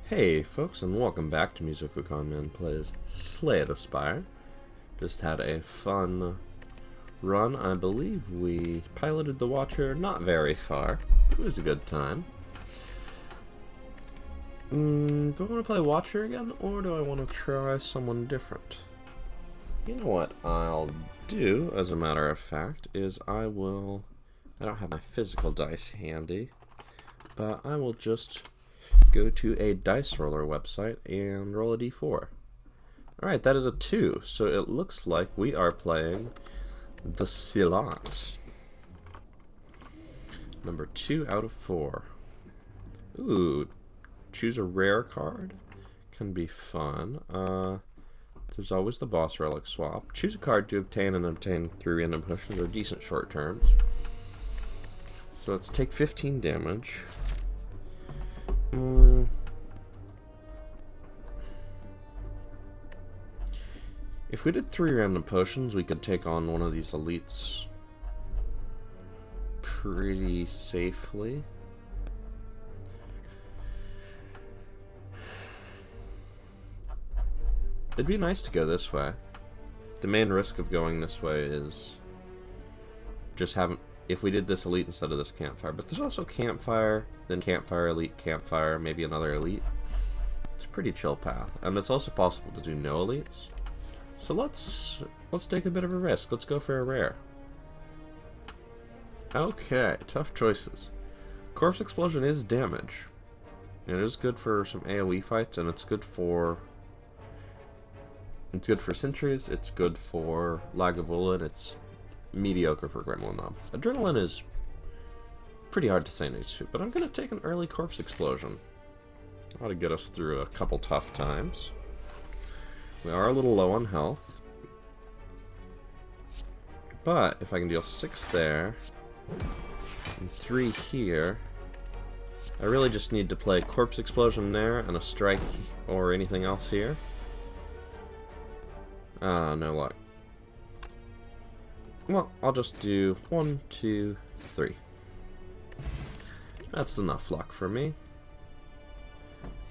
Hey folks, and welcome back to MusicalConman Plays Slay the Spire. Just had a fun run. I believe we piloted the Watcher not very far. It was a good time. Do I want to play Watcher again, or do I want to try someone different? You know what I'll do, as a matter of fact, is I don't have my physical dice handy, but I will just go to a dice roller website and roll a d4. Alright, that is a 2, so it looks like we are playing the Silence. Number 2 out of 4. Ooh, choose a rare card. Can be fun. There's always the boss relic swap. Choose a card to obtain and obtain 3 random potions or decent short terms. So let's take 15 damage. If we did 3 random potions, we could take on one of these elites pretty safely. It'd be nice to go this way. The main risk of going this way is just having, if we did this elite instead of this campfire. But there's also campfire, then campfire, elite, campfire, maybe another elite. It's a pretty chill path. And it's also possible to do no elites. So let's take a bit of a risk. Let's go for a rare. Okay, tough choices. Corpse Explosion is damage. It is good for some AoE fights, and it's good for sentries, it's good for Lagavulin, it's mediocre for Gremlin Knob. Adrenaline is pretty hard to say no to, but I'm going to take an early Corpse Explosion. Ought to get us through a couple tough times. We are a little low on health, but if I can deal 6 there, and 3 here, I really just need to play Corpse Explosion there, and a strike or anything else here. No luck. Well, I'll just do 1, 2, 3. That's enough luck for me.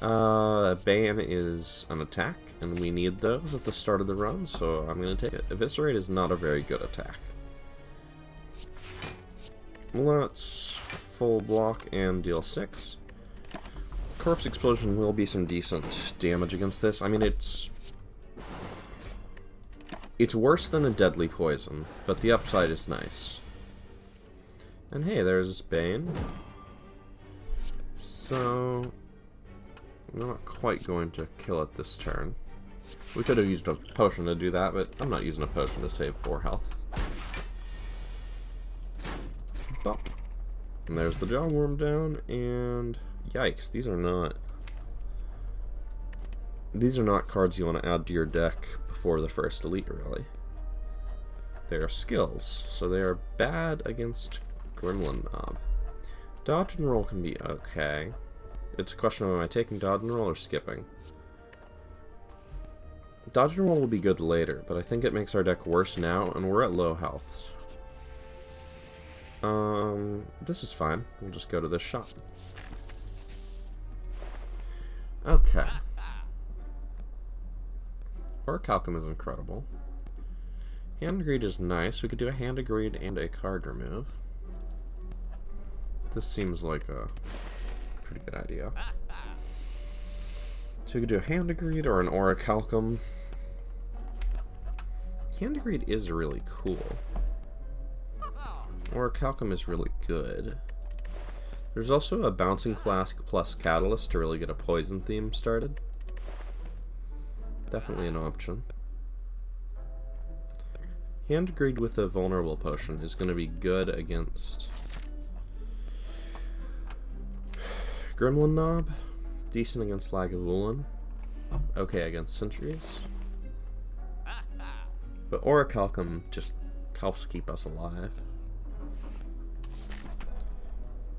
Bane is an attack, and we need those at the start of the run, so I'm going to take it. Eviscerate is not a very good attack. Let's full block and deal 6. Corpse Explosion will be some decent damage against this. I mean, it's worse than a deadly poison, but the upside is nice. And hey, there's Bane. So I'm not quite going to kill it this turn. We could have used a potion to do that, but I'm not using a potion to save 4 health. Bump. And there's the Jawworm down, and yikes, these are not cards you want to add to your deck before the first elite, really. They are skills, so they are bad against Gremlin Knob. Dodge and roll can be okay. It's a question of, am I taking dodge and roll or skipping? Dodge and roll will be good later, but I think it makes our deck worse now, and we're at low health. This is fine. We'll just go to this shop. Okay. Orichalcum is incredible. Hand Greed is nice. We could do a Hand of Greed and a card remove. This seems like a pretty good idea. So we could do a Hand of Greed or an Orichalcum. Hand of Greed is really cool. Orichalcum is really good. There's also a Bouncing Flask plus Catalyst to really get a poison theme started. Definitely an option. Hand Greed with a vulnerable potion is going to be good against Gremlin Knob, decent against Lagavulin, okay against sentries. But Orichalcum just helps keep us alive.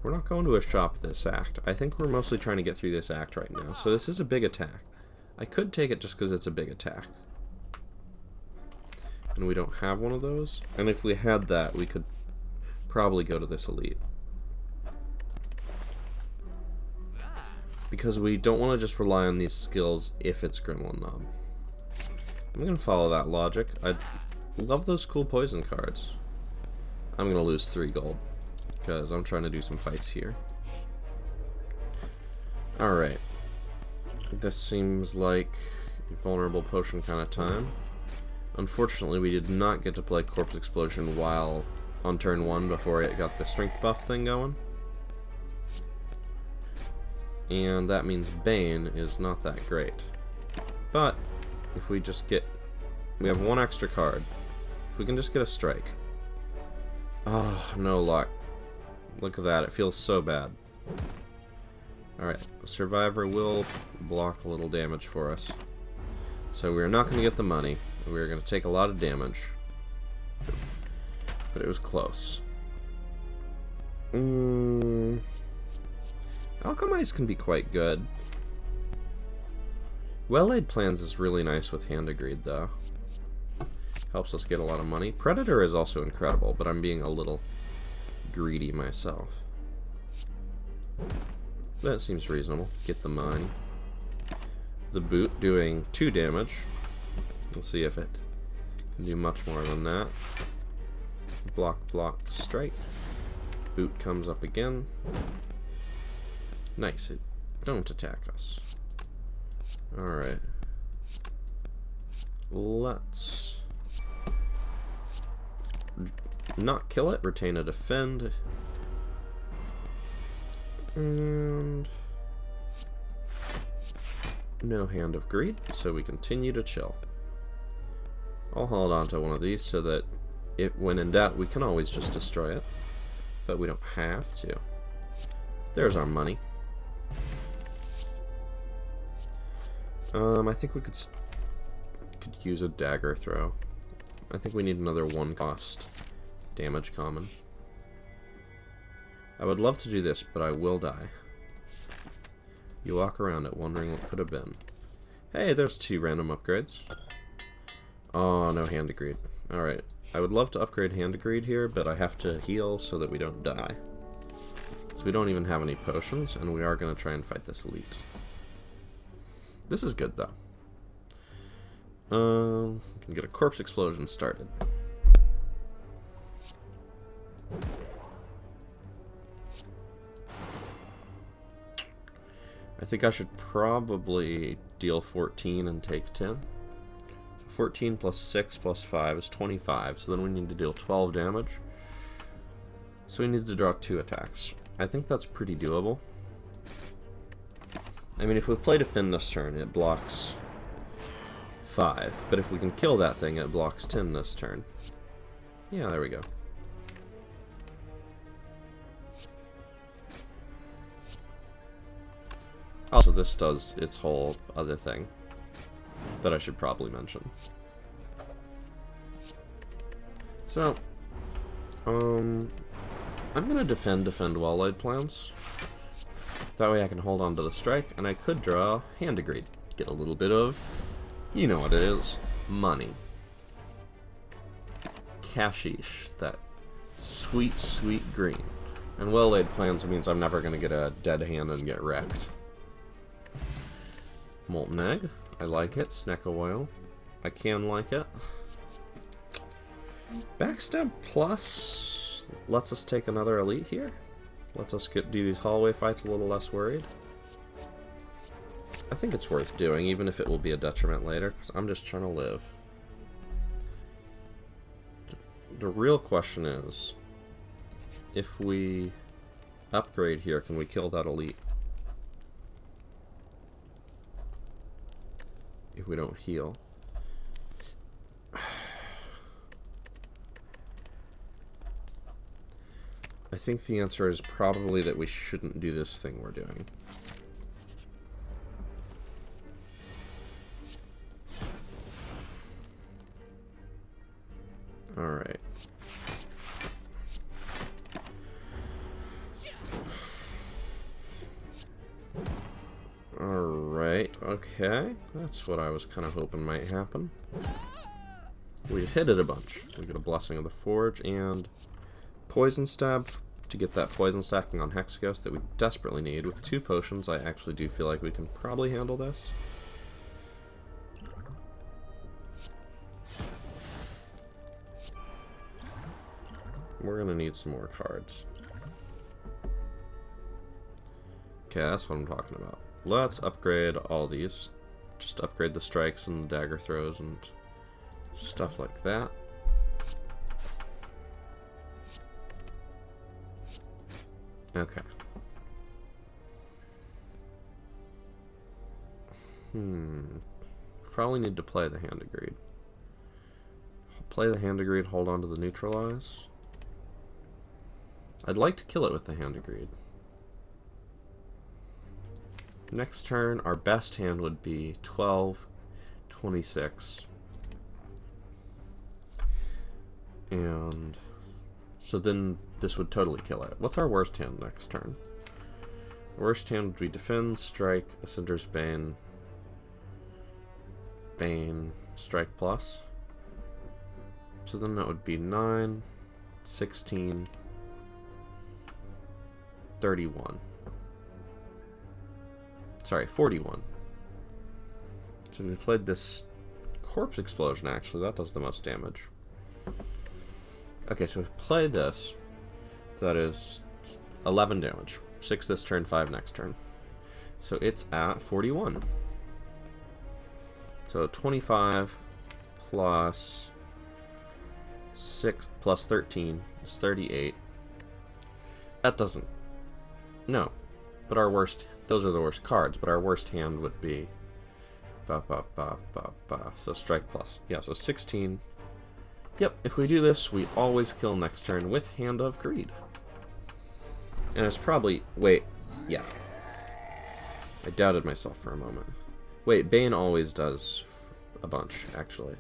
We're not going to a shop this act. I think we're mostly trying to get through this act right now. So this is a big attack. I could take it just because it's a big attack. And we don't have one of those. And if we had that, we could probably go to this elite. because we don't want to just rely on these skills if it's Gremlin Knob. I'm going to follow that logic. I love those cool poison cards. I'm going to lose 3 gold because I'm trying to do some fights here. Alright. This seems like a vulnerable potion kind of time. Unfortunately, we did not get to play Corpse Explosion while on turn 1 before it got the strength buff thing going. And that means Bane is not that great. But if we just get... we have 1 extra card. If we can just get a strike. Oh, no luck. Look at that, it feels so bad. Alright, Survivor will block a little damage for us. So we're not going to get the money. We're going to take a lot of damage. But it was close. Alchemize can be quite good. Well-Laid Plans is really nice with Hand of Greed, though. Helps us get a lot of money. Predator is also incredible, but I'm being a little greedy myself. That seems reasonable. Get the money. The boot doing 2 damage. We'll see if it can do much more than that. Block, block, strike. Boot comes up again. Nice. It don't attack us. Alright. Let's not kill it. Retain a defend. And no Hand of Greed, so we continue to chill. I'll hold on to one of these so that when in doubt, we can always just destroy it. But we don't have to. There's our money. I think we could use a dagger throw. I think we need another 1 cost damage common. I would love to do this, but I will die. You walk around it wondering what could have been. Hey, there's 2 random upgrades. Oh, no Hand of Greed. Alright. I would love to upgrade Hand of Greed here, but I have to heal so that we don't die. So we don't even have any potions, and we are going to try and fight this elite. This is good, though. We can get a Corpse Explosion started. I think I should probably deal 14 and take 10. 14 plus 6 plus 5 is 25, so then we need to deal 12 damage. So we need to draw 2 attacks. I think that's pretty doable. I mean, if we play Defend this turn, it blocks 5. But if we can kill that thing, it blocks 10 this turn. Yeah, there we go. Also, this does its whole other thing that I should probably mention. So, I'm gonna defend Well-Laid Plans. That way I can hold on to the strike, and I could draw Hand of Greed. Get a little bit of, you know what it is, money. Cashish, that sweet, sweet green. And Well-Laid Plans means I'm never gonna get a dead hand and get wrecked. Molten Egg, I like it. Snack Oil, I can like it. Backstab Plus lets us take another elite here. Lets us do these hallway fights a little less worried. I think it's worth doing, even if it will be a detriment later, because I'm just trying to live. The real question is, if we upgrade here, can we kill that elite? If we don't heal. I think the answer is probably that we shouldn't do this thing we're doing. Alright. Alright, okay. That's what I was kind of hoping might happen. We just hit it a bunch. We get a Blessing of the Forge and Poison Stab to get that poison stacking on Hexaghost that we desperately need. With 2 potions, I actually do feel like we can probably handle this. We're gonna need some more cards. Okay, that's what I'm talking about. Let's upgrade all these. Just upgrade the strikes and the dagger throws and stuff like that. Okay. Probably need to play the Hand of Greed. Play the Hand of Greed, hold on to the neutralize. I'd like to kill it with the Hand of Greed. Next turn, our best hand would be 12, 26. And so then this would totally kill it. What's our worst hand next turn? Worst hand would be Defend, Strike, Ascender's Bane, Bane, Strike Plus. So then that would be 9, 16, 31. Sorry, 41. So we played this Corpse Explosion, actually. That does the most damage. Okay, so we've played this. That is 11 damage. 6 this turn, 5 next turn. So it's at 41. So 25 plus 6 plus 13 is 38. That doesn't... No. But our worst... Those are the worst cards, but our worst hand would be... So strike plus. Yeah, so 16. Yep, if we do this, we always kill next turn with Hand of Greed. And it's probably... Wait, yeah. I doubted myself for a moment. Wait, Bane always does a bunch, actually.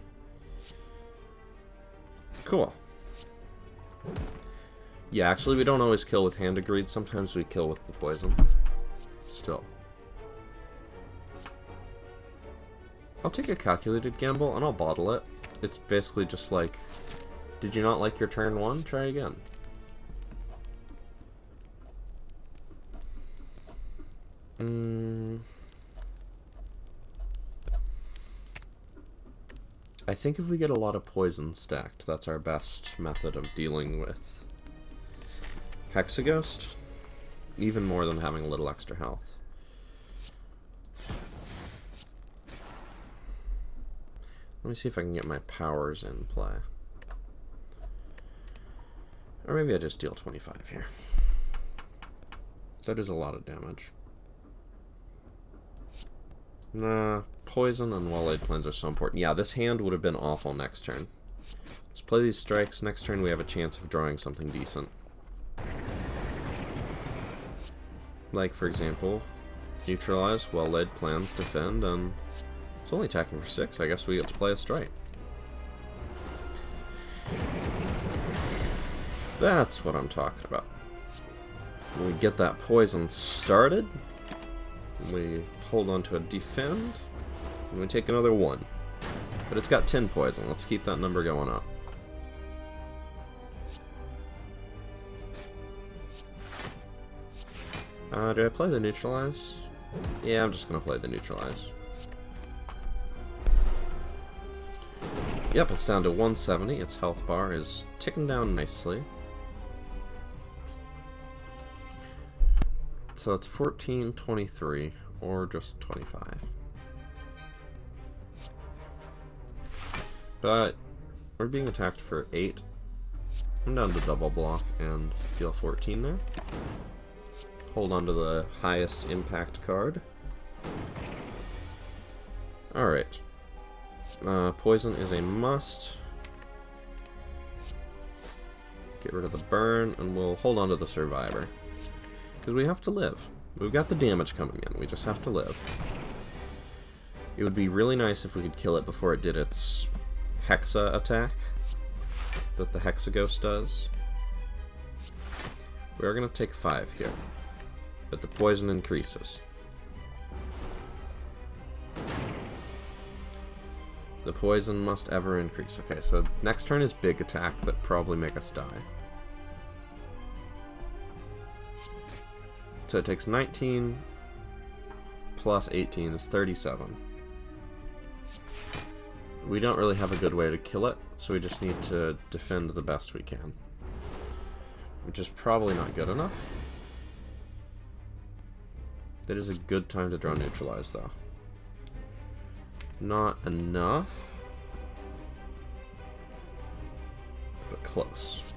Cool. Yeah, actually we don't always kill with Hand of Greed. Sometimes we kill with the poison. Still. I'll take a calculated gamble and I'll bottle it. It's basically just like, did you not like your turn 1? Try again. I think if we get a lot of poison stacked, that's our best method of dealing with Hexaghost. Even more than having a little extra health. Let me see if I can get my powers in play. Or maybe I just deal 25 here. That is a lot of damage. Nah, poison and well-laid plans are so important. Yeah, this hand would have been awful next turn. Let's play these strikes. Next turn we have a chance of drawing something decent. Like, for example, neutralize, well-laid plans, defend, and it's only attacking for 6. I guess we get to play a strike. That's what I'm talking about. When we get that poison started, we hold on to a defend, and we take another 1. But it's got 10 poison. Let's keep that number going up. Do I play the neutralize? Yeah, I'm just gonna play the neutralize. Yep, it's down to 170. Its health bar is ticking down nicely. So it's 14, 23, or just 25. But we're being attacked for 8. I'm down to double block and deal 14 there. Hold on to the highest impact card. Alright. Poison is a must. Get rid of the burn, and we'll hold on to the survivor. Because we have to live. We've got the damage coming in, we just have to live. It would be really nice if we could kill it before it did its Hexa attack that the Hexaghost does. We are going to take 5 here. But the poison increases. The poison must ever increase. Okay, so next turn is big attack that probably make us die. So it takes 19 plus 18 is 37. We don't really have a good way to kill it, so we just need to defend the best we can. Which is probably not good enough. That is a good time to draw neutralize, though. Not enough, but close.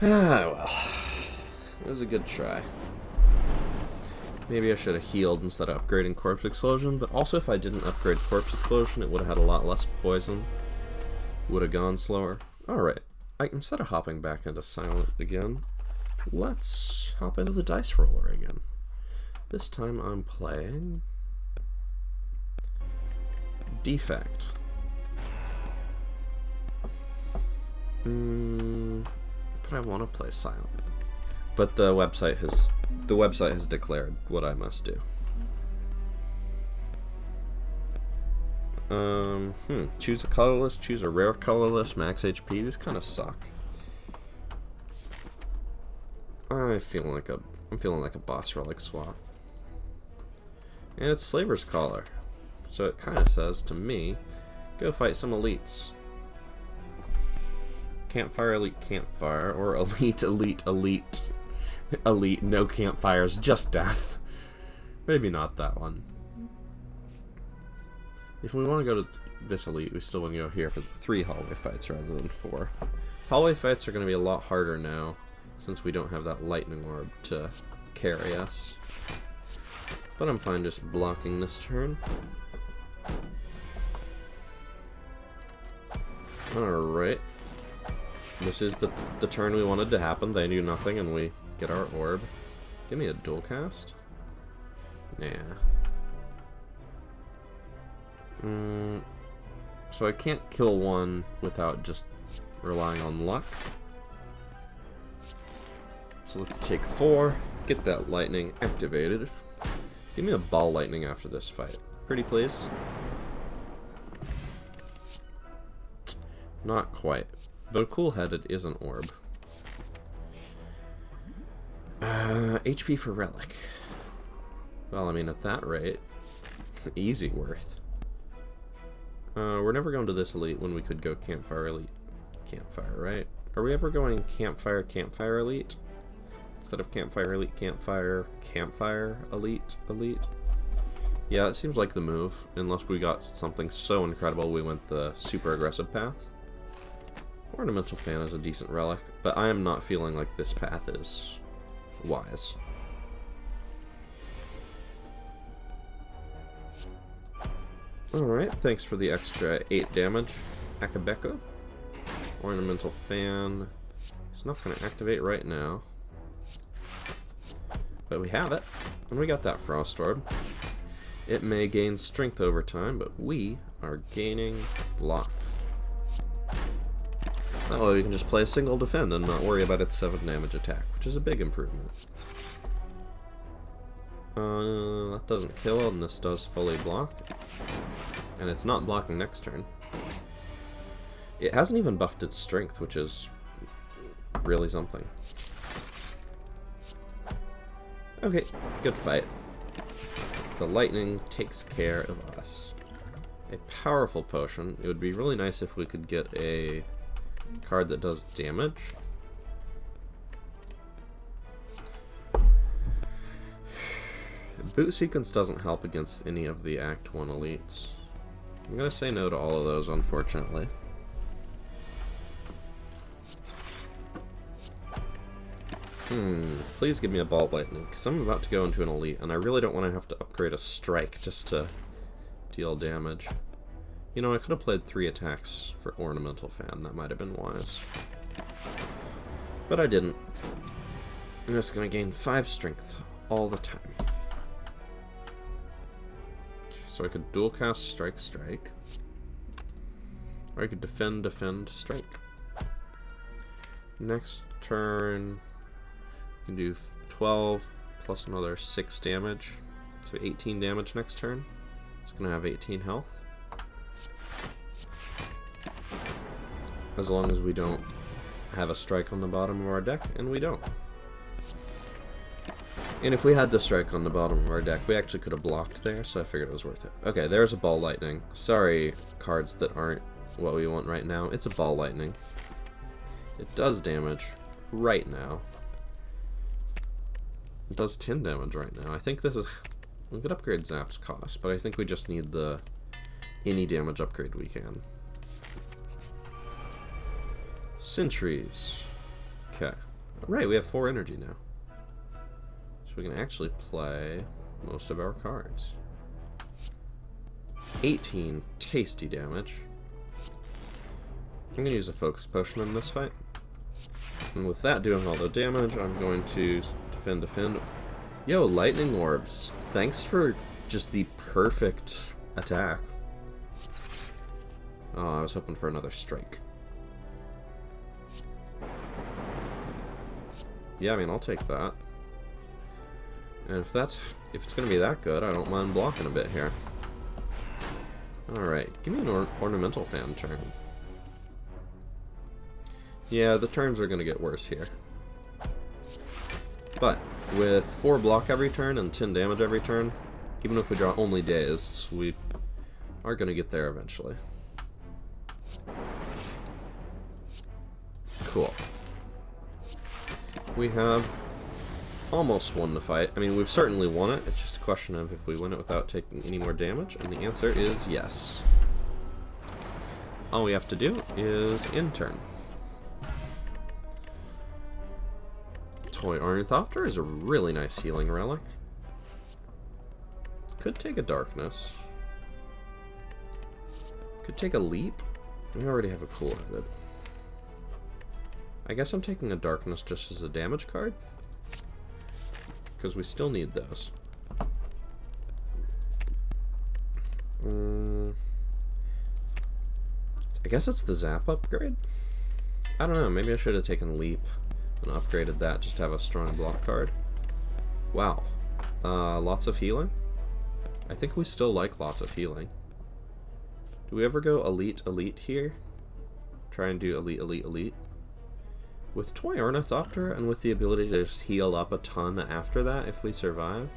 Ah, well. It was a good try. Maybe I should have healed instead of upgrading Corpse Explosion, but also if I didn't upgrade Corpse Explosion, it would have had a lot less poison. Would have gone slower. Alright, instead of hopping back into Silent again, let's hop into the Dice Roller again. This time I'm playing Defect. But I want to play Silent. But the website has declared what I must do. Choose a colorless, choose a rare colorless, max HP. These kind of suck. I'm feeling like a boss relic swap. And it's Slaver's Collar. So it kind of says to me, go fight some elites. Campfire, elite, campfire, or elite, elite, elite. Elite, no campfires, just death. Maybe not that one. If we want to go to this elite, we still want to go here for 3 hallway fights rather than 4. Hallway fights are going to be a lot harder now, since we don't have that lightning orb to carry us. But I'm fine just blocking this turn. Alright. This is the turn we wanted to happen. They do nothing and we get our orb. Give me a dual cast? Nah. So I can't kill one without just relying on luck. So let's take 4, get that lightning activated. Give me a ball lightning after this fight. Pretty please? Not quite. But a cool-headed is an orb. HP for relic. Well, I mean, at that rate, easy worth. We're never going to this elite when we could go campfire elite. Campfire, right? Are we ever going campfire, campfire elite? Instead of campfire elite, campfire, campfire elite, elite? Yeah, it seems like the move, unless we got something so incredible we went the super aggressive path. Ornamental Fan is a decent relic, but I am not feeling like this path is wise. Alright, thanks for the extra 8 damage. Akabeko. Ornamental Fan. It's not going to activate right now. But we have it, and we got that Frost Orb. It may gain strength over time, but we are gaining block. That way we can just play a single defend and not worry about its 7 damage attack, which is a big improvement. That doesn't kill, and this does fully block. And it's not blocking next turn. It hasn't even buffed its strength, which is really something. Okay, good fight. The lightning takes care of us. A powerful potion. It would be really nice if we could get a card that does damage. Boot sequence doesn't help against any of the Act 1 elites. I'm gonna say no to all of those, unfortunately. Please give me a ball lightning, because I'm about to go into an elite, and I really don't want to have to upgrade a strike just to deal damage. You know, I could have played 3 attacks for Ornamental Fan. That might have been wise. But I didn't. I'm just going to gain 5 strength all the time. So I could dual cast Strike, Strike. Or I could defend, defend, strike. Next turn, I can do 12 plus another 6 damage. So 18 damage next turn. It's going to have 18 health. As long as we don't have a strike on the bottom of our deck, and we don't. And if we had the strike on the bottom of our deck, we actually could have blocked there, so I figured it was worth it. Okay, there's a ball lightning. Sorry, cards that aren't what we want right now. It's a ball lightning. It does damage right now. It does 10 damage right now. I think this is... We could upgrade Zap's cost, but I think we just need the any damage upgrade we can. Sentries. Okay. Right, we have 4 energy now. So we can actually play most of our cards. 18 tasty damage. I'm going to use a focus potion in this fight. And with that doing all the damage, I'm going to defend. Yo, lightning orbs. Thanks for just the perfect attack. Oh, I was hoping for another strike. Yeah, I mean, I'll take that. And if it's gonna be that good, I don't mind blocking a bit here. Alright, give me an ornamental fan turn. Yeah, the turns are gonna get worse here. But with 4 block every turn and 10 damage every turn, even if we draw only days, we are gonna get there eventually. Cool. We have almost won the fight. I mean, we've certainly won it. It's just a question of if we win it without taking any more damage, and the answer is yes. All we have to do is end turn. Toy Ornithopter is a really nice healing relic. Could take a darkness. Could take a leap. We already have a cool-headed. I guess I'm taking a darkness just as a damage card, because we still need those. I guess it's the Zap upgrade? I don't know, maybe I should have taken Leap and upgraded that just to have a strong block card. Wow. Lots of healing? I think we still like lots of healing. Do we ever go Elite, Elite here? Try and do Elite, Elite, Elite? With Toy Ornithopter, and with the ability to just heal up a ton after that if we survive,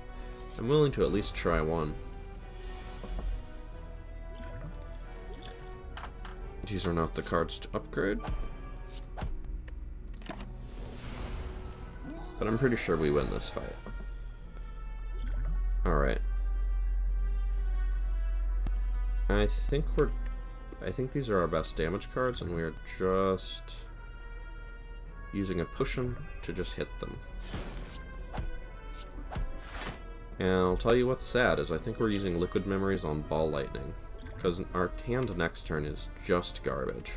I'm willing to at least try one. These are not the cards to upgrade. But I'm pretty sure we win this fight. Alright. I think these are our best damage cards, and we are just using a potion to just hit them. And I'll tell you what's sad is I think we're using Liquid Memories on Ball Lightning, because our hand next turn is just garbage.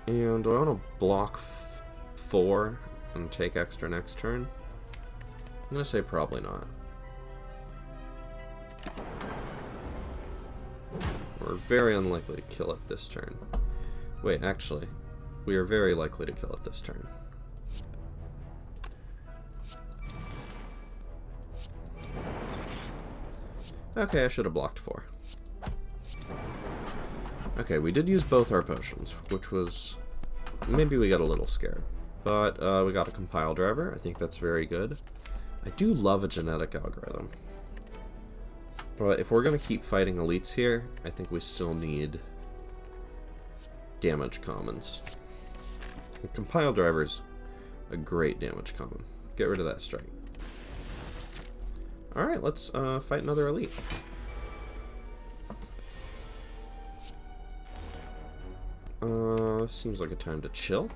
And do I want to block 4 and take extra next turn? I'm going to say probably not. We're very unlikely to kill it this turn. Wait, actually, we are very likely to kill it this turn. Okay, I should have blocked 4. Okay, we did use both our potions, which was... maybe we got a little scared. But we got a compile driver. I think that's very good. I do love a genetic algorithm. But if we're going to keep fighting elites here, I think we still need damage commons. The compile driver's a great damage common. Get rid of that strike. Alright, let's fight another elite. Seems like a time to chill.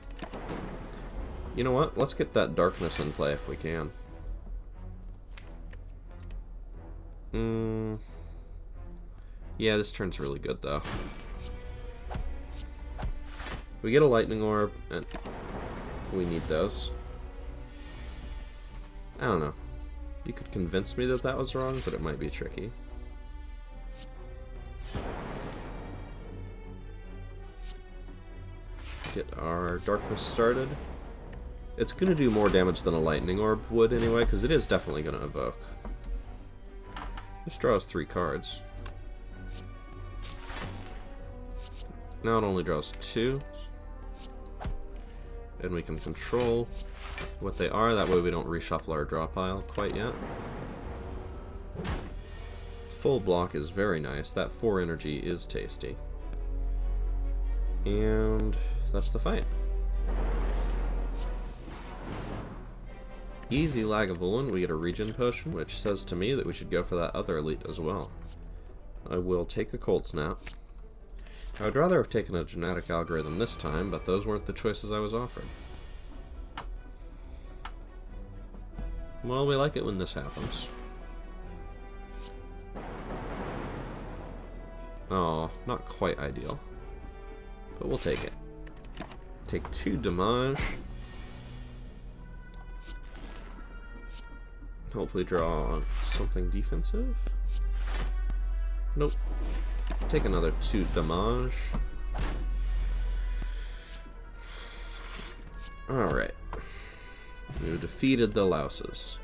You know what? Let's get that darkness in play if we can. Yeah, this turn's really good, though. We get a lightning orb, and we need those. I don't know. You could convince me that that was wrong, but it might be tricky. Get our darkness started. It's going to do more damage than a lightning orb would anyway, because it is definitely going to evoke. This draws 3 cards. Now it only draws 2. And we can control what they are, that way we don't reshuffle our draw pile quite yet. Full block is very nice. That 4 energy is tasty. And that's the fight. Easy Lagavulin, we get a regen potion, which says to me that we should go for that other elite as well. I will take a cold snap. I would rather have taken a genetic algorithm this time, but those weren't the choices I was offered. Well, we like it when this happens. Oh, not quite ideal. But we'll take it. Take 2 damage. Hopefully draw something defensive. Nope. Take another 2 damage. Alright. We've defeated the louses.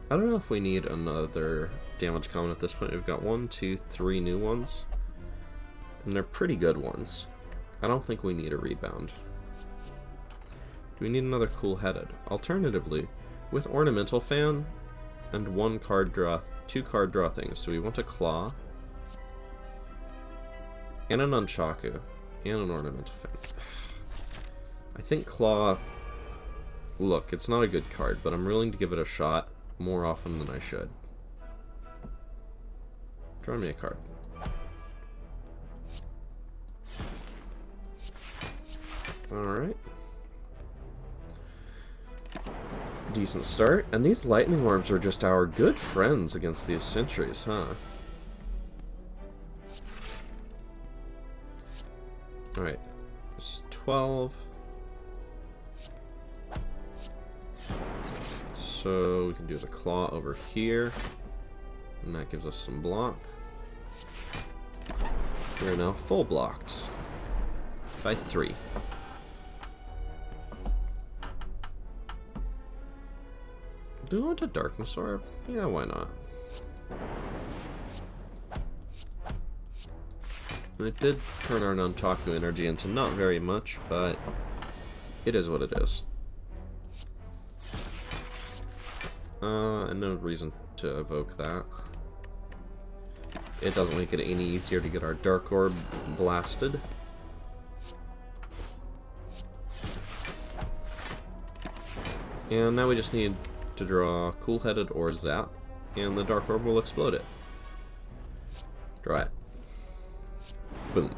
I don't know if we need another damage common at this point. We've got 1, 2, 3 new ones. And they're pretty good ones. I don't think we need a rebound. Do we need another cool-headed? Alternatively, with Ornamental Fan and 2 card draw things, do we want a Claw? And a Nunchaku. And an Ornamental Fan. I think Claw... Look, it's not a good card, but I'm willing to give it a shot more often than I should. Draw me a card. Alright. Decent start. And these lightning orbs are just our good friends against these sentries, huh? Alright. It's 12. So we can do the claw over here. And that gives us some block. We're now full blocked. By 3. Do we want a Darkness Orb? Yeah, why not? It did turn our Nunchaku energy into not very much, but it is what it is. And no reason to evoke that. It doesn't make it any easier to get our Dark Orb blasted. And now we just need to draw Cool-Headed or Zap, and the Dark Orb will explode it. Draw it. Boom.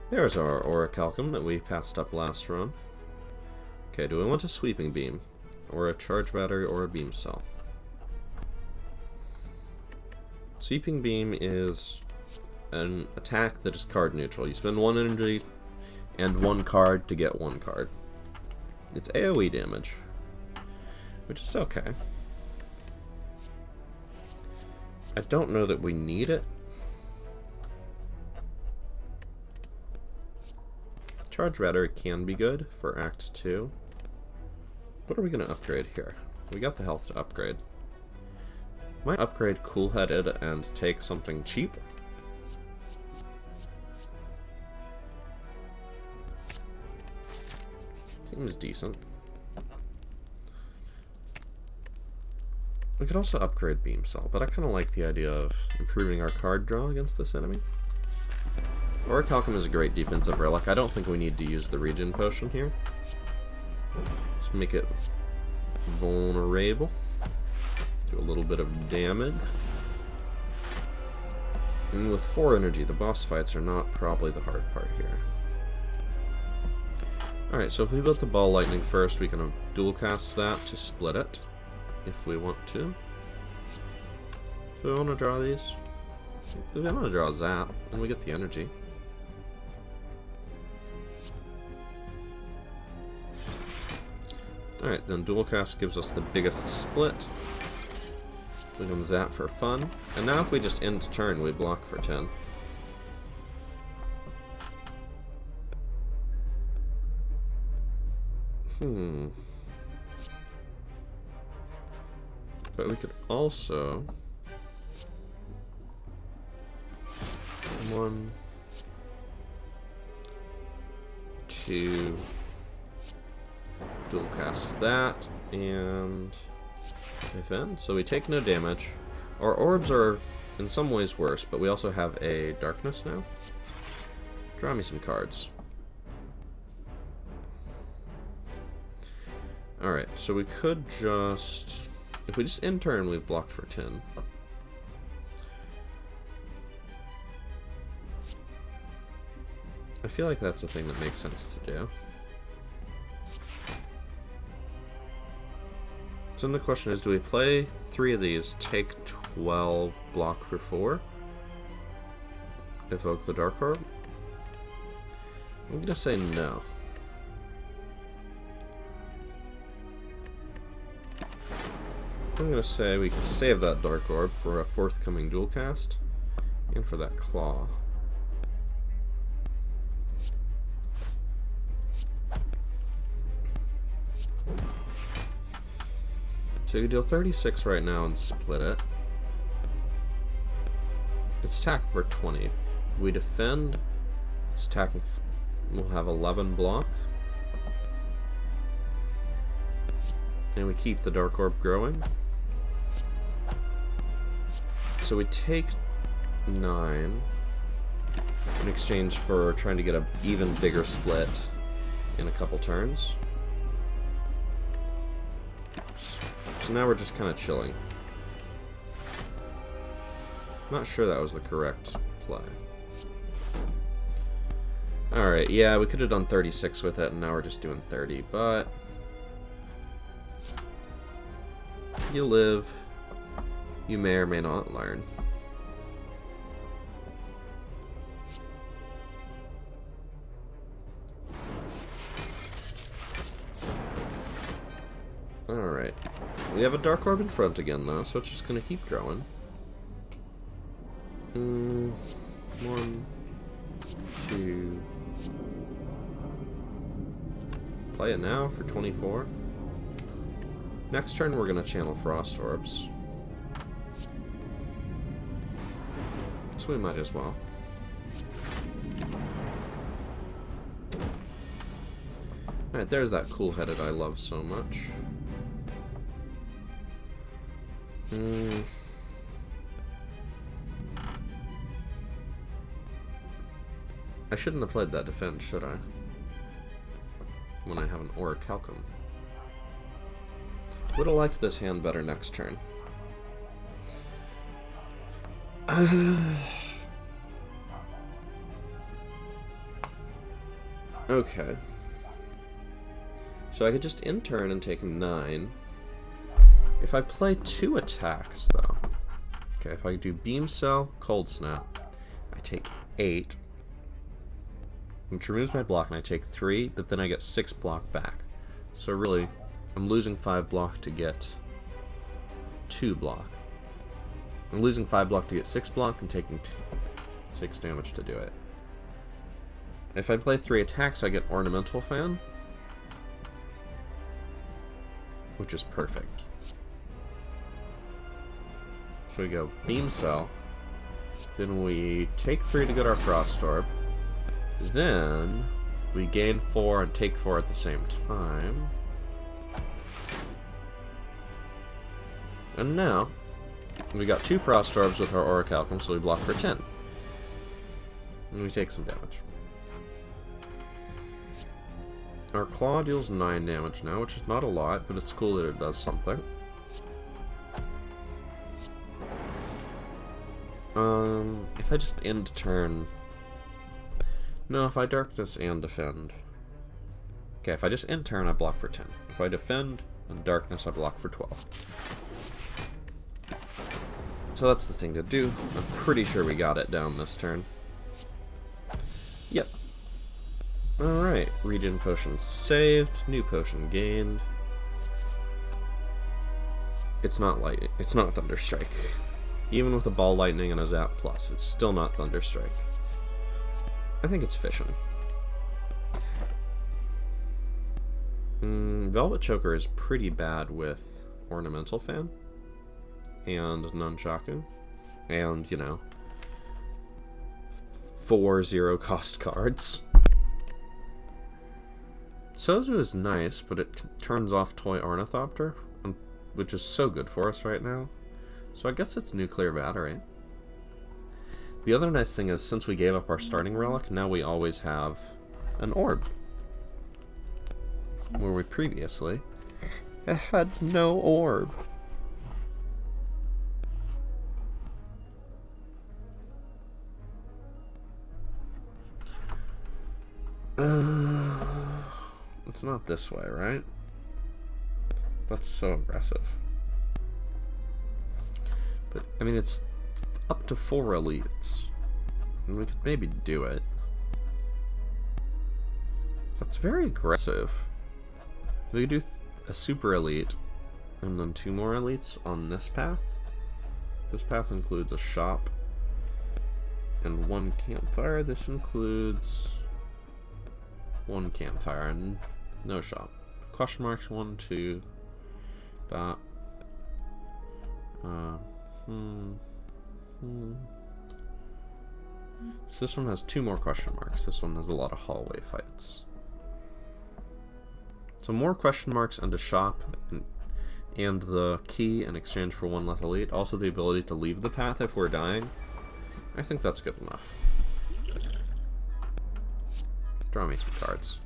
There's our Orichalcum that we passed up last run. Okay, do we want a Sweeping Beam, or a Charge Battery, or a Beam Cell? Sweeping Beam is an attack that is card neutral. You spend 1 energy and 1 card to get 1 card. It's AoE damage, which is okay. I don't know that we need it. Charge Battery can be good for Act 2. What are we going to upgrade here? We got the health to upgrade. Might upgrade Cool-Headed and take something cheap. Seems decent. We could also upgrade Beam Cell, but I kind of like the idea of improving our card draw against this enemy. Orichalcum is a great defensive relic. I don't think we need to use the regen potion here. Just make it vulnerable. Do a little bit of damage. And with 4 energy, the boss fights are not probably the hard part here. Alright, so if we build the Ball Lightning first, we can dual cast that to split it, if we want to. Do we want to draw these? We want to draw a Zap, and we get the energy. Alright, then dual cast gives us the biggest split. We can Zap for fun. And now if we just end turn, we block for 10. But we could also 1, 2, dual cast that, and defend. So we take no damage. Our orbs are in some ways worse, but we also have a darkness now. Draw me some cards. Alright, so we could just... If we just end turn, we've blocked for 10. I feel like that's a thing that makes sense to do. So then the question is, do we play 3 of these, take 12, block for 4? Evoke the Dark Orb? I'm gonna say no. I'm gonna say we can save that Dark Orb for a forthcoming dual cast, and for that Claw. So you deal 36 right now and split it. It's attacking for 20. We defend. It's attacking. We'll have 11 block. And we keep the Dark Orb growing. So we take 9 in exchange for trying to get an even bigger split in a couple turns. So now we're just kind of chilling. Not sure that was the correct play. Alright, yeah, we could have done 36 with it, and now we're just doing 30, but... You live. You may or may not learn. Alright. We have a Dark Orb in front again, though, so it's just going to keep growing. 1, 2... Play it now for 24. Next turn, we're going to channel Frost Orbs. So we might as well. Alright, there's that cool-headed I love so much. I shouldn't have played that defense, should I? When I have an Orichalcum. Would have liked this hand better next turn. Okay. So I could just end turn and take 9. If I play 2 attacks, though. Okay, if I do Beam Cell, Cold Snap, I take 8. Which removes my block, and I take 3, but then I get 6 block back. So really, I'm losing 5 block to get 2 block. I'm losing 5 block to get 6 block, and taking 6 damage to do it. If I play 3 attacks, I get Ornamental Fan, which is perfect. So we go Beam Cell, then we take 3 to get our Frost Orb, then we gain 4 and take 4 at the same time. And now, we got 2 Frost Orbs with our Orichalcum, so we block for 10. And we take some damage. Our Claw deals 9 damage now, which is not a lot, but it's cool that it does something. If I just end turn... No, if I Darkness and defend... Okay, if I just end turn, I block for 10. If I defend and Darkness, I block for 12. So that's the thing to do. I'm pretty sure we got it down this turn. Yep. Alright, Regen Potion saved, new potion gained. It's not light, it's not Thunderstrike. Even with a Ball Lightning and a Zap Plus, it's still not Thunderstrike. I think it's Fission. Velvet Choker is pretty bad with Ornamental Fan and Nunchaku, and, you know, 4 0-cost cards. Sozu is nice, but it turns off Toy Ornithopter, which is so good for us right now. So I guess it's Nuclear Battery. The other nice thing is, since we gave up our starting relic, now we always have an orb. Where we previously had no orb. It's not this way, right? That's so aggressive. But, I mean, it's up to 4 elites. And we could maybe do it. That's very aggressive. We could do a super elite, and then 2 more elites on this path. This path includes a shop and 1 campfire. This includes 1 campfire and no shop. Question marks 1, 2, dot. So this one has 2 more question marks. This one has a lot of hallway fights. So more question marks and a shop, and the key in exchange for 1 less elite. Also the ability to leave the path if we're dying. I think that's good enough. Draw me some cards.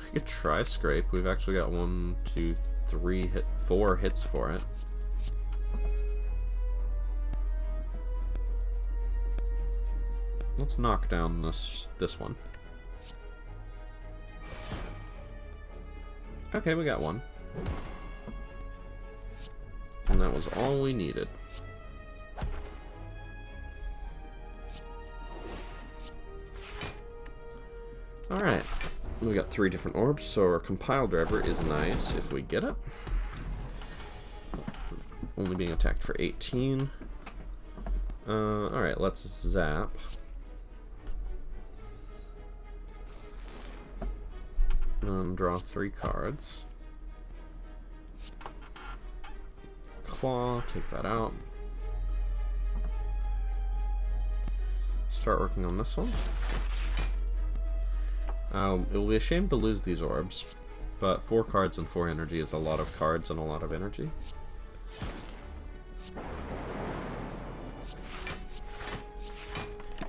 I could try Scrape. We've actually got 1, 2, 3, 4 hits for it. Let's knock down this one. Okay, we got 1. And that was all we needed. Alright, we got 3 different orbs, so our compile driver is nice if we get it. Only being attacked for 18. Alright, let's zap. And draw 3 cards. Claw, take that out. Start working on this one. It will be a shame to lose these orbs, but 4 cards and 4 energy is a lot of cards and a lot of energy.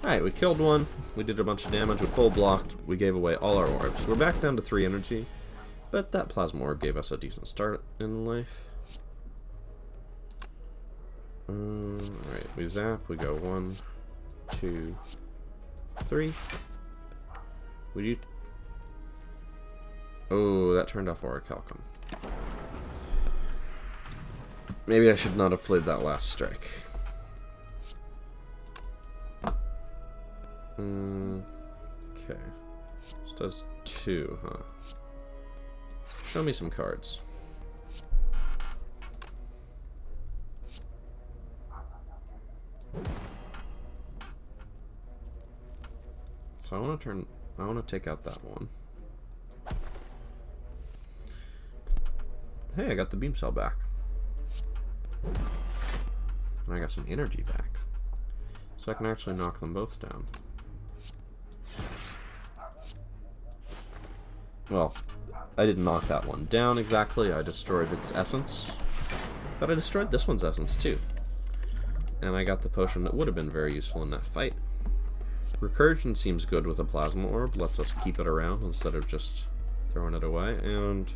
Alright, we killed one, we did a bunch of damage, we full blocked, we gave away all our orbs. We're back down to 3 energy, but that plasma orb gave us a decent start in life. Alright, we zap, we go 1, 2, 3. We do... Oh, that turned off Orichalcum. Maybe I should not have played that last strike. Okay. This does 2, huh? Show me some cards. So I want to take out that one. Hey, I got the beam cell back. And I got some energy back. So I can actually knock them both down. Well, I didn't knock that one down exactly, I destroyed its essence. But I destroyed this one's essence too. And I got the potion that would have been very useful in that fight. Recursion seems good with a plasma orb, lets us keep it around instead of just throwing it away. And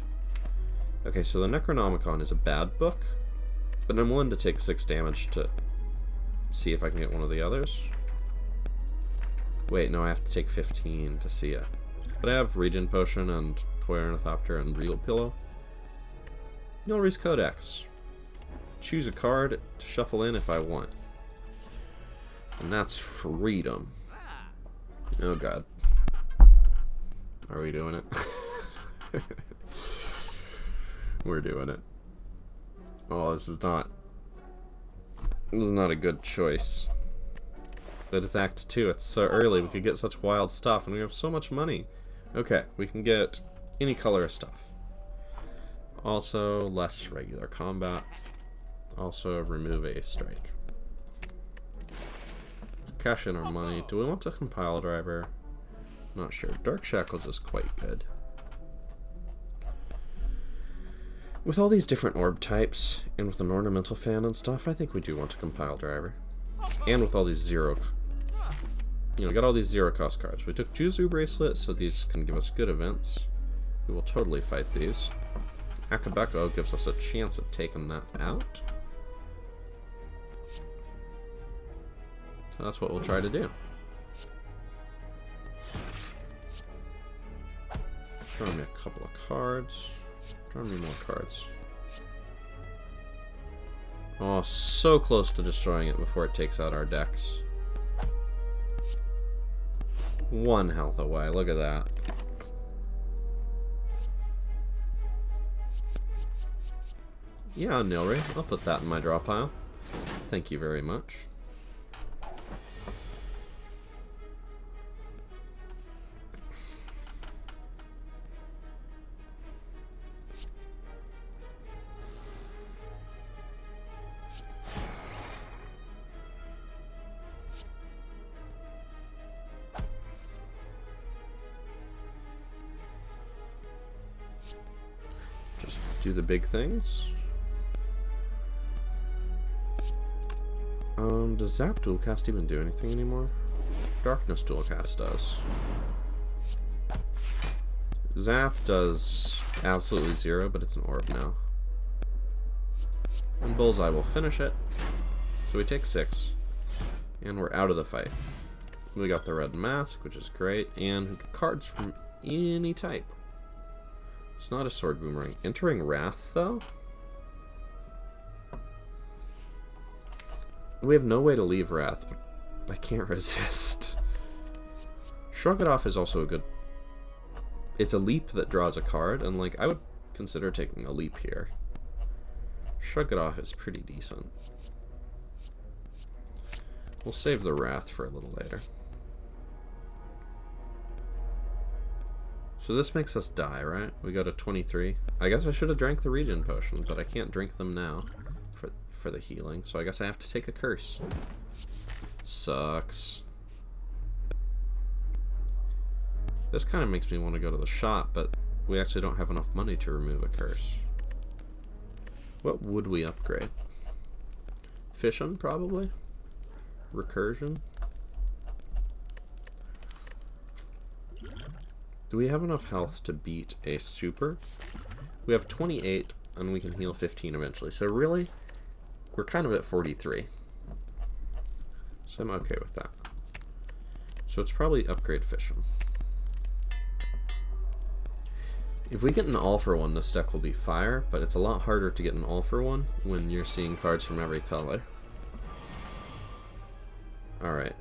okay, so the Necronomicon is a bad book, but I'm willing to take 6 damage to see if I can get one of the others. Wait, no, I have to take 15 to see it. But I have Regen Potion and Toy Ornithopter and Real Pillow. Nilri's Codex. Choose a card to shuffle in if I want. And that's freedom. Oh god. Are we doing it? We're doing it. Oh, this is not a good choice. But it's Act 2. It's so early. We could get such wild stuff, and we have so much money. Okay, we can get any color of stuff. Also, less regular combat. Also, remove a strike. Cash in our money. Do we want to compile driver? Not sure. Dark Shackles is quite good. With all these different orb types, and with an ornamental fan and stuff, I think we do want to compile driver. And with all these zero... You know, we got all these zero cost cards. We took Juzu Bracelet, so these can give us good events. We will totally fight these. Akabeko gives us a chance of taking that out. So that's what we'll try to do. Draw me a couple of cards. Draw me more cards. Oh, so close to destroying it before it takes out our decks. 1 health away, look at that. Yeah, Nilri, I'll put that in my draw pile. Thank you very much. Just do the big things. Does Zap Dualcast even do anything anymore? Darkness Dualcast does. Zap does absolutely 0, but it's an orb now. And Bullseye will finish it. So we take 6. And we're out of the fight. We got the red mask, which is great, and we get cards from any type. It's not a sword boomerang. Entering Wrath, though? We have no way to leave Wrath, but I can't resist. Shrug It Off is also a good... It's a leap that draws a card, and like I would consider taking a leap here. Shrug It Off is pretty decent. We'll save the Wrath for a little later. So this makes us die, right? We go to 23. I guess I should have drank the regen potion, but I can't drink them now for the healing, so I guess I have to take a curse. Sucks. This kind of makes me want to go to the shop, but we actually don't have enough money to remove a curse. What would we upgrade? Fission, probably? Recursion? Do we have enough health to beat a super? We have 28, and we can heal 15 eventually. So really, we're kind of at 43. So I'm okay with that. So it's probably upgrade Fission. If we get an all-for-one, this deck will be fire, but it's a lot harder to get an all-for-one when you're seeing cards from every color. Alright.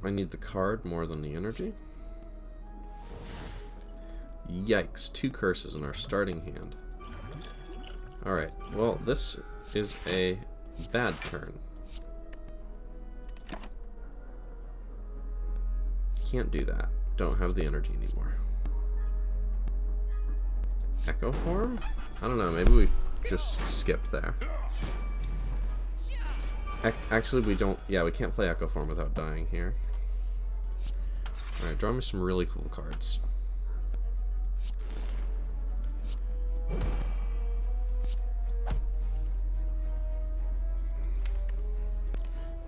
I need the card more than the energy. Yikes, 2 curses in our starting hand. Alright, well, this is a bad turn. Can't do that. Don't have the energy anymore. Echo Form? I don't know, maybe we just skipped there. Actually, we don't... Yeah, we can't play Echo Form without dying here. Alright, draw me some really cool cards.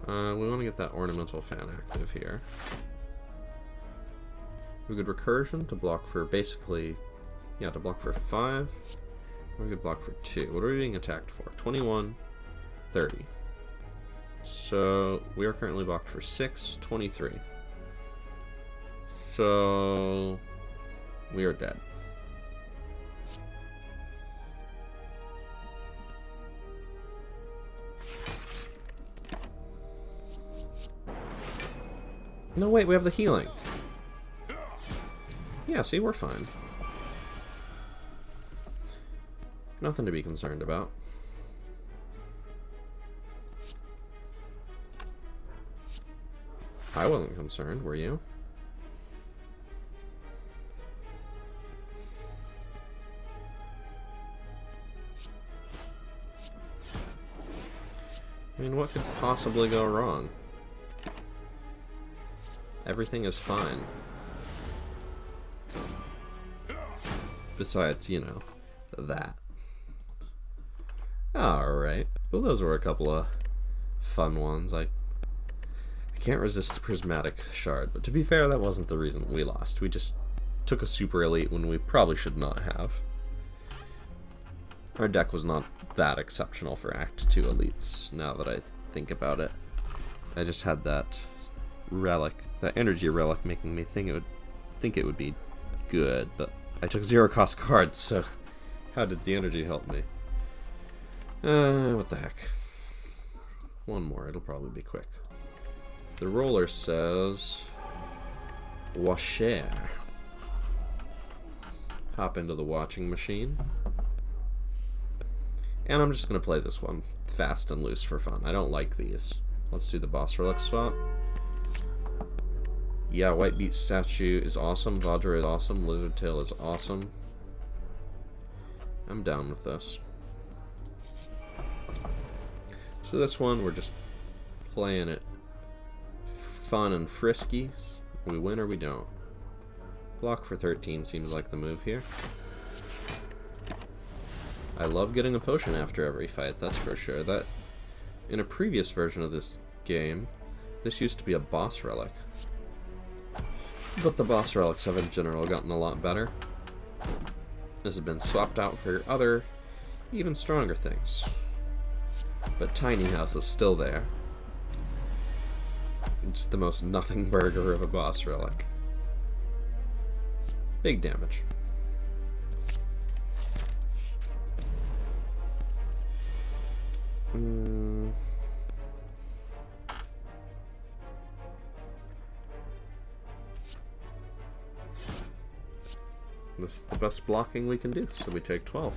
We want to get that Ornamental Fan active here. We could Recursion to block for basically... Yeah, to block for 5. Or we could block for 2. What are we being attacked for? 21, 30. So, we are currently blocked for 6, 23. So, we are dead. No, wait, we have the healing. Yeah, see, we're fine. Nothing to be concerned about. I wasn't concerned, were you? I mean, what could possibly go wrong? Everything is fine. Besides, you know, that. Alright. Well, those were a couple of fun ones. I can't resist the prismatic shard, but to be fair, that wasn't the reason we lost. We just took a super elite when we probably should not have. Our deck was not that exceptional for Act 2 elites, now that I think about it. I just had that relic, that energy relic, making me think it would be good, but I took 0 cost cards, so how did the energy help me? What the heck. One more, it'll probably be quick. The roller says washer. Hop into the watching machine. And I'm just going to play this one fast and loose for fun. I don't like these. Let's do the boss relic swap. Yeah, White Beat Statue is awesome. Vajra is awesome. Lizard Tail is awesome. I'm down with this. So this one, we're just playing it fun and frisky. We win or we don't. Block for 13 seems like the move here. I love getting a potion after every fight, that's for sure. That, in a previous version of this game, this used to be a boss relic. But the boss relics have in general gotten a lot better. This has been swapped out for other, even stronger things. But Tiny House is still there. It's the most nothing burger of a boss relic. Big damage. This is the best blocking we can do, so we take 12.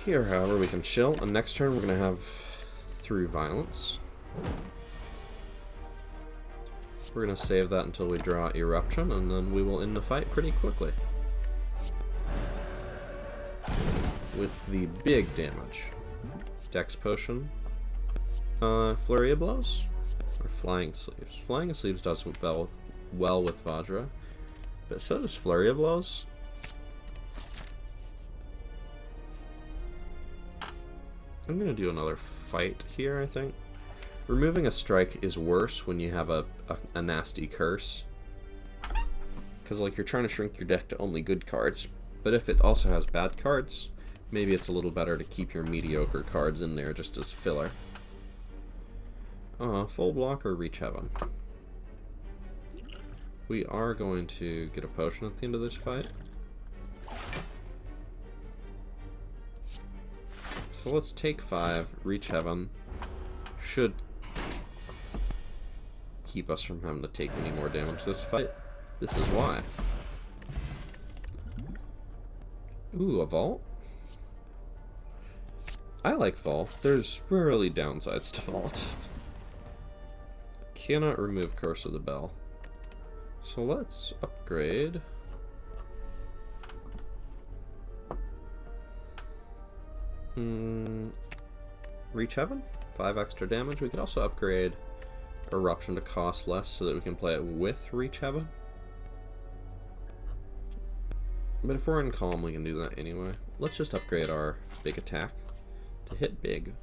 Here, however, we can chill, and next turn we're going to have Through Violence. We're going to save that until we draw Eruption, and then we will end the fight pretty quickly. With the big damage. Dex Potion. Flurry of Blows? Or Flying Sleeves. Flying Sleeves does well with Vajra, but so does Flurry of Blows. I'm going to do another fight here, I think. Removing a strike is worse when you have a nasty curse. Because, like, you're trying to shrink your deck to only good cards. But if it also has bad cards, maybe it's a little better to keep your mediocre cards in there just as filler. Full block or Reach Heaven? We are going to get a potion at the end of this fight. So let's take 5, Reach Heaven. Should keep us from having to take any more damage this fight. This is why. Ooh, a Vault? I like Vault. There's rarely downsides to Vault. Cannot remove Curse of the Bell. So let's upgrade. Reach Heaven? 5 extra damage. We could also upgrade Eruption to cost less so that we can play it with Reach Heaven. But if we're in Calm, we can do that anyway. Let's just upgrade our big attack to hit big.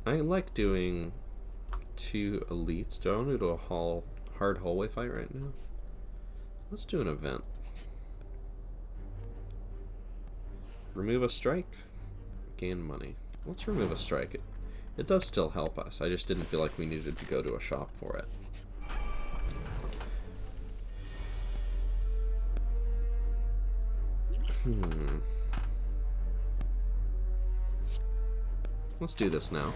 I like doing 2 elites. Do I want to do a hard hallway fight right now? Let's do an event. Remove a strike, gain money. Let's remove a strike. It does still help us. I just didn't feel like we needed to go to a shop for it. Let's do this now.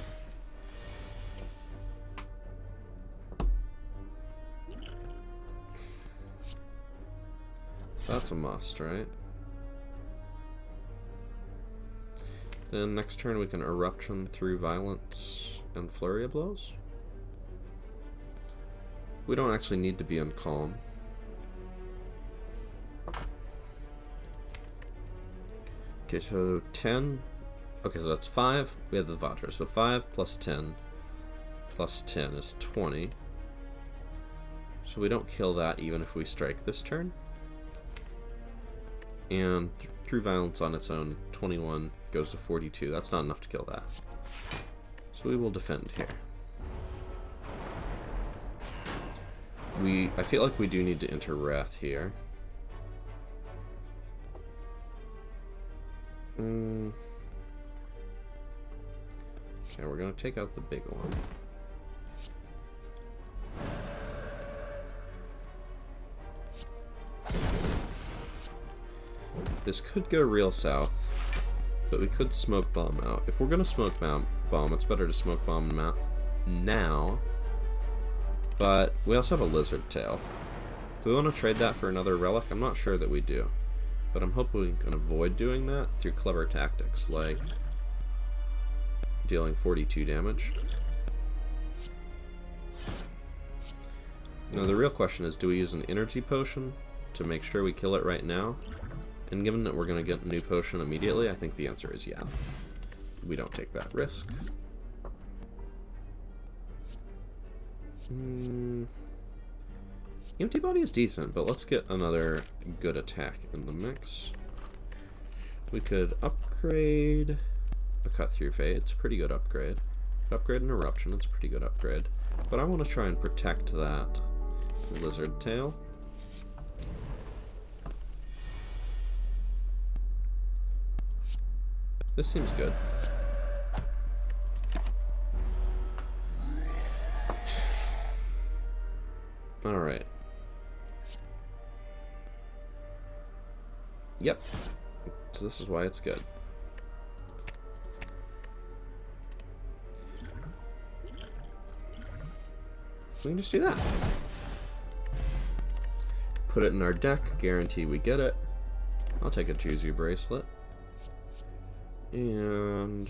That's a must, right? Then next turn we can Eruption through Violence and Flurry of Blows. We don't actually need to be on Calm. Okay, so 10. Okay, so that's 5. We have the Vajra. So 5 plus 10 plus 10 is 20. So we don't kill that even if we strike this turn. And through Violence on its own, 21 goes to 42. That's not enough to kill that. So we will defend here. I feel like we do need to enter Wrath here. Okay, we're gonna take out the big one. This could go real south, but we could Smoke Bomb out. If we're gonna Smoke Bomb, it's better to Smoke Bomb them out now. But we also have a Lizard Tail. Do we want to trade that for another relic? I'm not sure that we do. But I'm hoping we can avoid doing that through clever tactics, like dealing 42 damage. Now the real question is, do we use an energy potion to make sure we kill it right now? And given that we're going to get a new potion immediately, I think the answer is yeah. We don't take that risk. Empty Body is decent, but let's get another good attack in the mix. We could upgrade a Cut Through Fate. It's a pretty good upgrade. Upgrade an Eruption. It's a pretty good upgrade. But I want to try and protect that Lizard Tail. This seems good. Alright. Yep. So this is why it's good. We can just do that. Put it in our deck, guarantee we get it. I'll take a Choose Your Bracelet. And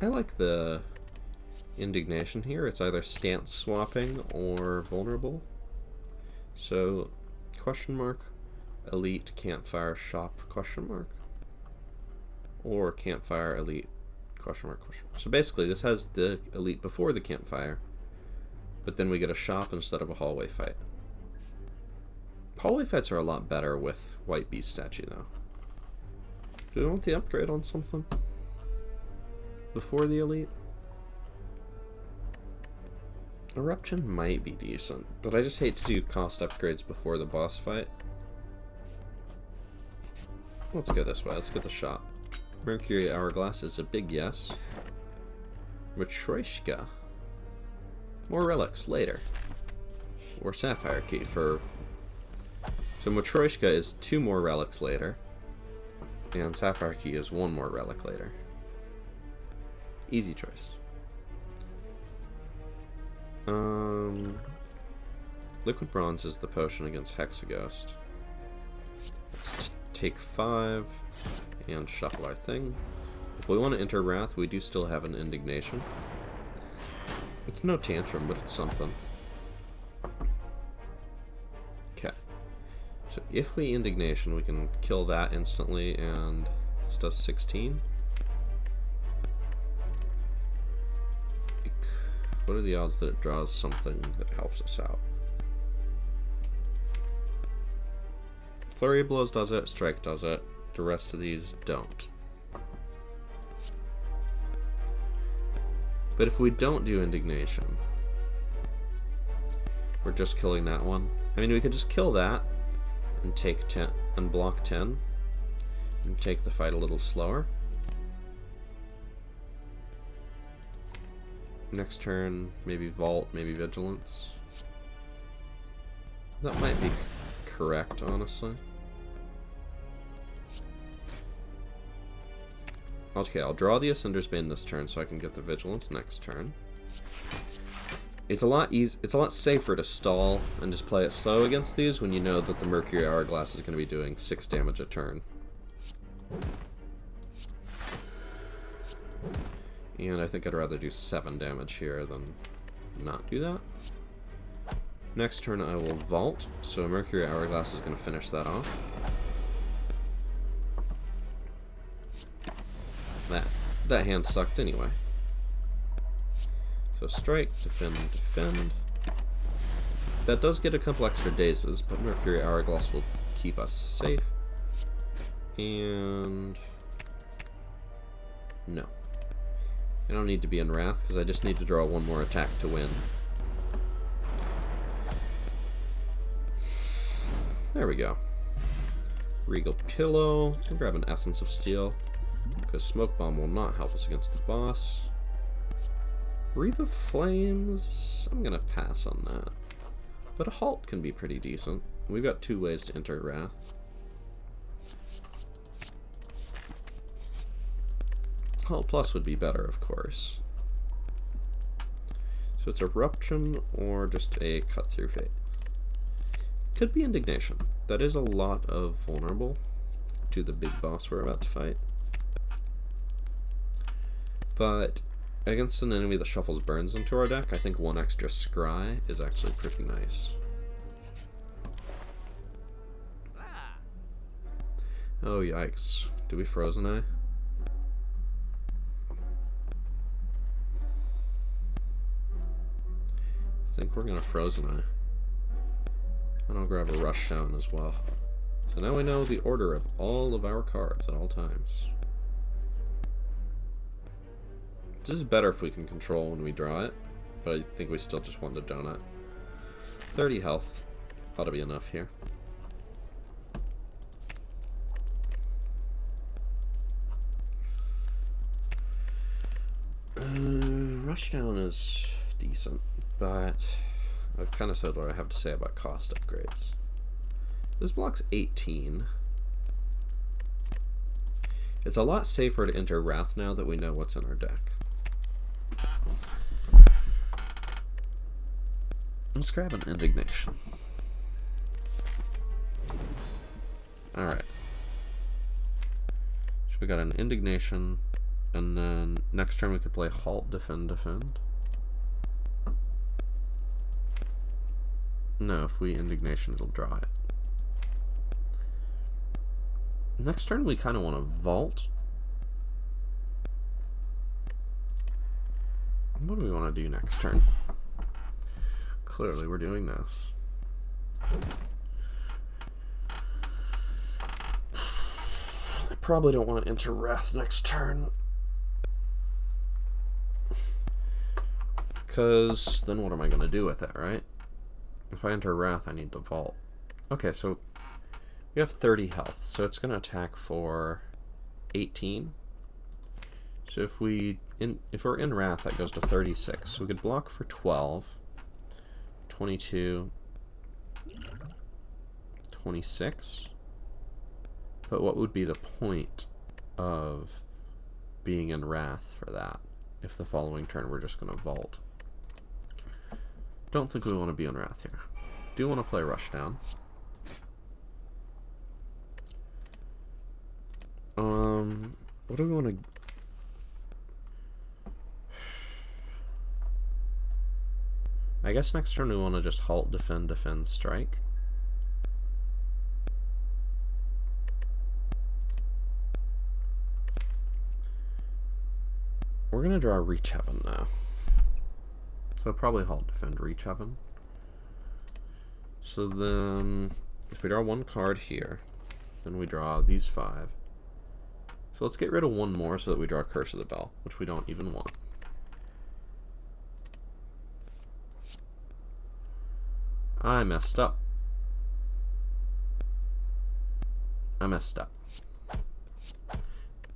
I like the Indignation here. It's either stance swapping or vulnerable. So, question mark, elite, campfire, shop, question mark. Or campfire, elite, question mark, question mark. So basically this has the elite before the campfire, but then we get a shop instead of a hallway fight. Hallway fights are a lot better with White Beast statue though. Do we want the upgrade on something before the elite? Eruption might be decent, but I just hate to do cost upgrades before the boss fight. Let's go this way. Let's get the shop. Mercury Hourglass is a big yes. Matryoshka. More relics later. Or Sapphire Key for... So Matryoshka is 2 more relics later. And Sapphire Key is 1 more relic later. Easy choice. Liquid Bronze is the potion against Hexaghost. Let's take 5 and shuffle our thing. If we want to enter Wrath, we do still have an Indignation. It's no Tantrum, but it's something. Okay. So if we Indignation, we can kill that instantly, and this does 16. What are the odds that it draws something that helps us out? Flurry of Blows does it, Strike does it, the rest of these don't. But if we don't do Indignation, we're just killing that one. I mean, we could just kill that and take 10 and block 10 and take the fight a little slower. Next turn, maybe Vault, maybe Vigilance. That might be correct, honestly. Okay, I'll draw the Ascender's Bane this turn so I can get the Vigilance next turn. It's a lot safer to stall and just play it slow against these when you know that the Mercury Hourglass is going to be doing 6 damage a turn. And I think I'd rather do 7 damage here than not do that. Next turn I will vault, so Mercury Hourglass is going to finish that off. That hand sucked anyway. So strike, defend, defend. That does get a couple extra dazes, but Mercury Hourglass will keep us safe. And no. I don't need to be in Wrath, because I just need to draw one more attack to win. There we go. Regal Pillow. We'll grab an Essence of Steel, because Smoke Bomb will not help us against the boss. Wreath of Flames, I'm going to pass on that. But a Halt can be pretty decent. We've got 2 ways to enter Wrath. Halt Plus would be better, of course. So it's Eruption or just a Cut Through Fate. Could be Indignation. That is a lot of vulnerable to the big boss we're about to fight. But against an enemy that shuffles burns into our deck, I think 1 extra Scry is actually pretty nice. Oh yikes. Do we Frozen Eye? I think we're gonna Frozen Eye. And I'll grab a Rushdown as well. So now we know the order of all of our cards at all times. This is better if we can control when we draw it, but I think we still just want the donut. 30 health ought to be enough here. Rushdown is decent, but I've kind of said what I have to say about cost upgrades. This block's 18. It's a lot safer to enter Wrath now that we know what's in our deck. Let's grab an Indignation. Alright. So we got an Indignation, and then next turn we could play Halt, Defend, Defend. No, if we Indignation, it'll draw it. Next turn we kind of want to Vault. What do we want to do next turn? Clearly we're doing this. I probably don't want to enter Wrath next turn, because then what am I going to do with it, right? If I enter Wrath, I need to Vault. Okay, so we have 30 health, so it's going to attack for 18. So if we're in Wrath, that goes to 36. So we could block for 12, 22, 26. But what would be the point of being in Wrath for that if the following turn we're just going to Vault? Don't think we want to be in Wrath here. Do want to play Rushdown. What do we want to... I guess next turn we want to just Halt, Defend, Defend, Strike. We're going to draw Reach Heaven now. So probably Halt, Defend, Reach Heaven. So then, if we draw 1 card here, then we draw these 5. So let's get rid of 1 more so that we draw Curse of the Bell, which we don't even want. I messed up. I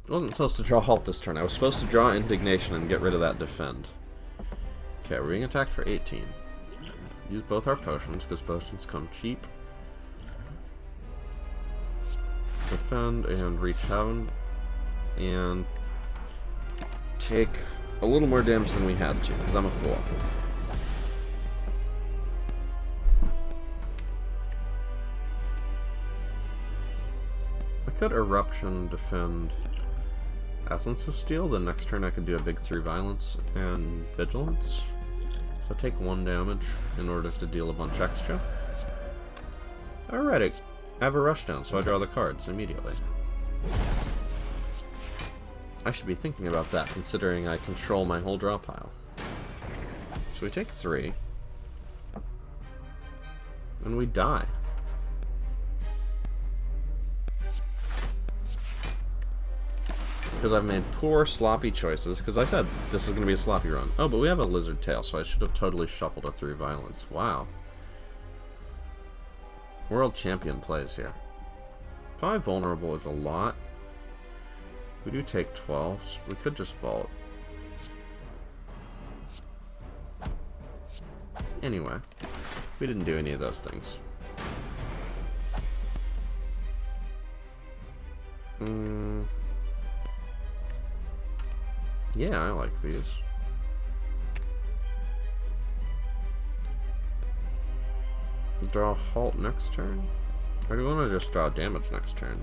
wasn't supposed to draw Halt this turn. I was supposed to draw Indignation and get rid of that Defend. Okay, we're being attacked for 18. Use both our potions, because potions come cheap. Defend and Reach Heaven. And take a little more damage than we had to, because I'm a fool. I could Eruption, Defend, Essence of Steel. The next turn I could do a big 3 violence and vigilance. So take 1 damage in order to deal a bunch extra. Alright, I have a rushdown, so I draw the cards immediately. I should be thinking about that, considering I control my whole draw pile. So we take 3. And we die. Because I've made poor, sloppy choices, because I said this is going to be a sloppy run. Oh, but we have a Lizard Tail, so I should have totally shuffled a 3 violence. Wow. World champion plays here. 5 vulnerable is a lot. We do take 12, so we could just vault. Anyway, we didn't do any of those things. Yeah, I like these. Draw halt next turn? Or do you want to just draw damage next turn?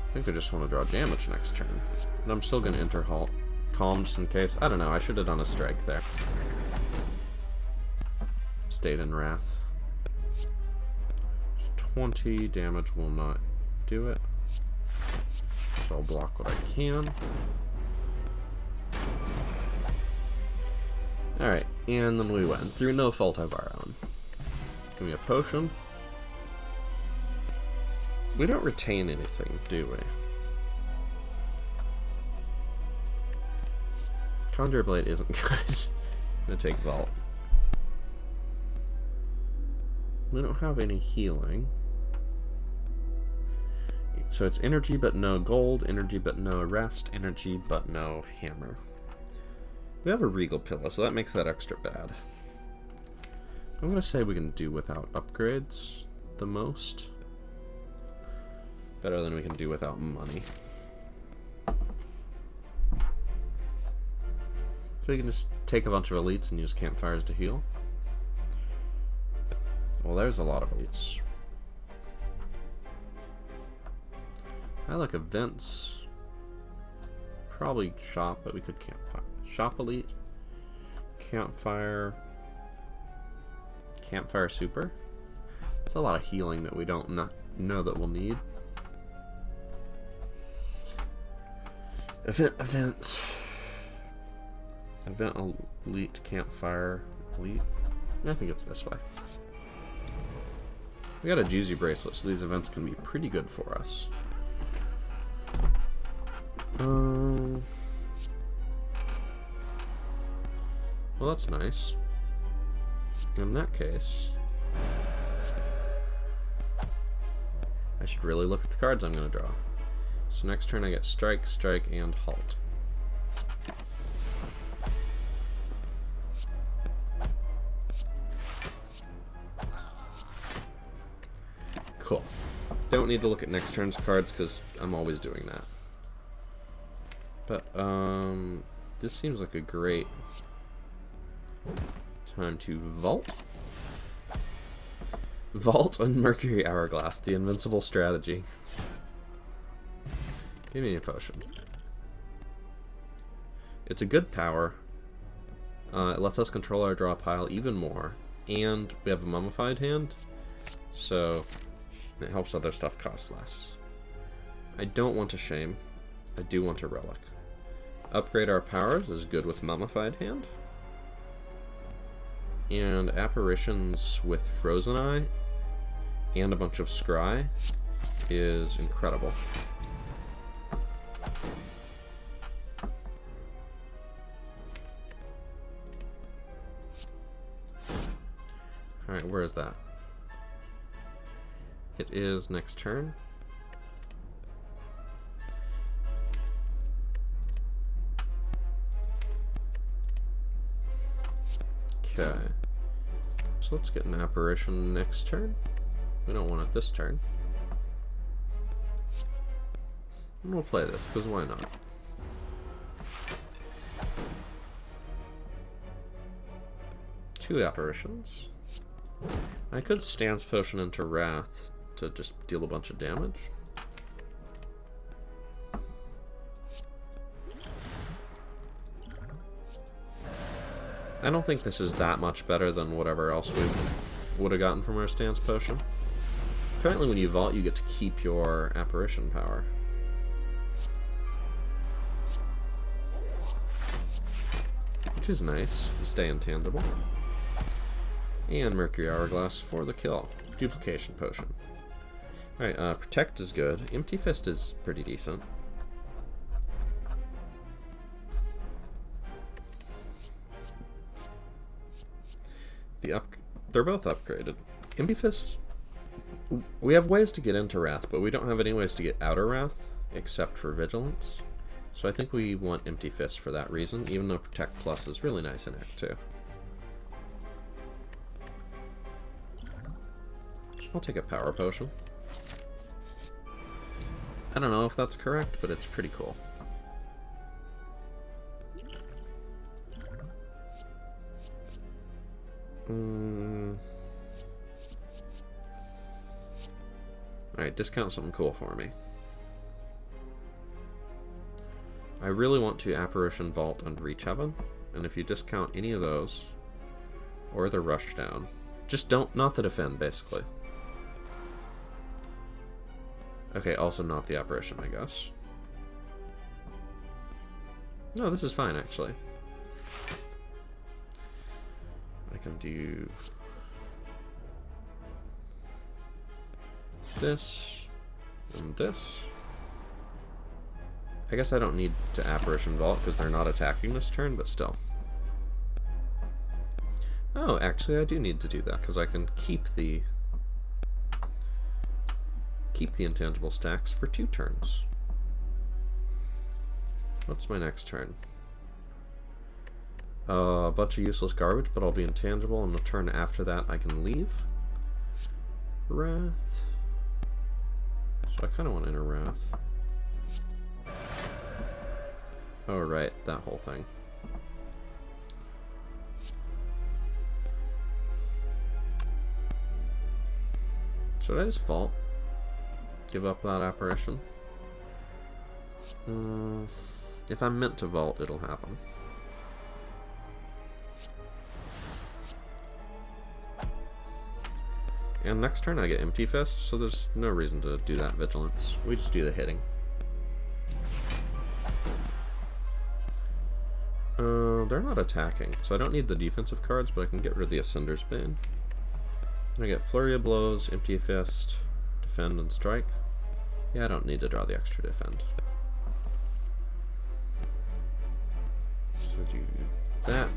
I think I just want to draw damage next turn. But I'm still going to enter halt. Calm just in case. I don't know, I should have done a strike there. Stayed in Wrath. 20 damage will not do it. So I'll block what I can. Alright, and then we win. Through no fault of our own. Give me a potion. We don't retain anything, do we? Conjure Blade isn't good. I'm gonna take Vault. We don't have any healing. So it's energy but no gold, energy but no rest, energy but no hammer. We have a Regal Pillow, so that makes that extra bad. I'm gonna say we can do without upgrades the most. Better than we can do without money. So we can just take a bunch of elites and use campfires to heal. Well, there's a lot of elites. I like events. Probably shop, but we could campfire. Shop elite. Campfire. Campfire super. It's a lot of healing that we don't know that we'll need. Event. Event elite, campfire elite. I think it's this way. We got a Juicy Bracelet, so these events can be pretty good for us. Well, that's nice. In that case, I should really look at the cards I'm going to draw. So next turn I get Strike, Strike, and Halt. Cool. Don't need to look at next turn's cards because I'm always doing that. But, this seems like a great time to vault. Vault and Mercury Hourglass, the invincible strategy. Give me a potion. It's a good power. It lets us control our draw pile even more. And we have a mummified hand, so it helps other stuff cost less. I don't want a shame. I do want a relic. Upgrade our powers is good with mummified hand. And apparitions with Frozen Eye and a bunch of Scry is incredible. Alright, where is that? It is next turn. Okay. So let's get an apparition next turn. We don't want it this turn. And we'll play this, because why not? Two apparitions. I could Stance Potion into Wrath to just deal a bunch of damage. I don't think this is that much better than whatever else we would have gotten from our Stance Potion. Apparently when you vault, you get to keep your apparition power. Which is nice. Stay intangible. And Mercury Hourglass for the kill. Duplication Potion. Alright, Protect is good. Empty Fist is pretty decent. They're both upgraded. Empty Fist, we have ways to get into Wrath, but we don't have any ways to get out of Wrath, except for Vigilance. So I think we want Empty Fist for that reason, even though Protect Plus is really nice in Act 2. I'll take a Power Potion. I don't know if that's correct, but it's pretty cool. Alright, discount something cool for me. I really want to Apparition, Vault, and Reach Heaven, and if you discount any of those, or the Rush Down, just don't, not the Defend, basically. Okay, also not the Apparition, I guess. No, this is fine, actually. I can do this and this. I guess I don't need to Apparition Vault because they're not attacking this turn, but still. Oh, actually I do need to do that because I can keep the intangible stacks for 2 turns. What's my next turn? A bunch of useless garbage, but I'll be intangible, and the turn after that I can leave. Wrath. So I kind of want Inner Wrath. Oh, right, that whole thing. Should I just vault? Give up that apparition? If I'm meant to vault, it'll happen. And next turn I get Empty Fist, so there's no reason to do that Vigilance. We just do the hitting. They're not attacking, so I don't need the defensive cards, but I can get rid of the Ascender's Bane. And I get Flurry of Blows, Empty Fist, Defend, and Strike. Yeah, I don't need to draw the extra Defend. So do that,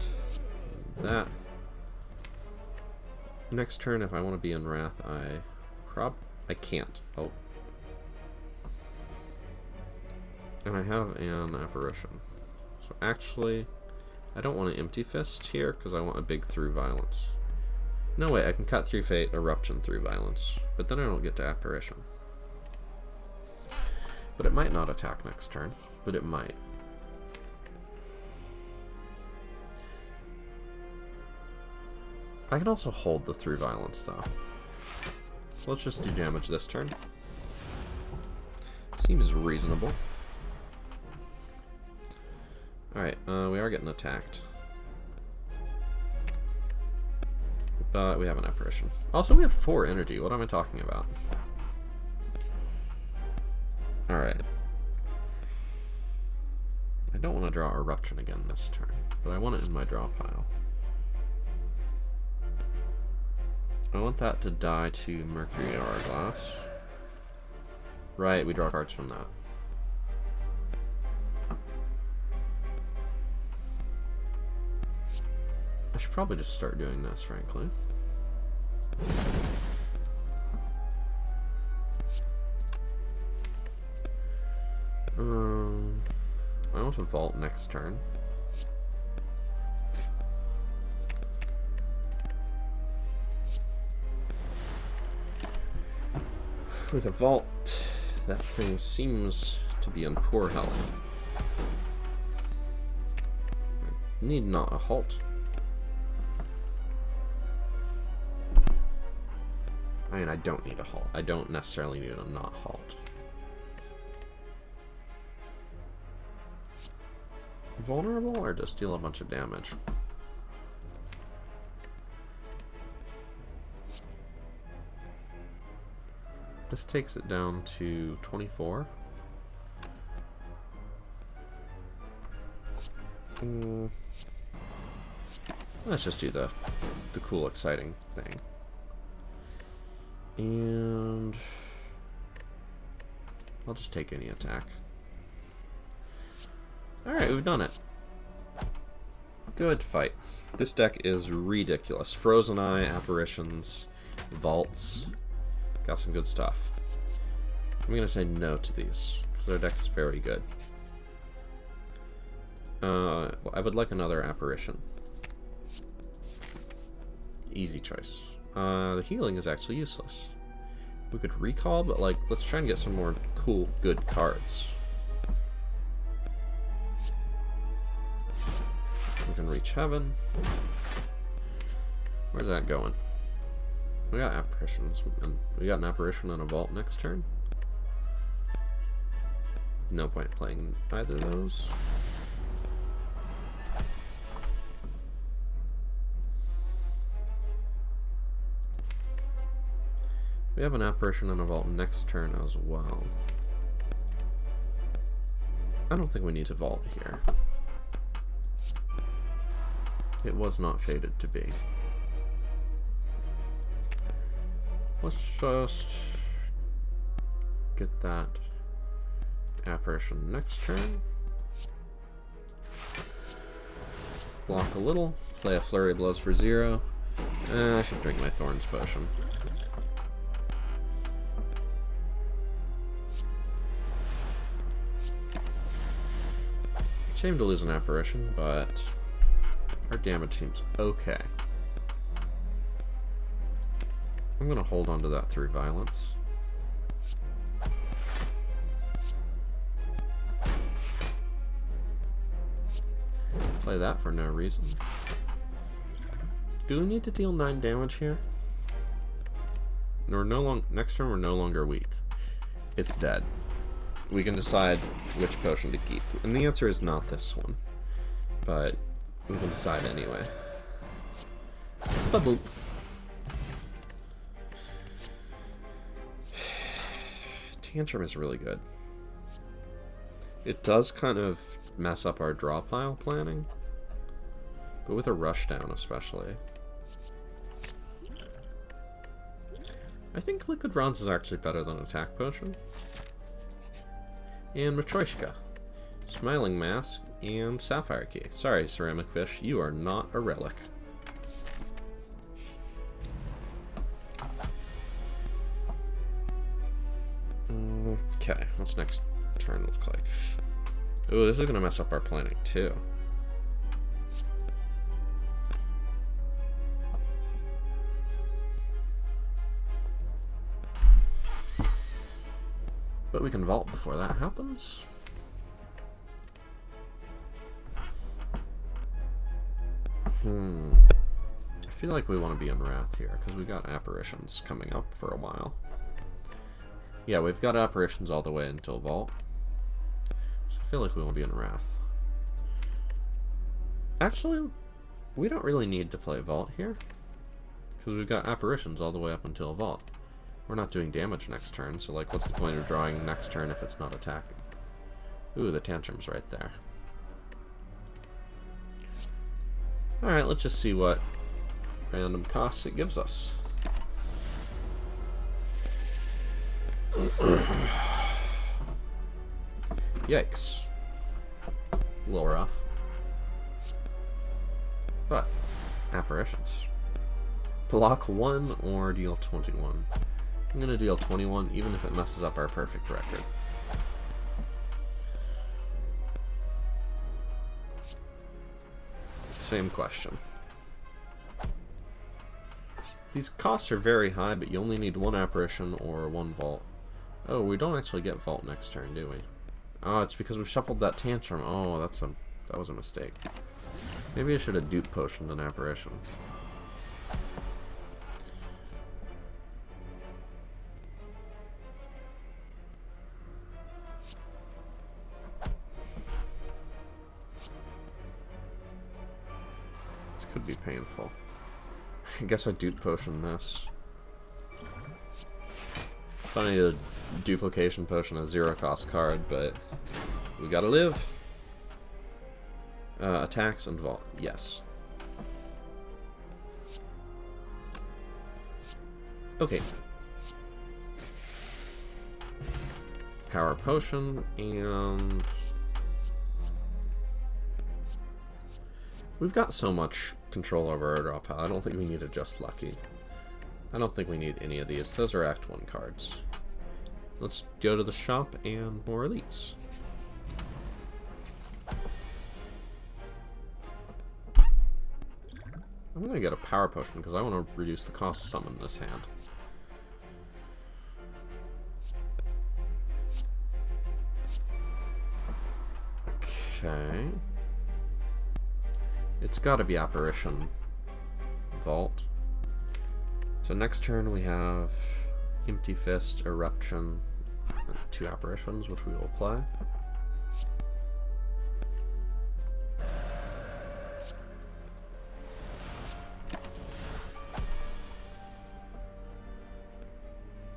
and that. Next turn, if I want to be in Wrath, I can't. Oh. And I have an Apparition. So actually, I don't want an Empty Fist here, because I want a big Through Violence. No way, I can cut through Fate, Eruption through Violence, but then I don't get to Apparition. But it might not attack next turn, but it might. I can also hold the Through Violence, though. So let's just do damage this turn. Seems reasonable. Alright, we are getting attacked. But we have an Apparition. Also, we have 4 energy. What am I talking about? Alright. I don't want to draw Eruption again this turn, but I want it in my draw pile. I want that to die to Mercury Hourglass. Right, we draw cards from that. I should probably just start doing this, frankly. I want to vault next turn. With a vault, that thing seems to be in poor health. I need not a halt. I mean, I don't need a halt. I don't necessarily need a not halt. Vulnerable or just deal a bunch of damage? This takes it down to 24. Let's just do the cool, exciting thing. And I'll just take any attack. Alright, we've done it. Good fight. This deck is ridiculous. Frozen Eye, Apparitions, Vaults. Got some good stuff. I'm going to say no to these, because our deck is very good. I would like another Apparition. Easy choice. The healing is actually useless. We could recall, but like, let's try and get some more cool, good cards. We can reach heaven. Where's that going? We got apparitions. We got an apparition and a vault next turn. No point playing either of those. We have an apparition and a vault next turn as well. I don't think we need to vault here. It was not fated to be. Let's just get that apparition next turn. Block a little. Play a flurry of blows for 0. I should drink my Thorns potion. Shame to lose an apparition, but our damage seems okay. I'm gonna hold on to that through violence. Play that for no reason. Do we need to deal 9 damage here? Next turn we're no longer weak. It's dead. We can decide which potion to keep. And the answer is not this one. But we can decide anyway. Ba-boop. Tantrum is really good. It does kind of mess up our draw pile planning. But with a rush down especially. I think Liquid Bronze is actually better than Attack Potion. And Matryoshka, Smiling Mask, and Sapphire Key. Sorry, Ceramic Fish, you are not a relic. Okay, what's next turn look like? Ooh, this is gonna mess up our planning too. But we can vault before that happens. I feel like we want to be in Wrath here, because we got apparitions coming up for a while. Yeah, we've got apparitions all the way until vault. So I feel like we want to be in Wrath. Actually, we don't really need to play vault here, because we've got apparitions all the way up until vault. We're not doing damage next turn, so like, what's the point of drawing next turn if it's not attacking? Ooh, the Tantrum's right there. Alright, let's just see what random costs it gives us. Yikes. A little rough. But, apparitions. Block 1 or deal 21. I'm gonna deal 21, even if it messes up our perfect record. Same question. These costs are very high, but you only need 1 apparition or 1 vault. Oh, we don't actually get vault next turn, do we? Oh, it's because we shuffled that Tantrum. Oh, that was a mistake. Maybe I should have dupe potioned an apparition. Could be painful. I guess I dupe potion this. I need a duplication potion, a 0-cost card, but we gotta live. Attacks and vault. Yes. Okay. Power potion, and we've got so much control over our draw pile. I don't think we need a Just Lucky. I don't think we need any of these. Those are Act 1 cards. Let's go to the shop and more elites. I'm gonna get a power potion because I want to reduce the cost to summon this hand. Okay. It's gotta be Apparition Vault. So next turn we have Empty Fist, Eruption, and 2 Apparitions, which we will play.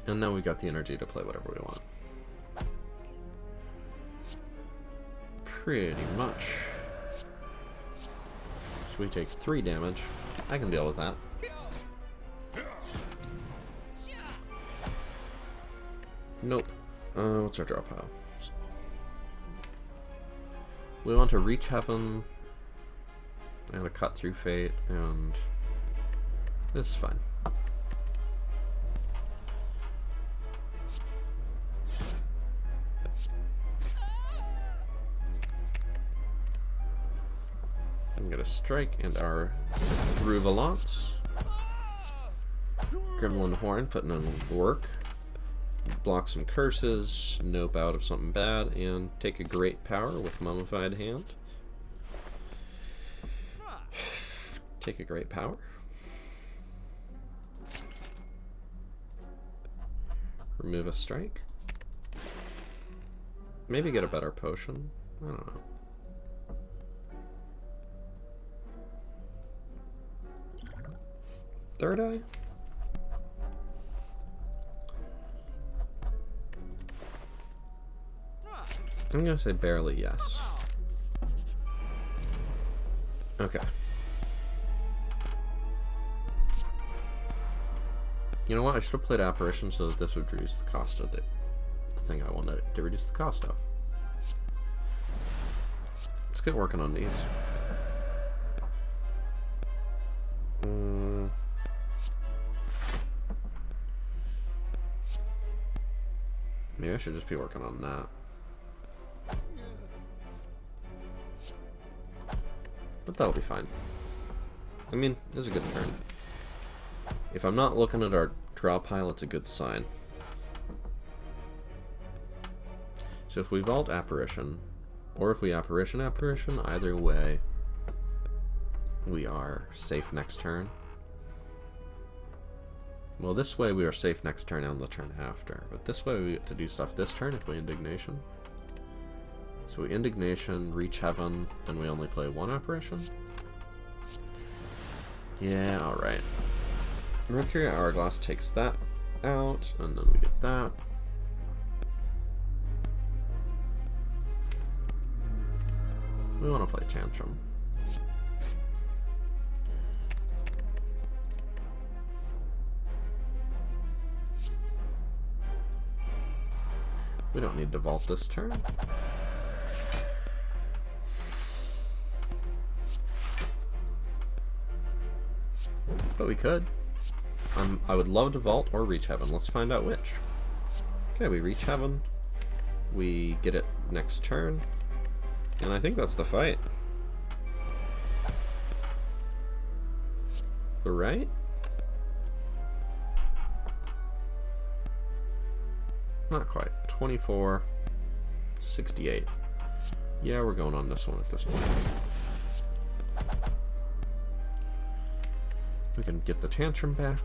And now we got the energy to play whatever we want. Pretty much. So we take 3 damage. I can deal with that. Nope. What's our draw pile? We want to reach heaven and a cut through fate, and this is fine. I'm gonna strike and our Ruvalance. Gremlin Horn putting in work. Block some curses, nope out of something bad, and take a great power with Mummified Hand. Take a great power. Remove a strike. Maybe get a better potion. I don't know. Third eye? I'm gonna say barely yes. Okay. You know what? I should have played Apparition so that this would reduce the cost of the thing I wanted to reduce the cost of. Let's get working on these. Maybe I should just be working on that. But that'll be fine. I mean, it's a good turn. If I'm not looking at our draw pile, it's a good sign. So if we vault Apparition, or if we Apparition, either way, we are safe next turn. Well, this way we are safe next turn and the turn after. But this way we get to do stuff this turn if we Indignation. So we Indignation, reach heaven, and we only play 1 Apparition? Yeah, alright. Mercury Hourglass takes that out, and then we get that. We want to play Tantrum. We don't need to vault this turn. But we could. I would love to vault or reach heaven. Let's find out which. Okay, we reach heaven. We get it next turn. And I think that's the fight. Right? Not quite. 24, 68. Yeah, we're going on this one at this point. We can get the Tantrum back.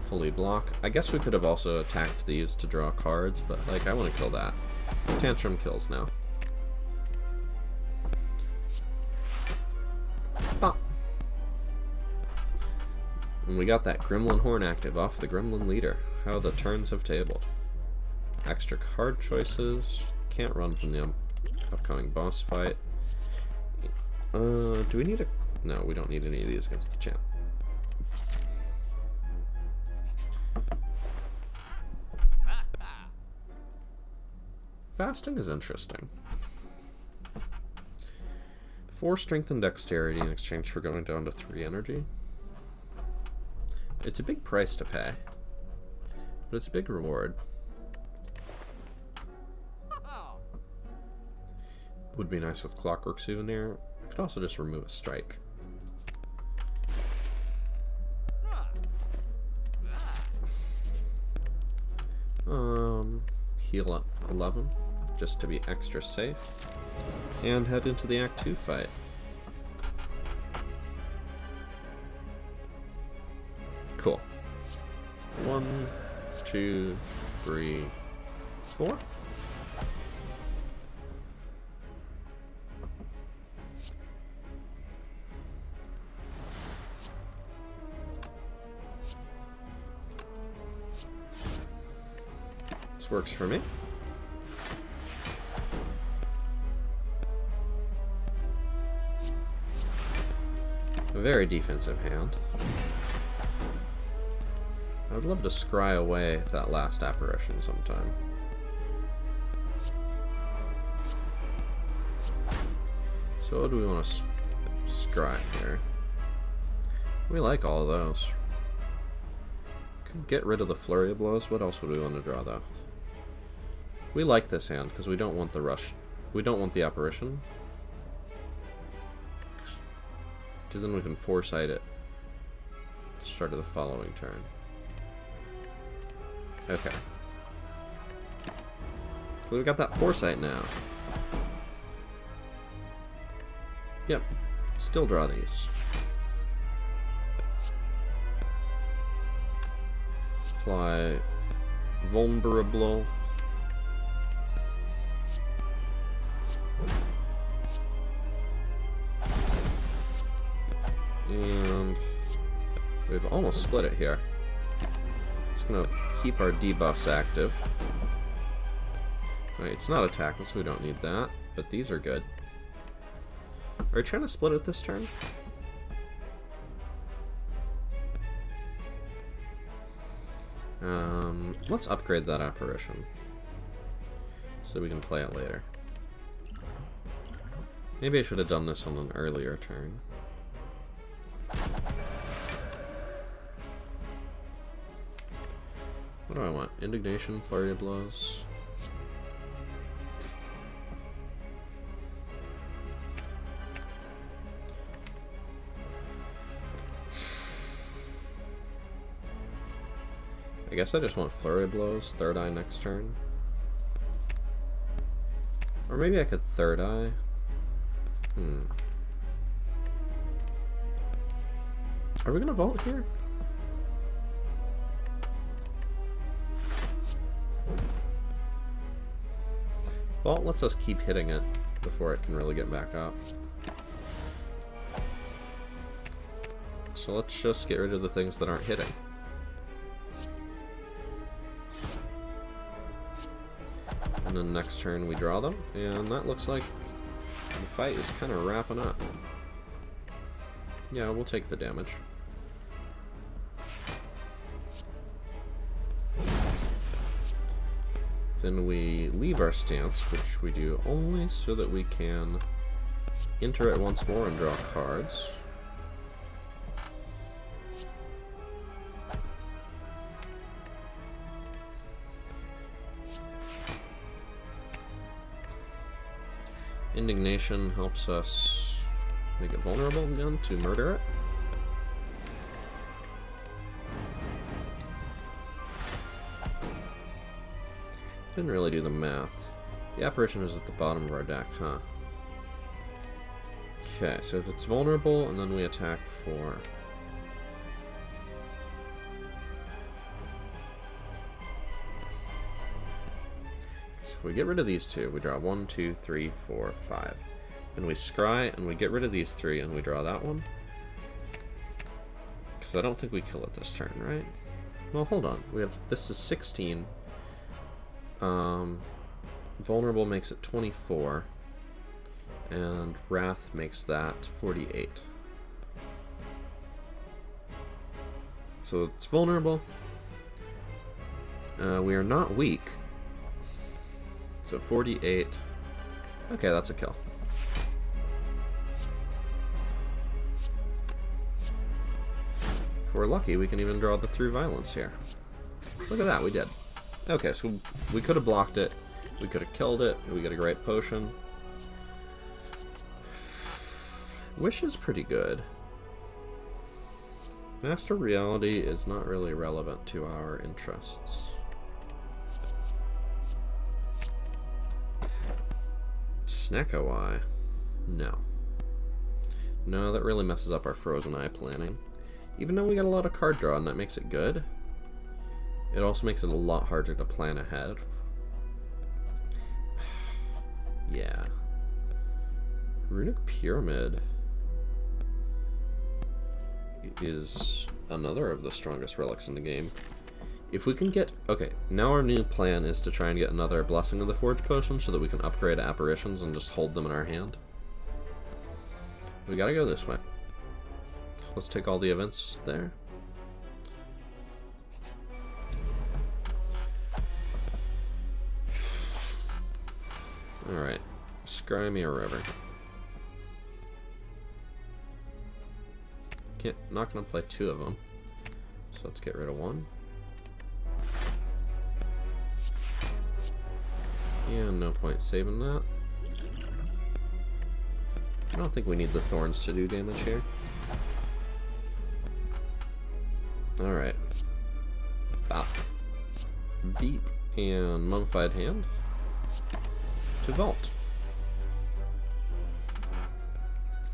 Fully block. I guess we could have also attacked these to draw cards, but like I want to kill that. Tantrum kills now. And we got that Gremlin Horn active off the Gremlin Leader. How the turns have tabled. Extra card choices. Can't run from the upcoming boss fight. Do we need a... No, we don't need any of these against the champ. Fasting is interesting. 4 strength and dexterity in exchange for going down to 3 energy. It's a big price to pay, but it's a big reward. Would be nice with Clockwork Souvenir. I could also just remove a strike. Heal at 11, just to be extra safe. And head into the Act 2 fight. Cool. 1, 2, 3, 4. This works for me. A very defensive hand. I would love to scry away that last apparition sometime. So what do we want to scry here? We like all of those. Could get rid of the flurry of blows. What else would we want to draw though? We like this hand because we don't want the rush. We don't want the apparition. Because then we can foresight it at the start of the following turn. Okay. So we've got that foresight now. Yep. Still draw these. Apply vulnerable. And we've almost split it here. Just gonna keep our debuffs active. Alright, it's not attacking, so we don't need that. But these are good. Are we trying to split it this turn? Let's upgrade that apparition so we can play it later. Maybe I should have done this on an earlier turn. What do I want? Indignation, flurry of blows. I guess I just want flurry of blows, third eye next turn. Or maybe I could third eye. Are we gonna vault here? Vault lets us keep hitting it before it can really get back up. So let's just get rid of the things that aren't hitting. And then next turn we draw them, and that looks like the fight is kind of wrapping up. Yeah, we'll take the damage. Then we leave our stance, which we do only so that we can enter it once more and draw cards. Indignation helps us make it vulnerable again to murder it. Didn't really do the math. The apparition is at the bottom of our deck, huh? Okay, so if it's vulnerable and then we attack for... If we get rid of these two, we draw 1, 2, 3, 4, 5. Then we scry and we get rid of these 3 and we draw that one. Because I don't think we kill it this turn, right? Well, hold on. We have this is 16. Vulnerable makes it 24. And Wrath makes that 48. So it's vulnerable. We are not weak. So 48. Okay, that's a kill. If we're lucky, we can even draw the through violence here. Look at that, we did. Okay, so we could have blocked it. We could have killed it. We get a great potion. Wish is pretty good. Master Reality is not really relevant to our interests. Snecko Eye? No. No, that really messes up our Frozen Eye planning. Even though we got a lot of card draw and that makes it good, it also makes it a lot harder to plan ahead. Yeah. Runic Pyramid is another of the strongest relics in the game. If we can get... Okay, now our new plan is to try and get another Blessing of the Forge potion so that we can upgrade apparitions and just hold them in our hand. We gotta go this way. So let's take all the events there. Alright, scry me a river. Not gonna play two of them, so let's get rid of one. And no point saving that. I don't think we need the thorns to do damage here. Alright. Bop. Beep. And Mummified Hand. To vault.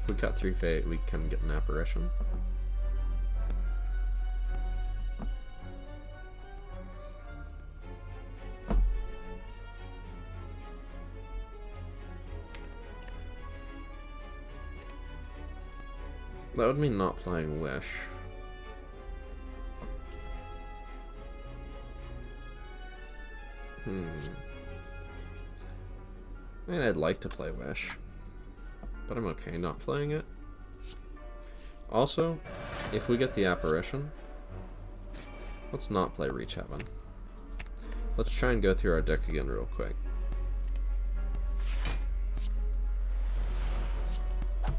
If we cut 3 fate, we can get an apparition. That would mean not playing Wish. I mean, I'd like to play Wish, but I'm okay not playing it. Also, if we get the apparition, let's not play Reach Heaven. Let's try and go through our deck again real quick.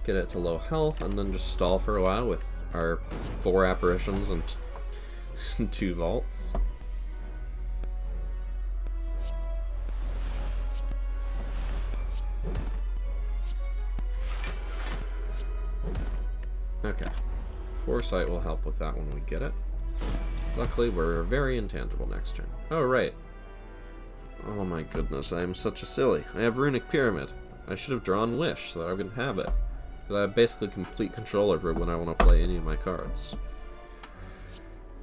Get it to low health, and then just stall for a while with our 4 apparitions and 2 vaults. Okay. Foresight will help with that when we get it. Luckily, we're very intangible next turn. Oh, right. Oh my goodness, I am such a silly. I have Runic Pyramid. I should have drawn Wish so that I could have it. Because I have basically complete control over when I want to play any of my cards.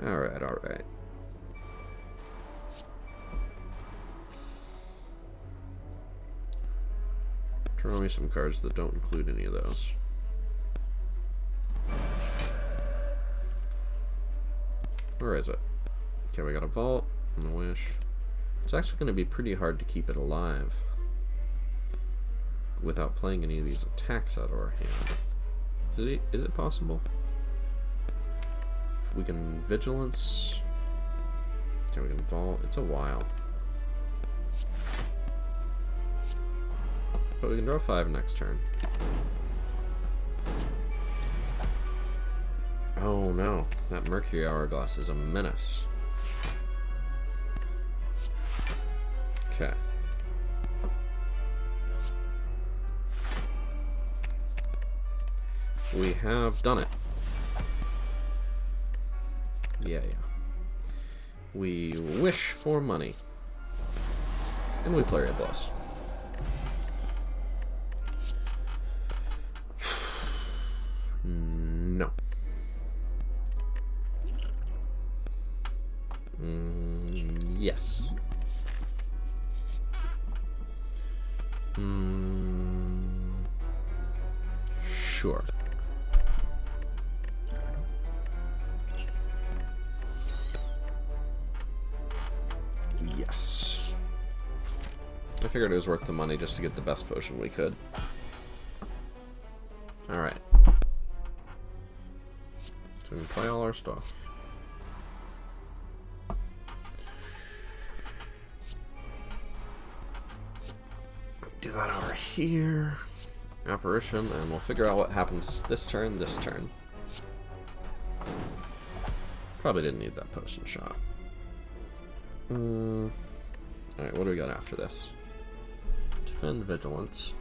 Alright, alright. Draw me some cards that don't include any of those. Where is it? Okay, we got a vault and a wish. It's actually going to be pretty hard to keep it alive without playing any of these attacks out of our hand. Is it possible? If we can vigilance. Okay, we can vault. It's a while. But we can draw 5 next turn. Oh no, that Mercury Hourglass is a menace. Okay. We have done it. Yeah. We wish for money. And we Flurry of Blows. No. Yes. Sure. I figured it was worth the money just to get the best potion we could. Alright. So we can play all our stuff. Do that over here. Apparition, and we'll figure out what happens this turn, this turn. Probably didn't need that potion shot. Alright, what do we got after this? Defend Vigilance.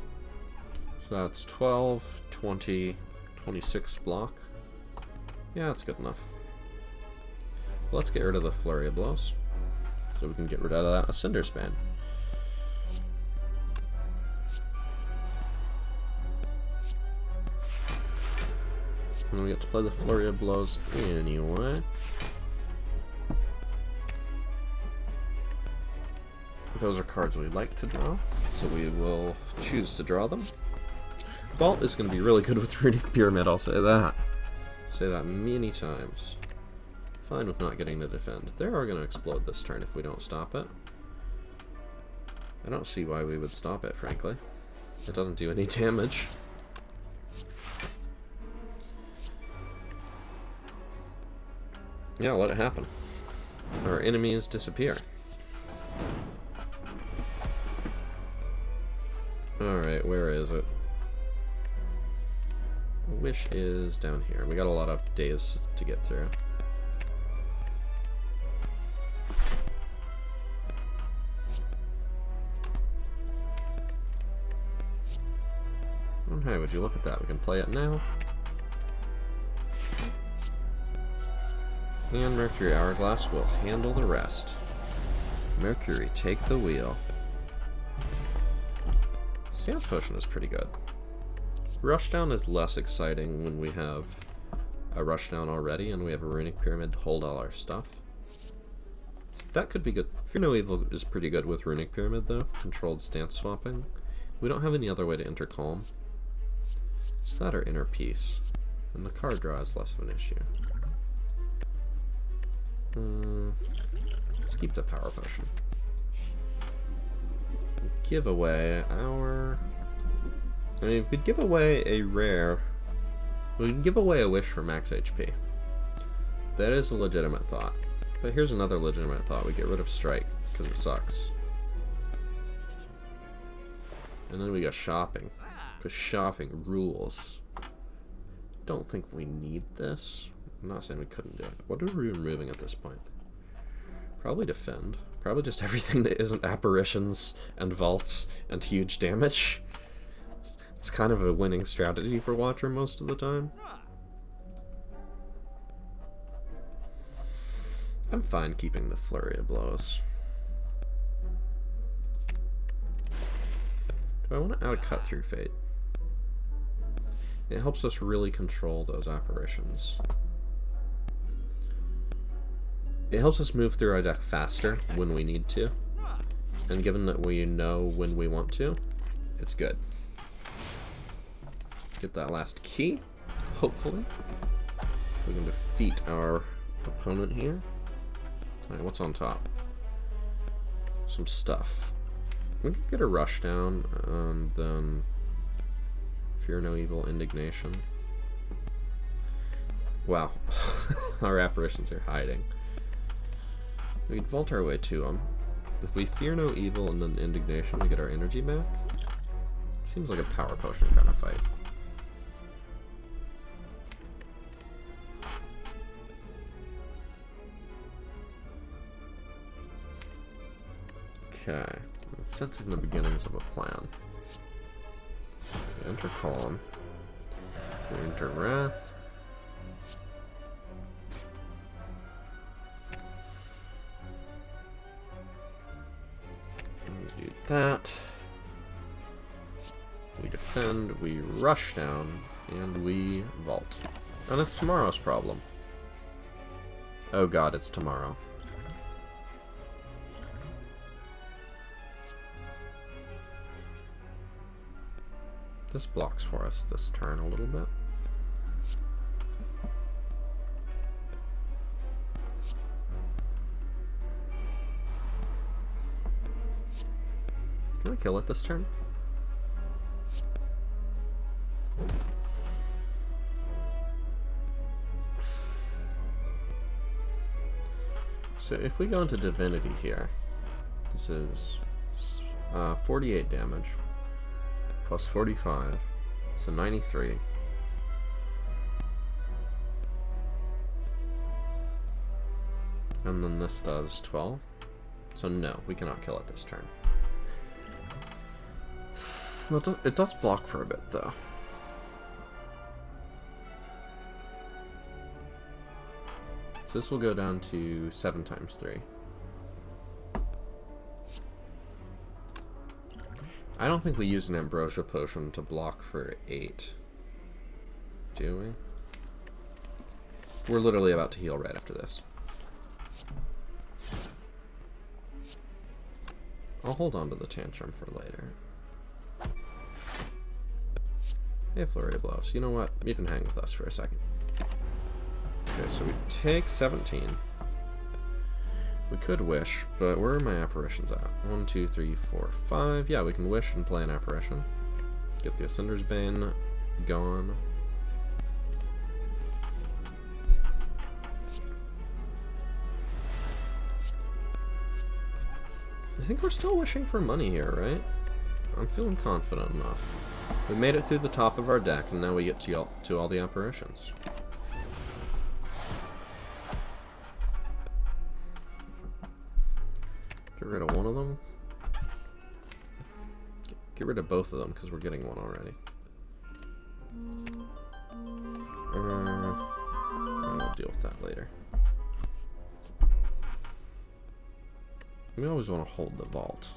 So that's 12, 20, 26 block. Yeah, that's good enough. Let's get rid of the Flurry of Blows, so we can get rid of that Cinder's Bane. And we get to play the Flurry of Blows anyway. Those are cards we like to draw, so we will choose to draw them. Vault is going to be really good with Runic Pyramid, I'll say that. Say that many times. Fine with not getting to defend. They are going to explode this turn if we don't stop it. I don't see why we would stop it, frankly. It doesn't do any damage. Yeah, let it happen. Our enemies disappear. Alright, where is it? Wish is down here. We got a lot of days to get through. Oh, hey, would you look at that? We can play it now. And Mercury Hourglass will handle the rest. Mercury, take the wheel. Stance Potion is pretty good. Rushdown is less exciting when we have a Rushdown already and we have a Runic Pyramid to hold all our stuff. That could be good. Fear No Evil is pretty good with Runic Pyramid though. Controlled stance swapping. We don't have any other way to enter Calm. It's that or Inner Peace. And the card draw is less of an issue. Let's keep the Power Potion. Give away our... I mean, we could give away a rare. We can give away a Wish for max HP. That is a legitimate thought. But here's another legitimate thought. We get rid of Strike, because it sucks. And then we go Shopping, because shopping rules. Don't think we need this. I'm not saying we couldn't do it. What are we removing at this point? Probably Defend. Probably just everything that isn't Apparitions and Vaults and huge damage. It's kind of a winning strategy for Watcher most of the time. I'm fine keeping the Flurry of Blows. Do I want to add a Cut Through Fate? It helps us really control those Apparitions. It helps us move through our deck faster when we need to. And given that we know when we want to, it's good. Get that last key, hopefully. If we can defeat our opponent here. Alright, what's on top? Some stuff. We can get a Rushdown, and then Fear No Evil, Indignation. Wow. Our Apparitions are hiding. We'd vault our way to them. If we Fear No Evil and then Indignation, we get our energy back. Seems like a Power Potion kind of fight. Okay. Sensing the beginnings of a plan. We enter Calm. We enter Wrath. We do that. We defend, we rush down, and we vault. And it's tomorrow's problem. Oh god, it's tomorrow. This blocks for us this turn a little bit. Can I kill it this turn? So if we go into Divinity here, this is 48 damage, plus 45, so 93. And then this does 12. So no, we cannot kill it this turn. Well, it does block for a bit, though. So this will go down to 7 times 3. I don't think we use an Ambrosia Potion to block for 8. Do we? We're literally about to heal right after this. I'll hold on to the Tantrum for later. Hey, Flurry of Blows. You know what? You can hang with us for a second. Okay, so we take 17. We could Wish, but where are my apparitions at? 1, 2, 3, 4, 5. Yeah, we can Wish and play an apparition. Get the Ascender's Bane gone. I think we're still wishing for money here, right? I'm feeling confident enough. We made it through the top of our deck, and now we get to all the apparitions. Get rid of one of them. Get rid of both of them, because we're getting one already. We'll deal with that later. We always want to hold the vault.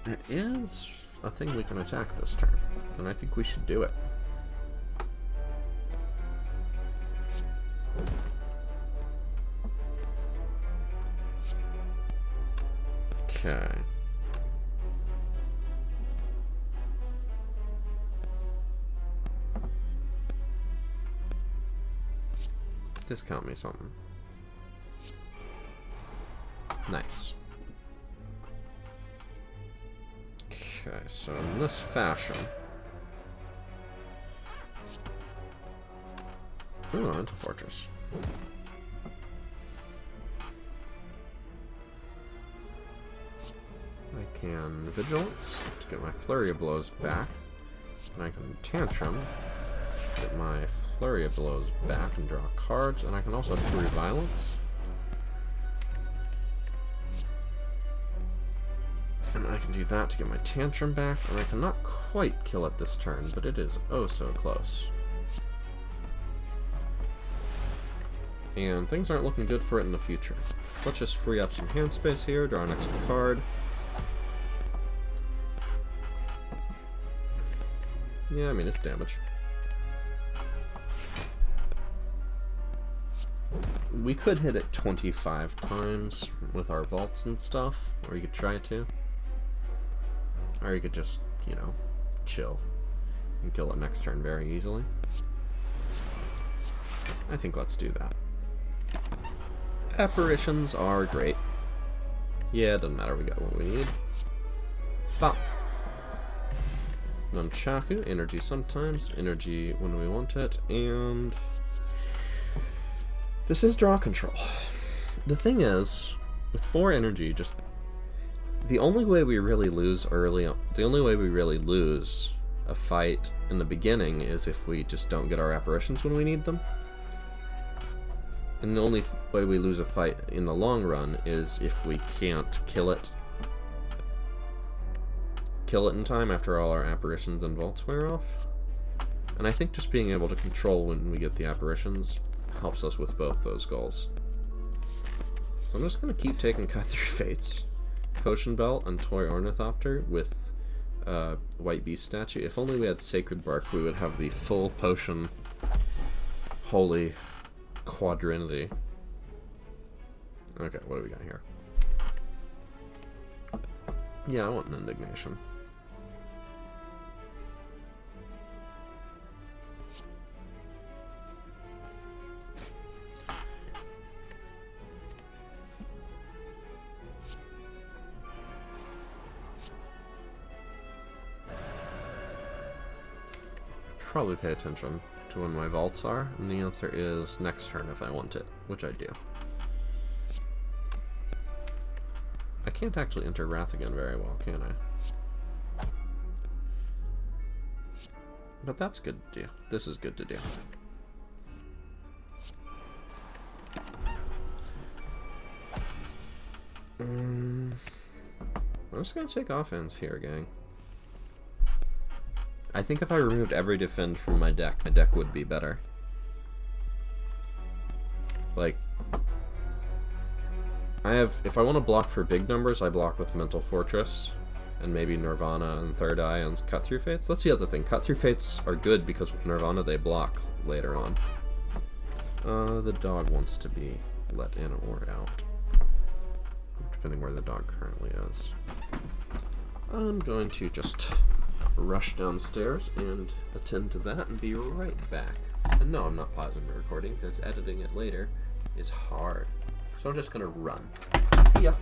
It is a thing we can attack this turn, and I think we should do it. Okay. Discount me something. Nice. Okay, so in this fashion... Ooh, into Fortress. I can Vigilance to get my Flurry of Blows back. And I can Tantrum, get my Flurry of Blows back and draw cards. And I can also Free Violence. And I can do that to get my Tantrum back, and I cannot quite kill it this turn, but it is oh so close. And things aren't looking good for it in the future. Let's just free up some hand space here, draw an extra card. Yeah, I mean, it's damage. We could hit it 25 times with our vaults and stuff, or you could try to. Or you could just, you know, chill and kill it next turn very easily. I think let's do that. Apparitions are great. Yeah, it doesn't matter, we got what we need. Bop! Nunchaku, energy sometimes, energy when we want it, and... This is draw control. The thing is, with 4 energy, just... The only way we really lose a fight in the beginning is if we just don't get our apparitions when we need them. And the only way we lose a fight in the long run is if we can't kill it in time after all our apparitions and vaults wear off. And I think just being able to control when we get the apparitions helps us with both those goals. So I'm just going to keep taking Cut Through Fates. Potion Belt and Toy Ornithopter with White Beast statue. If only we had Sacred Bark, we would have the full potion holy quadrinity. Okay, what do we got here? Yeah, I want an Indignation. probably pay attention to when my vaults are, and the answer is next turn if I want it, which I do. I can't actually enter Wrath again very well, can I? But that's good to do. This is good to do. I'm just gonna take offense here, gang. I think if I removed every defend from my deck would be better. Like, if I want to block for big numbers, I block with Mental Fortress, and maybe Nirvana and Third Eye and Cut Through Fates. That's the other thing. Cut Through Fates are good because with Nirvana they block later on. The dog wants to be let in or out, depending where the dog currently is. I'm going to just rush downstairs and attend to that and be right back. And no, I'm not pausing the recording because editing it later is hard. So I'm just gonna run. See ya.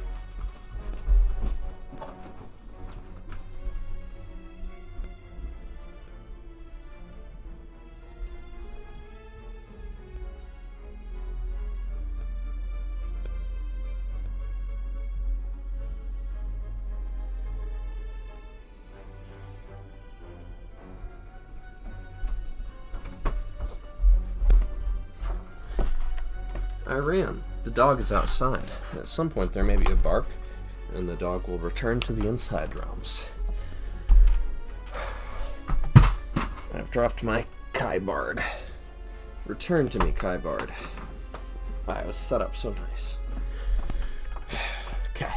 I ran. The dog is outside. At some point there may be a bark, and the dog will return to the inside realms. I've dropped my Kaibard. Return to me, Kaibard. I was set up so nice. Okay.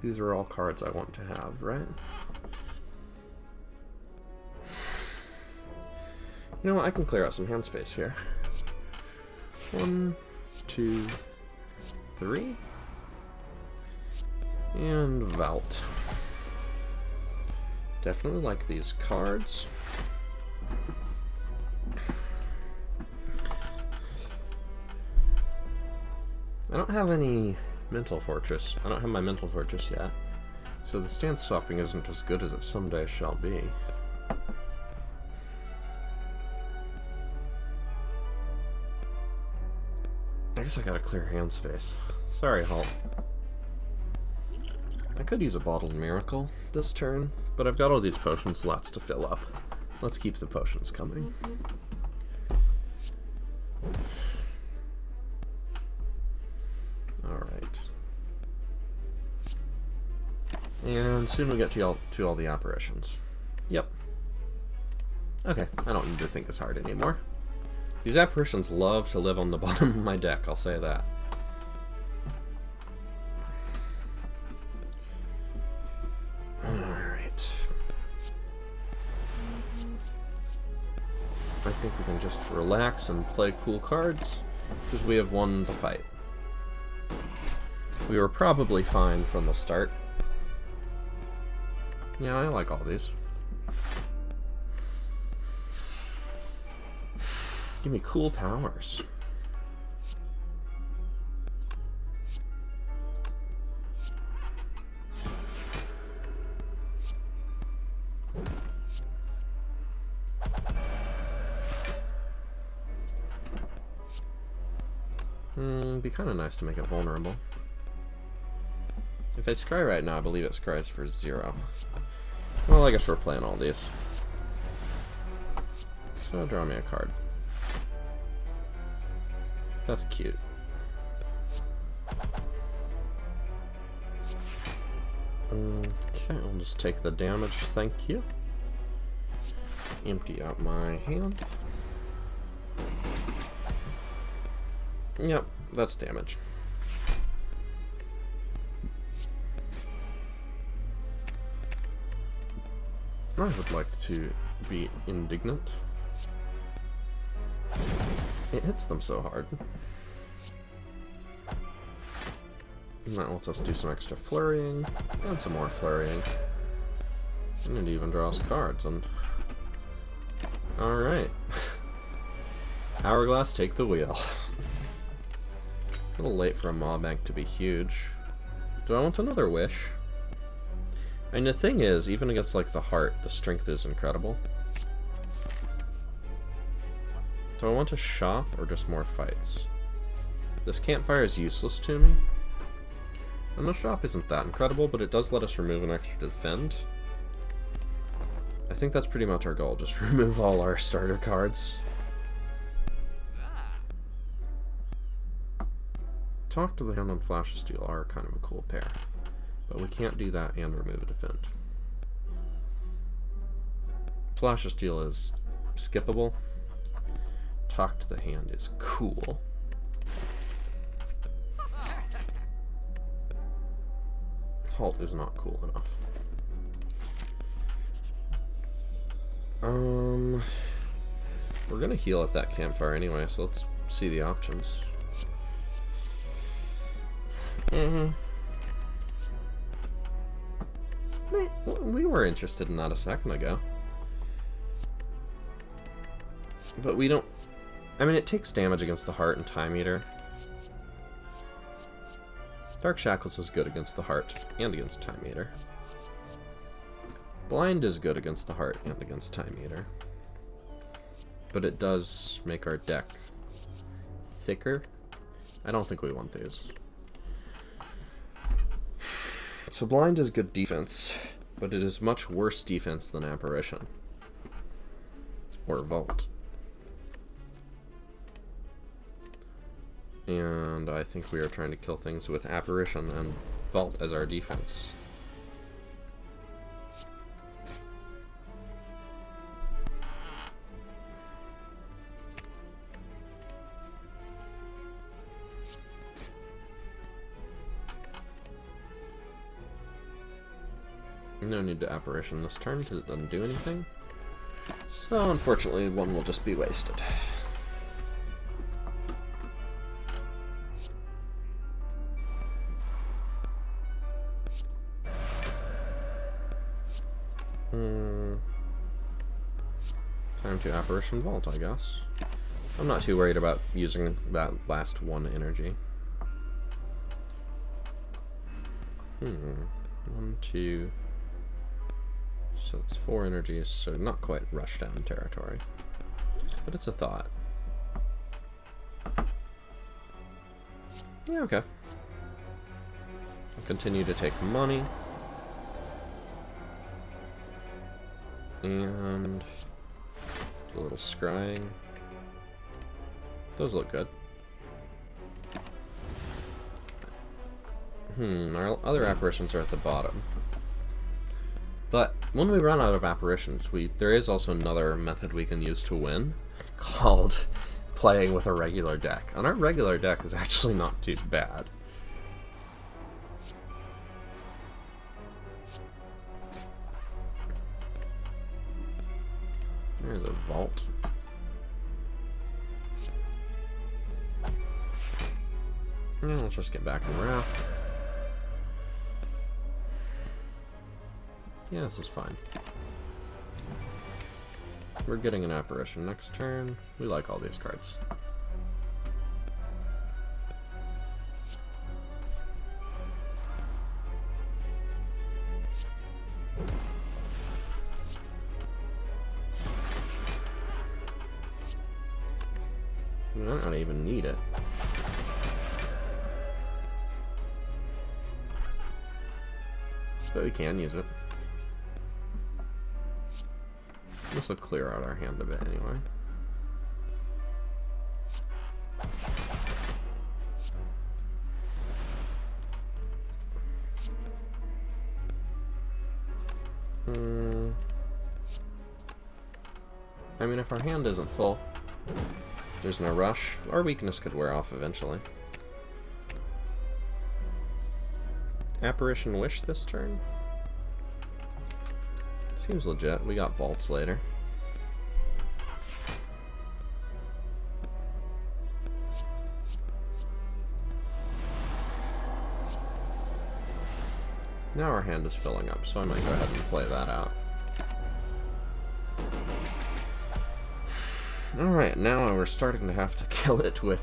These are all cards I want to have, right? You know what? I can clear out some hand space here. 1, 2, 3. And Vault. Definitely like these cards. I don't have any Mental Fortress. I don't have my Mental Fortress yet, so the stance swapping isn't as good as it someday shall be. I guess I gotta clear hand space. Sorry, Halt. I could use a Bottled Miracle this turn, but I've got all these potion slots to fill up. Let's keep the potions coming. Alright. And soon we get to all the apparitions. Yep. Okay, I don't need to think as hard anymore. These apparitions love to live on the bottom of my deck, I'll say that. Alright. I think we can just relax and play cool cards, because we have won the fight. We were probably fine from the start. Yeah, I like all these. Give me cool powers. Be kind of nice to make it vulnerable. If I scry right now, I believe it scries for 0. Well, I guess we're playing all these. So draw me a card. That's cute. Okay, I'll just take the damage, thank you. Empty out my hand. Yep, that's damage. I would like to be indignant. It hits them so hard. And that lets us do some extra flurrying, and some more flurrying. And it even draws cards, and Alright. Hourglass, take the wheel. A little late for a mob bank to be huge. Do I want another wish? I mean, the thing is, even against, like, the heart, the strength is incredible. Do I want a shop or just more fights? This campfire is useless to me. And the shop isn't that incredible, but it does let us remove an extra defend. I think that's pretty much our goal, just remove all our starter cards. Talk to the Hand and Flash of Steel are kind of a cool pair, but we can't do that and remove a defend. Flash of Steel is skippable. Talk to the Hand is cool. Halt is not cool enough. We're gonna heal at that campfire anyway, so let's see the options. We were interested in that a second ago. But we don't... I mean, it takes damage against the heart and Time Eater. Dark Shackles is good against the heart and against Time Eater. Blind is good against the heart and against Time Eater. But it does make our deck thicker. I don't think we want these. So Blind is good defense, but it is much worse defense than Apparition. Or Vault. And I think we are trying to kill things with Apparition and Vault as our defense. No need to Apparition this turn because it doesn't do anything. So unfortunately one will just be wasted. Time to Apparition Vault, I guess. I'm not too worried about using that last one energy. 1, 2... So it's 4 energies, so not quite rushdown territory. But it's a thought. Yeah, okay. I'll continue to take money. And do a little scrying. Those look good. Our other apparitions are at the bottom. But when we run out of apparitions, there is also another method we can use to win, called playing with a regular deck. And our regular deck is actually not too bad. There's a vault. Yeah, let's just get back in Wrath. Yeah, this is fine. We're getting an apparition next turn. We like all these cards. I mean, I don't even need it. But we can use it. This will clear out our hand a bit anyway. I mean, if our hand isn't full, there's no rush. Our weakness could wear off eventually. Apparition Wish this turn? Seems legit. We got vaults later. Now our hand is filling up, so I might go ahead and play that out. Alright, now we're starting to have to kill it with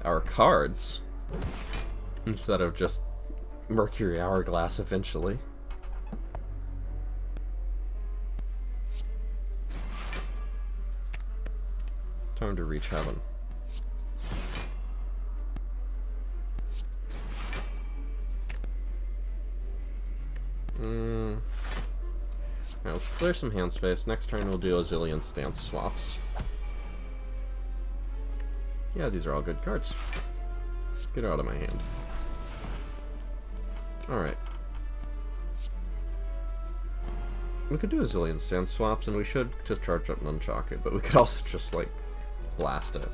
our cards instead of just Mercury Hourglass eventually. Time to reach heaven. Alright, let's clear some hand space. Next turn we'll do a zillion stance swaps. Yeah, these are all good cards. Get out of my hand. Alright. We could do a zillion stance swaps, and we should just charge up Nunchaku, but we could also just, like, blast it.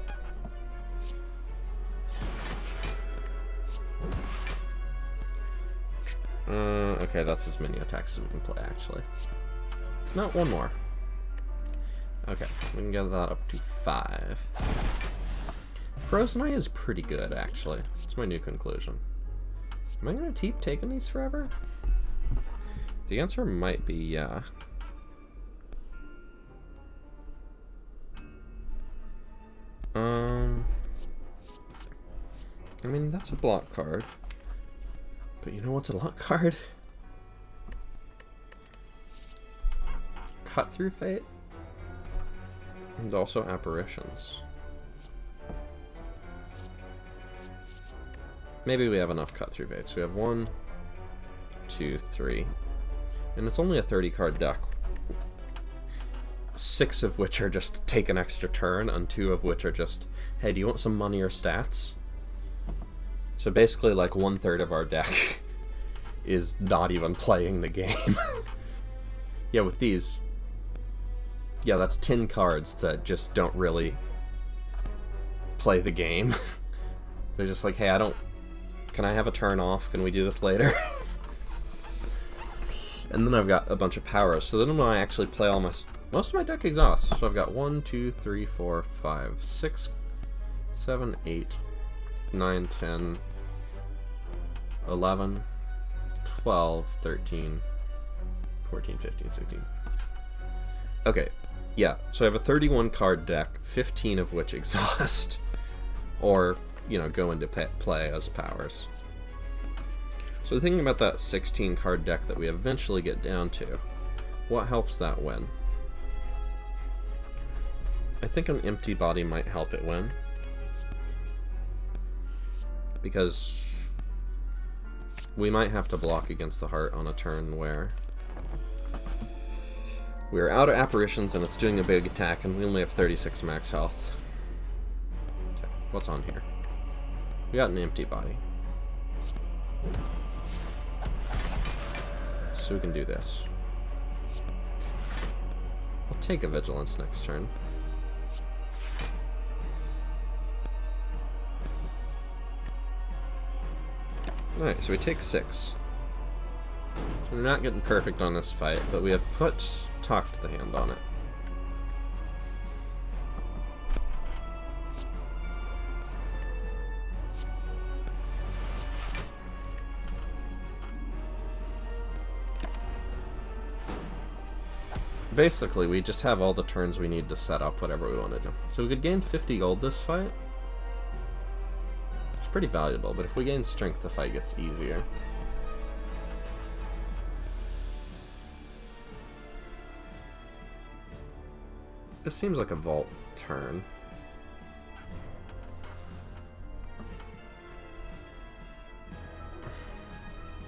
Okay, that's as many attacks as we can play, actually. Not one more. Okay, we can get that up to 5. Frozen Eye is pretty good, actually. That's my new conclusion. Am I gonna keep taking these forever? The answer might be yeah. I mean, that's a block card. But you know what's a block card? Cut Through Fate. And also Apparitions. Maybe we have enough Cut Through Fates. We have 1, 2, 3. And it's only a 30-card deck. 6 of which are just take an extra turn, and 2 of which are just, hey, do you want some money or stats? So basically, like, 1/3 of our deck is not even playing the game. Yeah, with these, yeah, that's 10 cards that just don't really play the game. They're just like, hey, can I have a turn off? Can we do this later? And then I've got a bunch of powers. So then when I actually play most of my deck exhausts. So I've got 1, 2, 3, 4, 5, 6, 7, 8, 9, 10, 11, 12, 13, 14, 15, 16. Okay, yeah, so I have a 31 card deck, 15 of which exhaust, or, you know, go into play as powers. So thinking about that 16 card deck that we eventually get down to, what helps that win? I think an Empty Body might help it win. Because we might have to block against the Heart on a turn where we're out of Apparitions and it's doing a big attack and we only have 36 max health. Okay, what's on here? We got an Empty Body. So we can do this. I'll take a Vigilance next turn. Alright, so we take 6. So we're not getting perfect on this fight, but we have put Talk to the Hand on it. Basically, we just have all the turns we need to set up whatever we want to do. So we could gain 50 gold this fight. It's pretty valuable, but if we gain strength, the fight gets easier. This seems like a vault turn.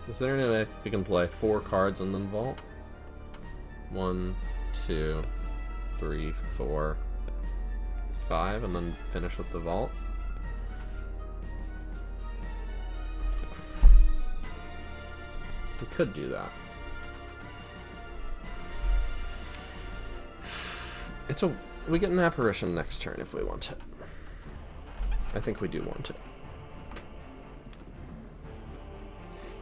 Is there any way we can play 4 cards and then vault? 1, 2, 3, 4, 5, and then finish with the vault? We could do that. We get an Apparition next turn if we want it. I think we do want it.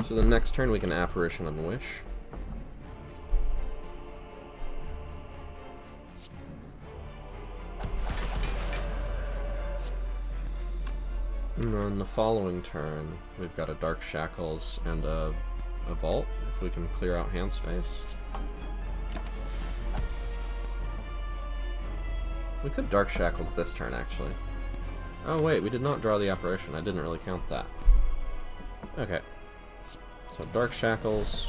So the next turn we can Apparition and Wish. And then the following turn, we've got a Dark Shackles and a Vault, if we can clear out hand space. We could Dark Shackles this turn, actually. Oh wait, we did not draw the apparition. I didn't really count that. Okay. So Dark Shackles.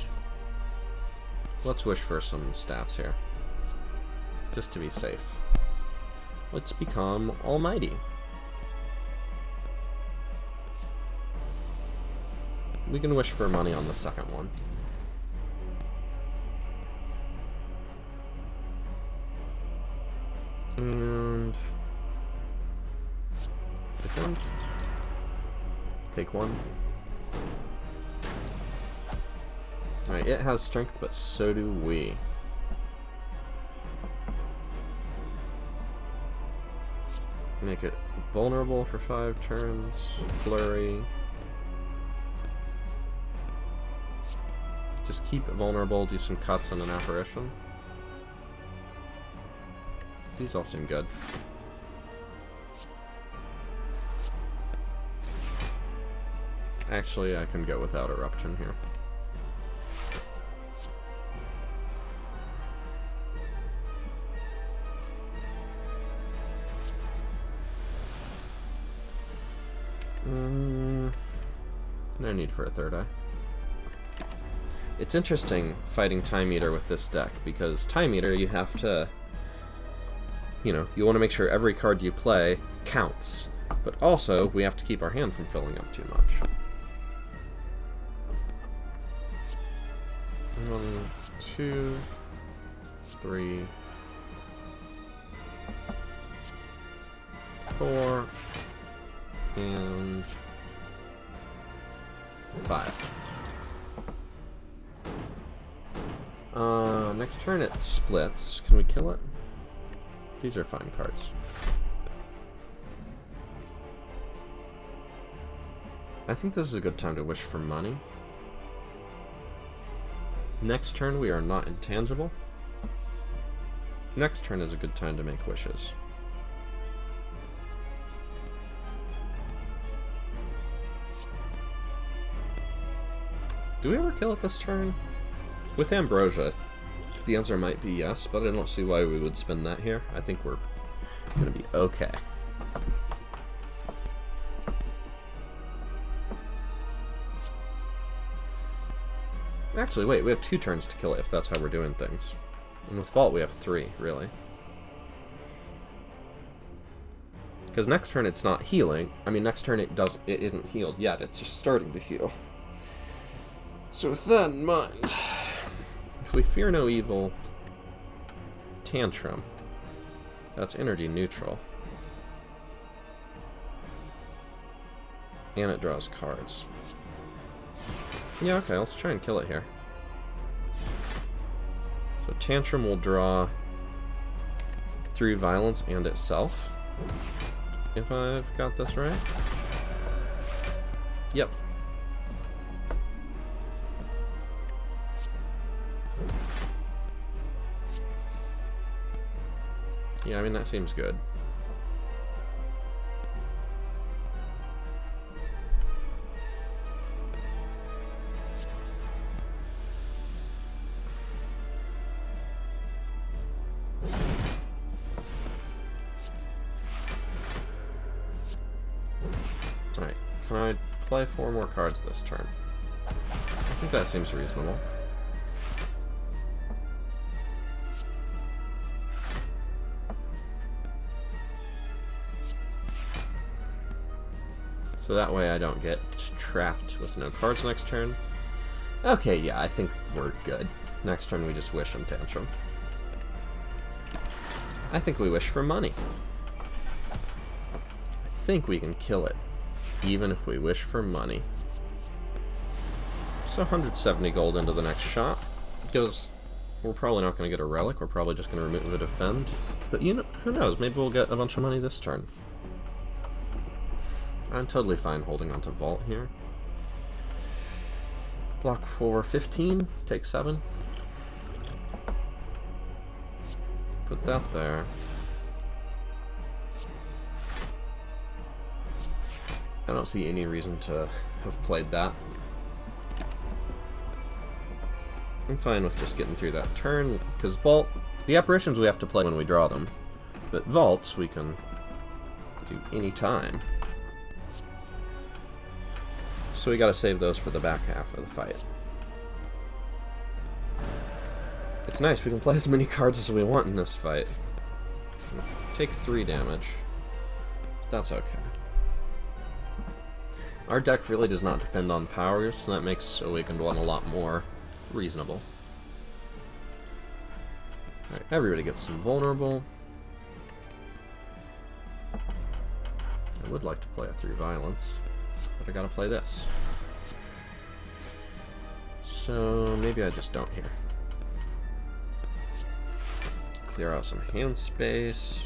Let's wish for some stats here. Just to be safe. Let's become Almighty. We can wish for money on the second one. And defend. Take one. Alright, it has strength, but so do we. Make it vulnerable for 5 turns. Flurry. Just keep it vulnerable, do some cuts and an apparition. These all seem good. Actually, I can go without Eruption here. No need for a third eye. It's interesting fighting Time Eater with this deck, because Time Eater you have to, you know, you want to make sure every card you play counts, but also we have to keep our hand from filling up too much. 1, 2, 3, 4, and 5. Next turn it splits. Can we kill it? These are fine cards. I think this is a good time to wish for money. Next turn we are not intangible. Next turn is a good time to make wishes. Do we ever kill it this turn? With Ambrosia, the answer might be yes, but I don't see why we would spend that here. I think we're gonna be okay. Actually, wait, we have 2 turns to kill it if that's how we're doing things. And with Vault we have 3, really. Because next turn it's not healing. I mean, next turn it isn't healed yet, it's just starting to heal. So with that in mind, if we fear no evil, Tantrum, that's energy neutral. And it draws cards. Yeah, okay, let's try and kill it here. So Tantrum will draw 3 violence and itself, if I've got this right. Yep. Yeah, I mean, that seems good. Alright, can I play 4 more cards this turn? I think that seems reasonable. So that way I don't get trapped with no cards next turn. Okay, yeah, I think we're good. Next turn we just wish on Tantrum. I think we wish for money. I think we can kill it, even if we wish for money. So 170 gold into the next shot. Because we're probably not going to get a relic, we're probably just going to remove a defend. But you know, who knows, maybe we'll get a bunch of money this turn. I'm totally fine holding on to Vault here. Block for 15, take 7. Put that there. I don't see any reason to have played that. I'm fine with just getting through that turn, because Vault, the apparitions we have to play when we draw them. But vaults we can do any time. So we gotta save those for the back half of the fight. It's nice, we can play as many cards as we want in this fight. Take 3 damage. That's okay. Our deck really does not depend on powers, so that makes Awakened One a lot more reasonable. Alright, everybody gets some vulnerable. I would like to play a 3 violence, but I gotta play this. So maybe I just don't here. Clear out some hand space.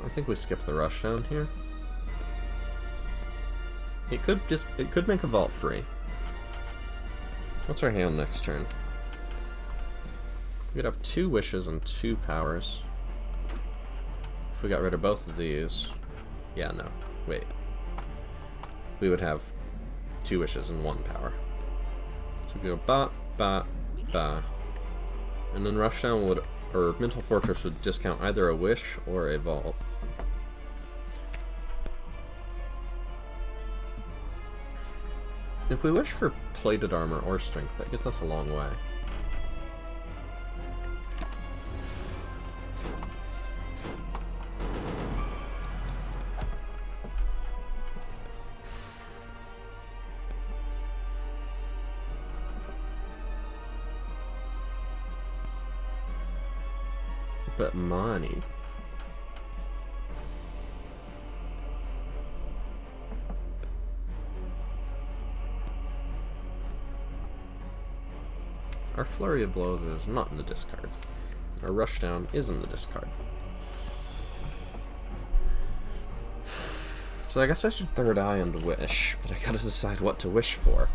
I think we skip the rush down here. It could make a vault free. What's our hand next turn? We could have 2 wishes and 2 powers. If we got rid of both of these, yeah, no, wait. We would have 2 wishes and 1 power. So we go ba ba ba, and then Rushdown would, or Mental Fortress would discount either a wish or a vault. If we wish for plated armor or strength, that gets us a long way. But money. Our Flurry of Blows is not in the discard. Our Rushdown is in the discard. So I guess I should Third Eye and wish, but I gotta decide what to wish for.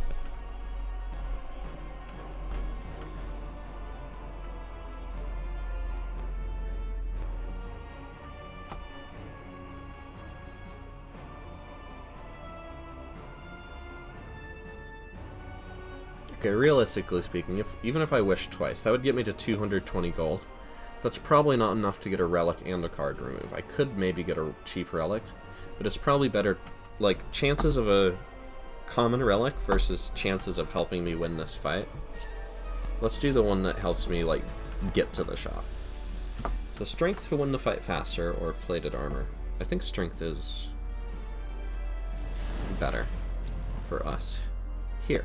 Okay, realistically speaking, even if I wish twice, that would get me to 220 gold. That's probably not enough to get a relic and a card remove. I could maybe get a cheap relic, but it's probably better, like, chances of a common relic versus chances of helping me win this fight. Let's do the one that helps me, like, get to the shop. So strength to win the fight faster, or plated armor. I think strength is better for us here.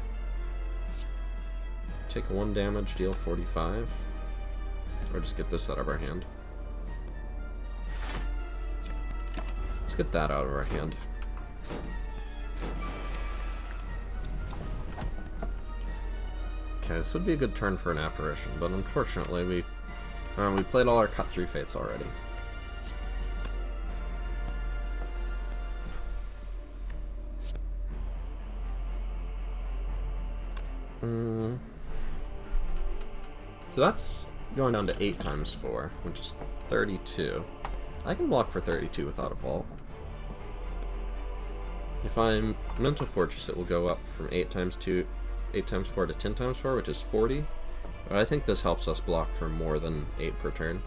Take 1 damage, deal 45. Or just get this out of our hand. Let's get that out of our hand. Okay, this would be a good turn for an apparition, but unfortunately we played all our cut-through fates already. So that's going down to 8 times 4, which is 32. I can block for 32 without a vault. If I'm Mental Fortress, it will go up from 8 times 4 to 10 times 4, which is 40. But I think this helps us block for more than 8 per turn.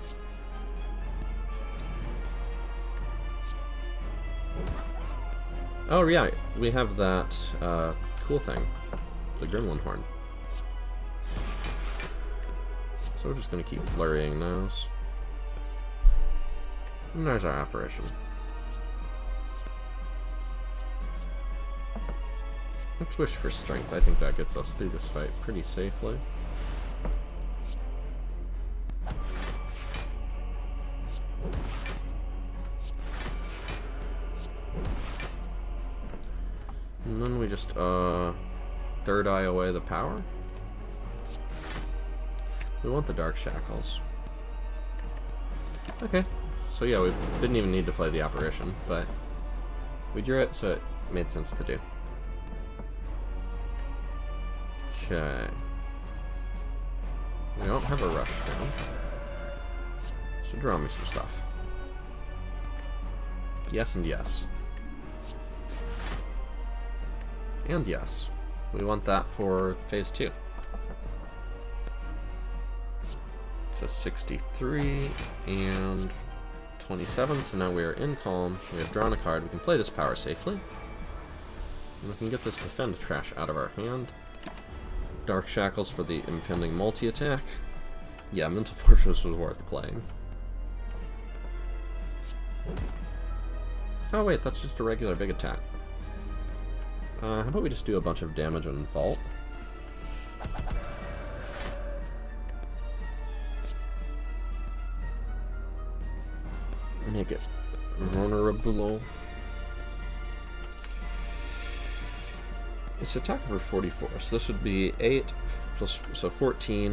Oh yeah, we have that cool thing, the Gremlin Horn. So we're just going to keep flurrying those. And there's our apparition. Let's wish for strength. I think that gets us through this fight pretty safely. And then we just Third Eye away the power. We want the Dark Shackles. Okay, so yeah, we didn't even need to play the apparition, but we drew it, so it made sense to do. Okay. We don't have a rush now. So draw me some stuff. Yes and yes. And yes. We want that for phase 2. So 63 and 27, so now we are in calm. We have drawn a card. We can play this power safely. And we can get this defend trash out of our hand. Dark Shackles for the impending multi-attack. Yeah, Mental Fortress was worth playing. Oh wait, that's just a regular big attack. How about we just do a bunch of damage and vault? Make it vulnerable. It's attack over 44, so this would be 8 plus, so 14,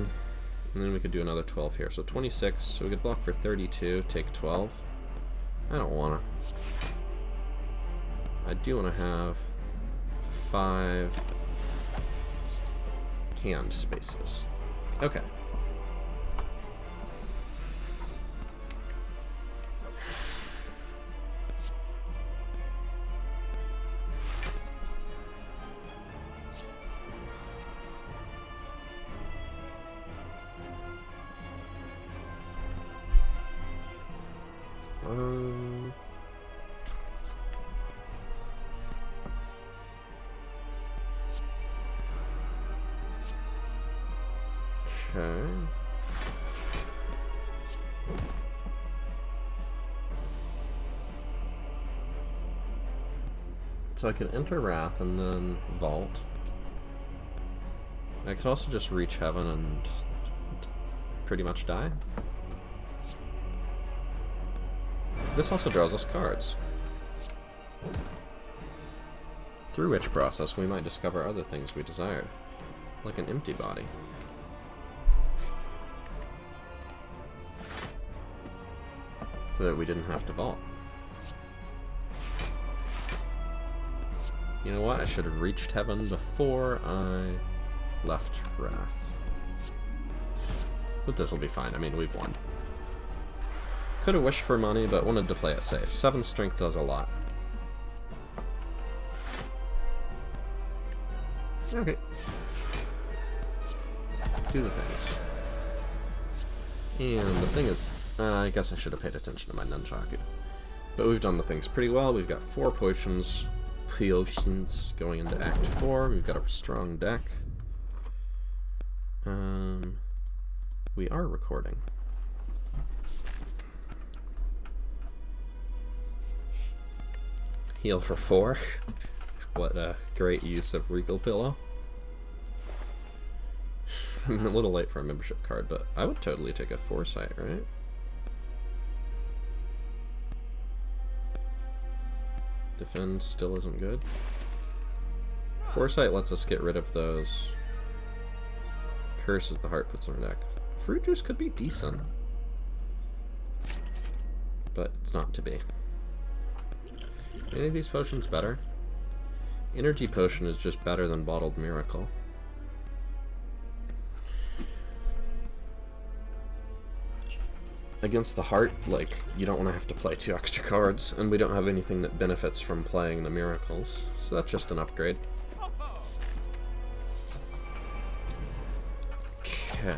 and then we could do another 12 here, so 26, so we could block for 32, take 12. I don't want to. I do want to have 5 hand spaces. Okay. Okay. So I can enter Wrath and then Vault. I could also just reach Heaven and pretty much die. This also draws us cards. Through which process we might discover other things we desired, like an empty body. So that we didn't have to vault. You know what? I should have reached Heaven before I left Wrath. But this will be fine. I mean, we've won. Could have wished for money, but wanted to play it safe. 7 strength does a lot. Okay. Do the things. And the thing is, I guess I should have paid attention to my nunchaku. But we've done the things pretty well. We've got 4 potions going into Act 4. We've got a strong deck. We are recording. Heal for 4. What a great use of Regal Pillow. I'm a little late for a membership card, but I would totally take a Foresight, right? Defend still isn't good. Foresight lets us get rid of those curses the heart puts on our deck. Fruit juice could be decent, but it's not to be. Any of these potions better? Energy potion is just better than bottled miracle. Against the heart, like, you don't want to have to play 2 extra cards, and we don't have anything that benefits from playing the miracles, so that's just an upgrade. Okay.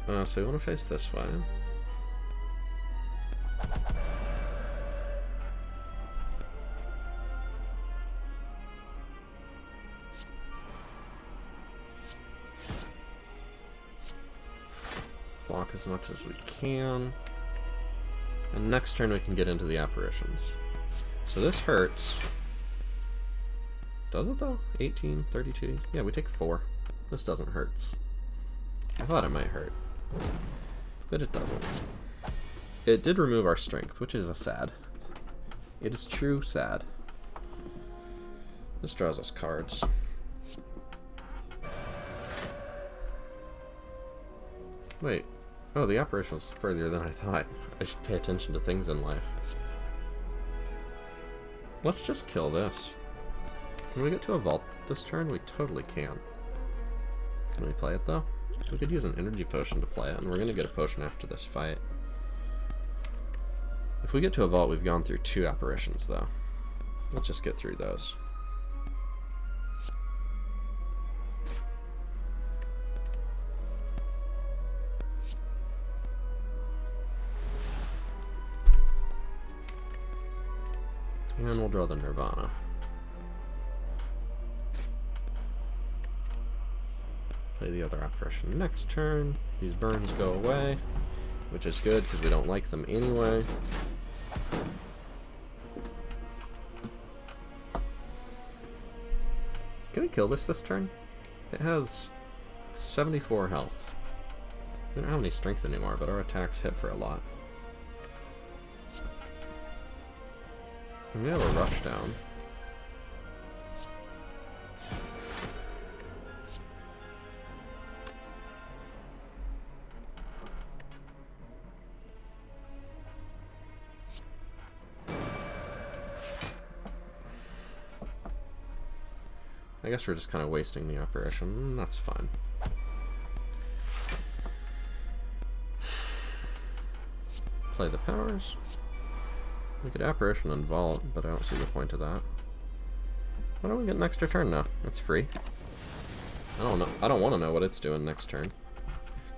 Alright, so we want to face this way. Block as much as we can. And next turn we can get into the apparitions. So this hurts. Does it though? 18, 32. Yeah, we take 4. This doesn't hurt. I thought it might hurt, but it doesn't. It did remove our strength, which is a sad. It is true sad. This draws us cards. Wait. Oh, the apparition was further than I thought. I should pay attention to things in life. Let's just kill this. Can we get to a vault this turn? We totally can. Can we play it though? We could use an energy potion to play it, and we're gonna get a potion after this fight. If we get to a vault, we've gone through 2 apparitions, though. Let's just get through those. And we'll draw the Nirvana. Play the other apparition next turn. These burns go away, which is good because we don't like them anyway. Can we kill this turn? It has 74 health. We don't have any strength anymore, but our attacks hit for a lot. And we have a rush down. I guess we're just kind of wasting the apparition. That's fine. Play the powers. We could apparition and vault, but I don't see the point of that. Why don't we get an extra turn now? It's free. I don't know. I don't want to know what it's doing next turn.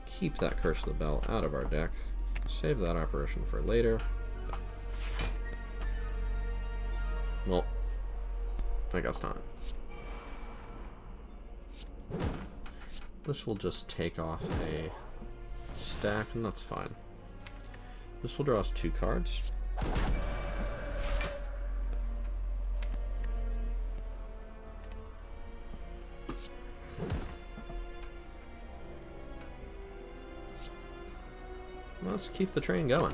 Keep that Curse of the Bell out of our deck. Save that apparition for later. Well, I guess not. This will just take off a stack, and that's fine. This will draw us 2 cards. Let's keep the train going.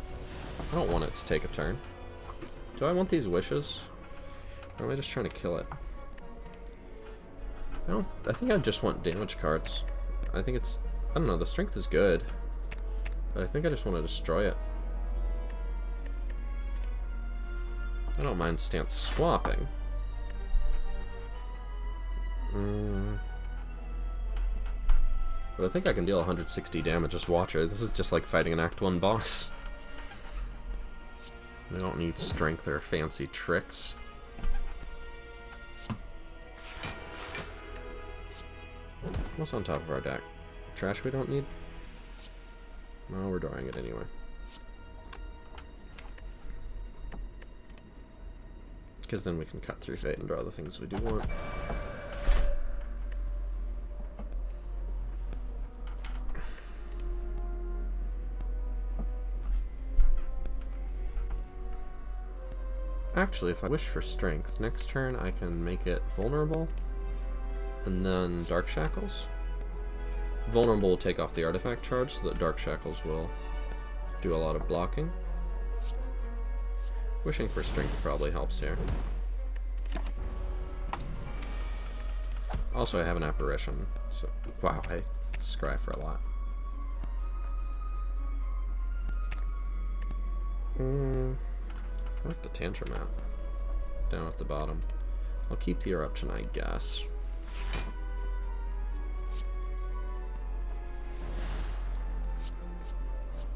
I don't want it to take a turn. Do I want these wishes? Or am I just trying to kill it? I think I just want damage cards. I think it's... I don't know, the strength is good. But I think I just want to destroy it. I don't mind stance swapping. But I think I can deal 160 damage, just watch it. This is just like fighting an Act 1 boss. We don't need strength or fancy tricks. What's on top of our deck? Trash we don't need? No, we're drawing it anyway. Because then we can cut through Fate and draw the things we do want. Actually, if I wish for strength, next turn I can make it vulnerable, and then Dark Shackles. Vulnerable will take off the artifact charge, so that Dark Shackles will do a lot of blocking. Wishing for strength probably helps here. Also, I have an apparition, so wow, I scry for a lot. Where's the Tantrum at? Down at the bottom. I'll keep the Eruption, I guess.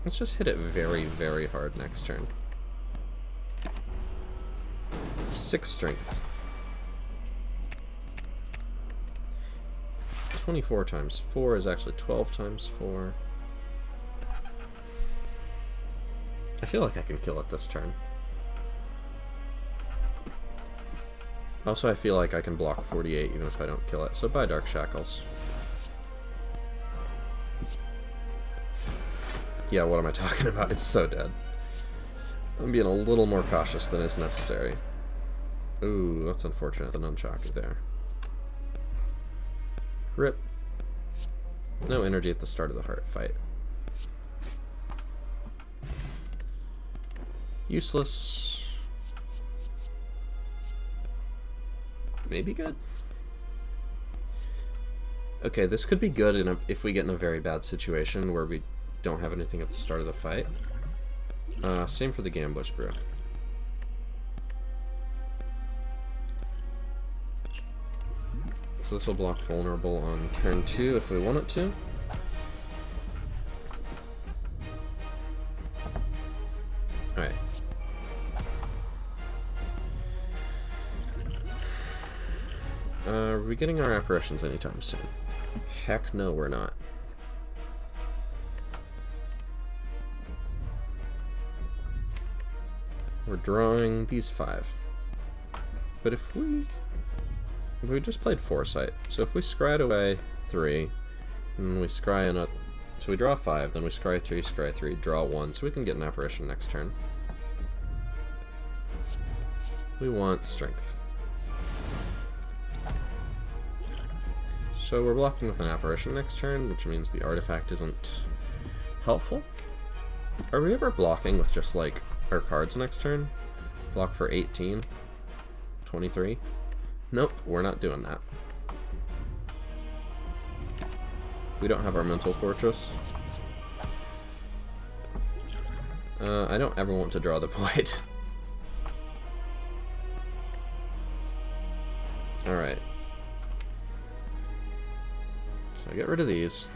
Let's just hit it very, very hard next turn. 6 strength. 24 times 4 is actually 12 times 4. I feel like I can kill it this turn. Also, I feel like I can block 48 even if I don't kill it, so buy Dark Shackles. Yeah, what am I talking about? It's so dead. I'm being a little more cautious than is necessary. Ooh, that's unfortunate, the Nunchaku there. Rip. No energy at the start of the heart fight. Useless. Maybe good. Okay, this could be good if we get in a very bad situation where we don't have anything at the start of the fight. Same for the Gambush Brew. So this will block vulnerable on turn 2 if we want it to. Alright. Are we getting our apparitions anytime soon? Heck no, we're not. We're drawing these 5. But if we just played Foresight, so if we scryed away 3, and we scry in a... So we draw 5, then we scry 3, draw 1, so we can get an apparition next turn. We want strength. So we're blocking with an apparition next turn, which means the artifact isn't helpful. Are we ever blocking with just like our cards next turn? Block for 18, 23? Nope, we're not doing that. We don't have our mental fortress. I don't ever want to draw the void. Alright. So I get rid of these.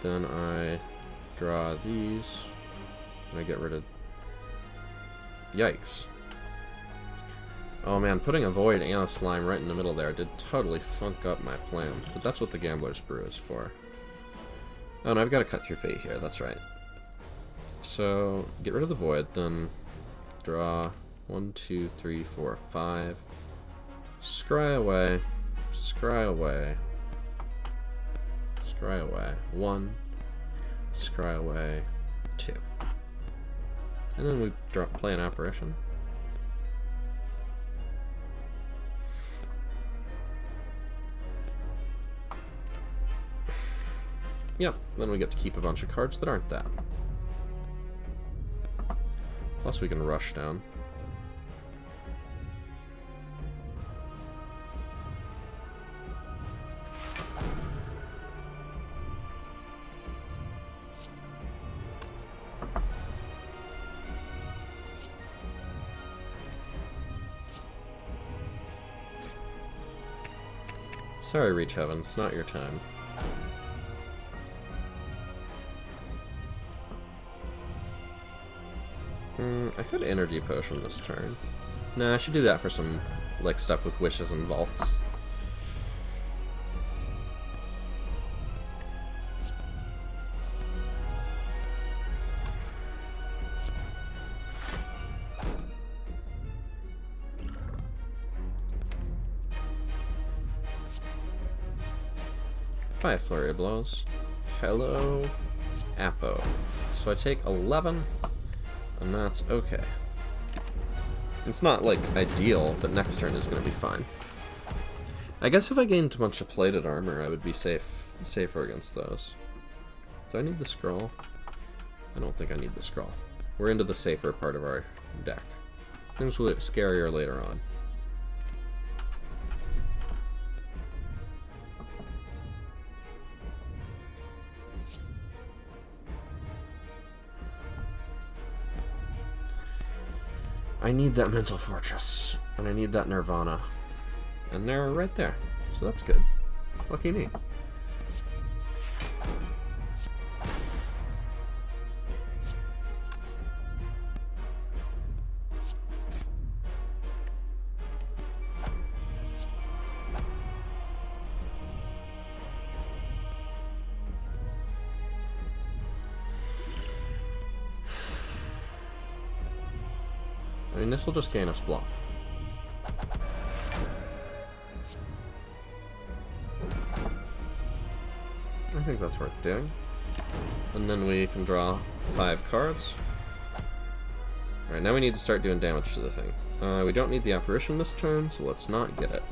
Then I draw these. And I get rid of... Yikes. Oh man, putting a void and a slime right in the middle there did totally funk up my plan. But that's what the Gambler's Brew is for. Oh, and I've got to cut through fate here, that's right. So, get rid of the void, then draw 1, 2, 3, 4, 5. Scry away. Scry away. Scry away. 1. Scry away. 2. And then we play an apparition. Yep, then we get to keep a bunch of cards that aren't that. Plus we can rush down. Sorry, Reach Heaven, it's not your time. I could energy potion this turn. Nah, I should do that for some, like, stuff with wishes and vaults. Five flurry of blows. Hello, Apo. So I take 11. And that's okay. It's not, like, ideal, but next turn is going to be fine. I guess if I gained a bunch of plated armor, I would be safer against those. Do I need the scroll? I don't think I need the scroll. We're into the safer part of our deck. Things will get scarier later on. I need that mental fortress, and I need that nirvana, and they're right there, so that's good. Lucky me. I mean, this will just gain us block. I think that's worth doing. And then we can draw 5 cards. Alright, now we need to start doing damage to the thing. We don't need the apparition this turn, so let's not get it.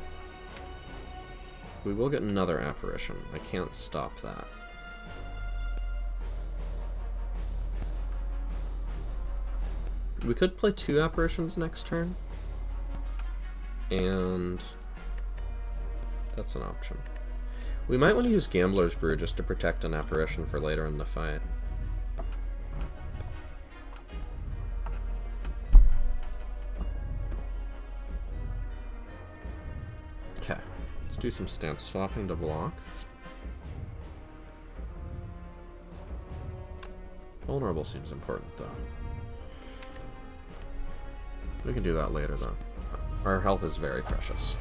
We will get another apparition. I can't stop that. We could play 2 apparitions next turn, and that's an option. We might want to use Gambler's Brew just to protect an apparition for later in the fight. Okay, let's do some stance swapping to block. Vulnerable seems important though. We can do that later, though. Our health is very precious.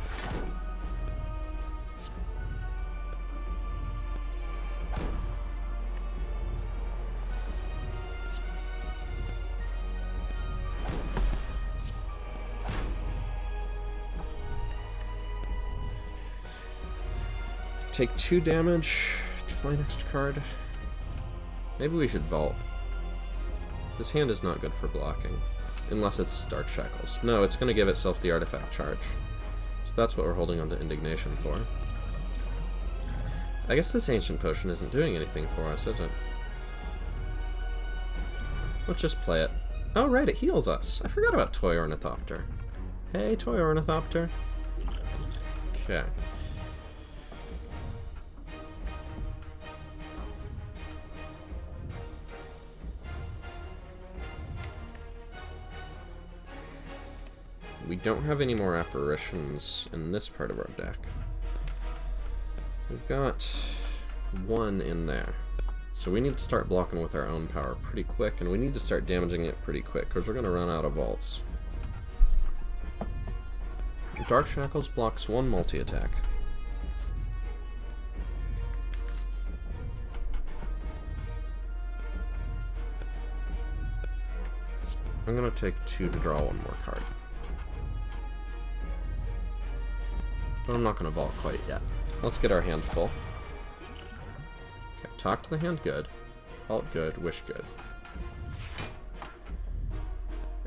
Take 2 damage to play next card. Maybe we should vault. This hand is not good for blocking. Unless it's Dark Shackles. No, it's going to give itself the artifact charge. So that's what we're holding on to Indignation for. I guess this Ancient Potion isn't doing anything for us, is it? Let's just play it. Oh, right, it heals us. I forgot about Toy Ornithopter. Hey, Toy Ornithopter. Okay. We don't have any more apparitions in this part of our deck. We've got 1 in there. So we need to start blocking with our own power pretty quick, and we need to start damaging it pretty quick, because we're going to run out of vaults. Dark Shackles blocks 1 multi-attack. I'm going to take 2 to draw 1 more card. But I'm not going to vault quite yet. Let's get our hand full. Okay, talk to the hand, good. Vault, good. Wish, good.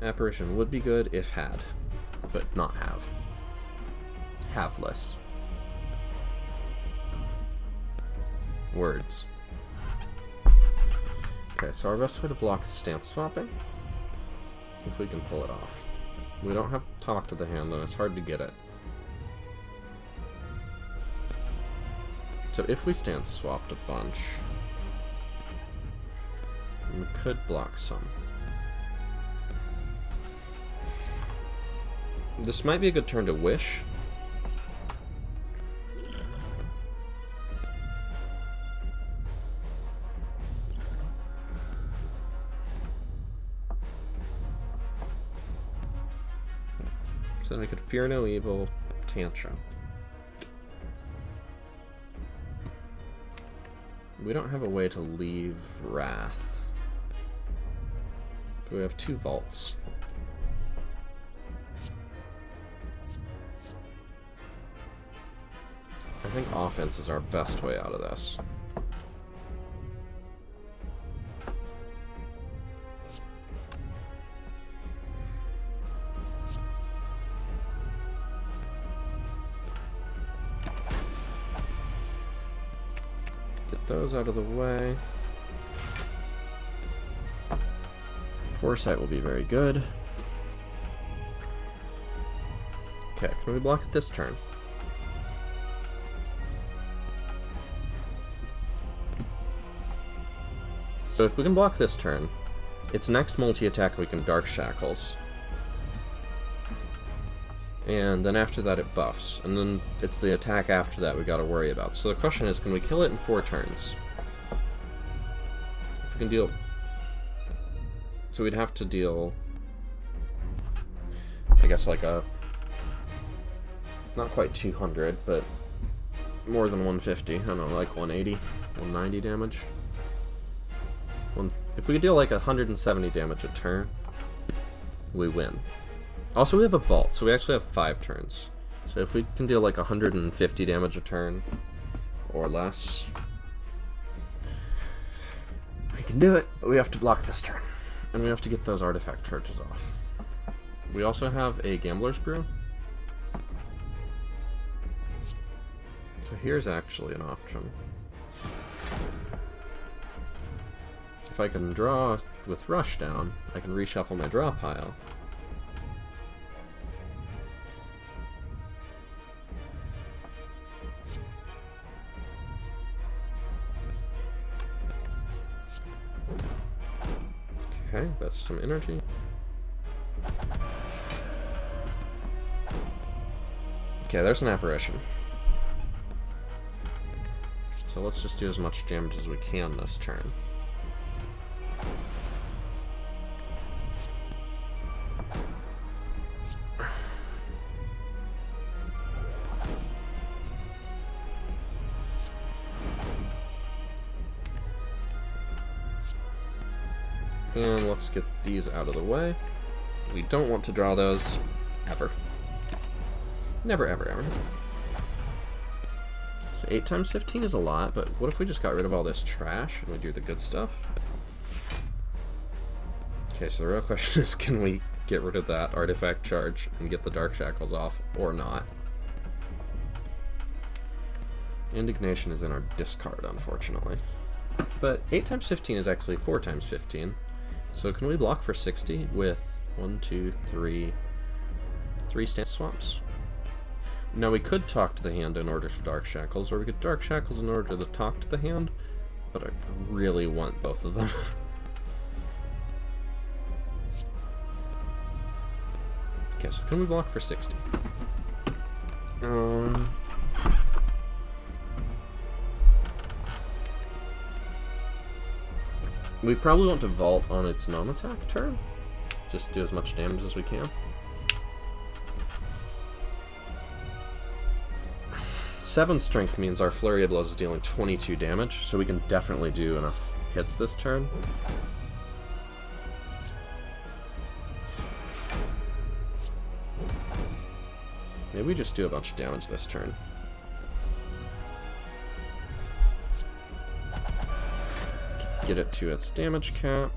Apparition would be good if had, but not have. Haveless. Words. Okay, so our best way to block is stance swapping. If we can pull it off. We don't have talk to the hand, and it's hard to get it. So if we stance swapped a bunch, we could block some. This might be a good turn to wish. So then we could Fear No Evil, Tantrum. We don't have a way to leave Wrath. Do we have 2 vaults? I think offense is our best way out of this. Those out of the way. Foresight will be very good. Okay, can we block it this turn? So if we can block this turn, its next multi-attack we can Dark Shackles. And then after that it buffs, and then it's the attack after that we gotta worry about. So the question is, can we kill it in 4 turns? If we can deal... So we'd have to deal... I guess like a... Not quite 200, but more than 150. I don't know, like 180, 190 damage. If we could deal like 170 damage a turn, we win. Also, we have a vault, so we actually have 5 turns. So if we can deal like 150 damage a turn, or less, we can do it, but we have to block this turn. And we have to get those artifact charges off. We also have a Gambler's Brew. So here's actually an option. If I can draw with Rush down, I can reshuffle my draw pile. Okay, that's some energy. Okay, there's an apparition. So let's just do as much damage as we can this turn. And let's get these out of the way. We don't want to draw those ever. Never, ever, ever. So 8 times 15 is a lot, but what if we just got rid of all this trash and we do the good stuff? Okay, so the real question is, can we get rid of that artifact charge and get the Dark Shackles off, or not? Indignation is in our discard, unfortunately. But 8 times 15 is actually 4 times 15. So can we block for 60 with 1, 2, 3 stance swaps? Now we could talk to the hand in order to Dark Shackles, or we could Dark Shackles in order to talk to the hand, but I really want both of them. Okay, so can we block for 60? We probably want to vault on its non-attack turn. Just do as much damage as we can. 7 strength means our Flurry of Blows is dealing 22 damage, so we can definitely do enough hits this turn. Maybe we just do a bunch of damage this turn. Get it to its damage cap.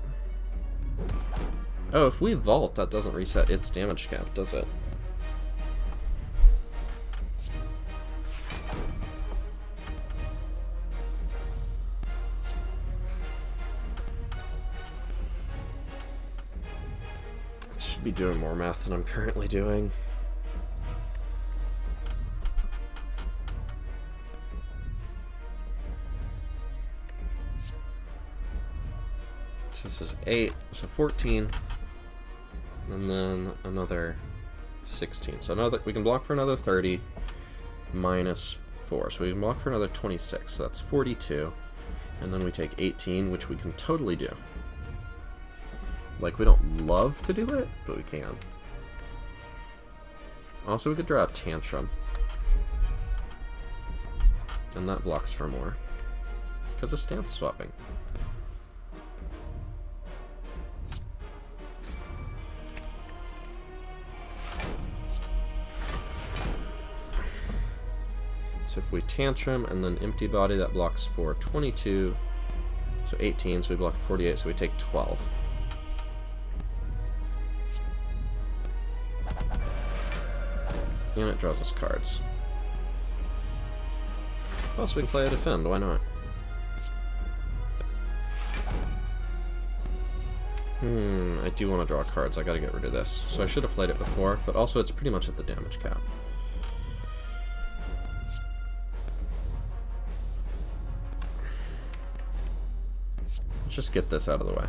Oh, if we vault, that doesn't reset its damage cap, does it? Should be doing more math than I'm currently doing. This is 8, so 14, and then another 16. So another, we can block for another 30, minus 4. So we can block for another 26, so that's 42. And then we take 18, which we can totally do. Like, we don't love to do it, but we can. Also, we could draw a Tantrum. And that blocks for more. Because of stance swapping. So if we Tantrum and then Empty Body, that blocks for 22, so 18, so we block 48, so we take 12. And it draws us cards. Plus we can play a Defend, why not? I do want to draw cards, I gotta get rid of this. So I should have played it before, but also it's pretty much at the damage cap. Let's just get this out of the way.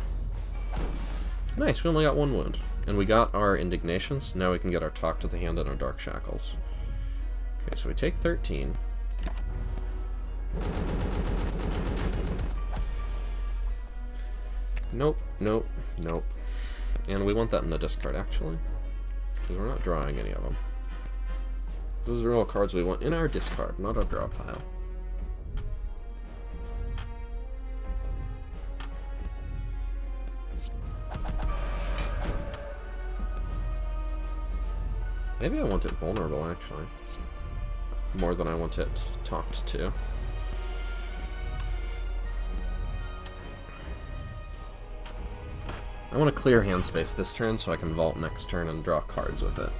Nice, we only got 1 wound. And we got our Indignations, now we can get our Talk to the Hand and our Dark Shackles. Okay, so we take 13. Nope, nope, nope. And we want that in the discard, actually. Because we're not drawing any of them. Those are all cards we want in our discard, not our draw pile. Maybe I want it vulnerable, actually. More than I want it talked to. I want to clear hand space this turn so I can vault next turn and draw cards with it.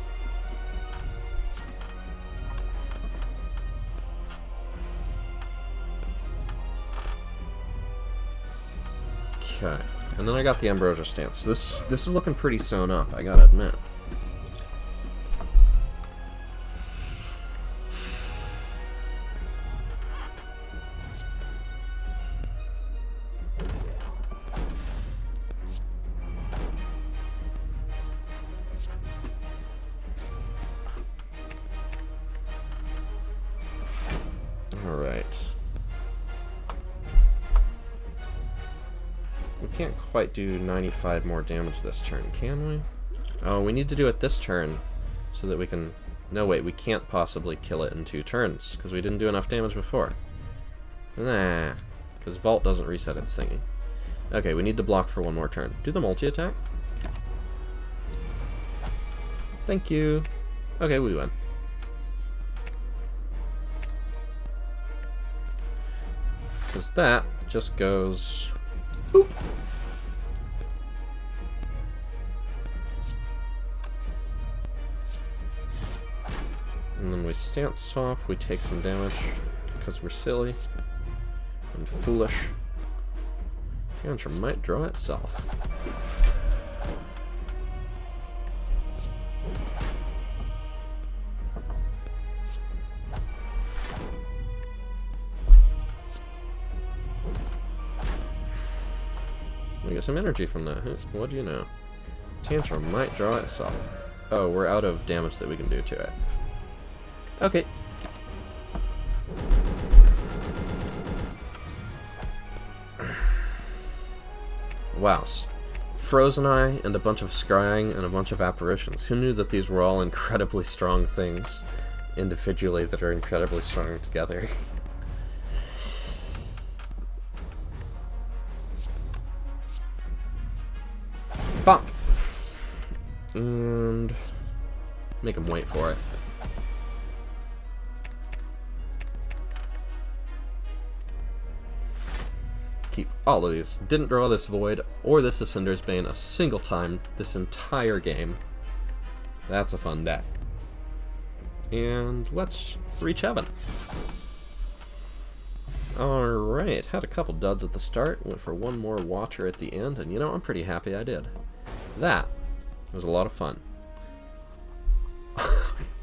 Okay, and then I got the Ambrosia Stance. This is looking pretty sewn up, I gotta admit. Can't quite do 95 more damage this turn, can we? Oh, we need to do it this turn so that we can... No, wait, we can't possibly kill it in 2 turns because we didn't do enough damage before. Nah, because Vault doesn't reset its thingy. Okay, we need to block for one more turn. Do the multi-attack. Thank you. Okay, we win. Because that just goes... Boop. And then we stance off, we take some damage because we're silly and foolish. Tantrum might draw itself. We get some energy from that. What do you know? Tantrum might draw itself. Oh, we're out of damage that we can do to it. Okay. Wow. Frozen Eye and a bunch of Scrying and a bunch of Apparitions. Who knew that these were all incredibly strong things individually that are incredibly strong together? Bonk! And make him wait for it. Keep all of these. Didn't draw this Void or this Ascender's Bane a single time this entire game. That's a fun deck. And let's reach heaven. Alright, had a couple duds at the start, went for one more Watcher at the end, and you know, I'm pretty happy I did. That was a lot of fun.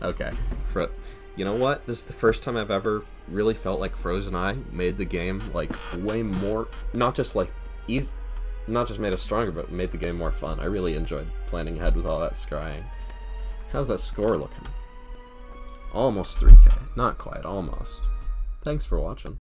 Okay, you know what? This is the first time I've ever really felt like Frozen Eye made the game like way more, not just like not just made us stronger, but made the game more fun. I really enjoyed planning ahead with all that scrying. How's that score looking? Almost 3K. Not quite, almost. Thanks for watching.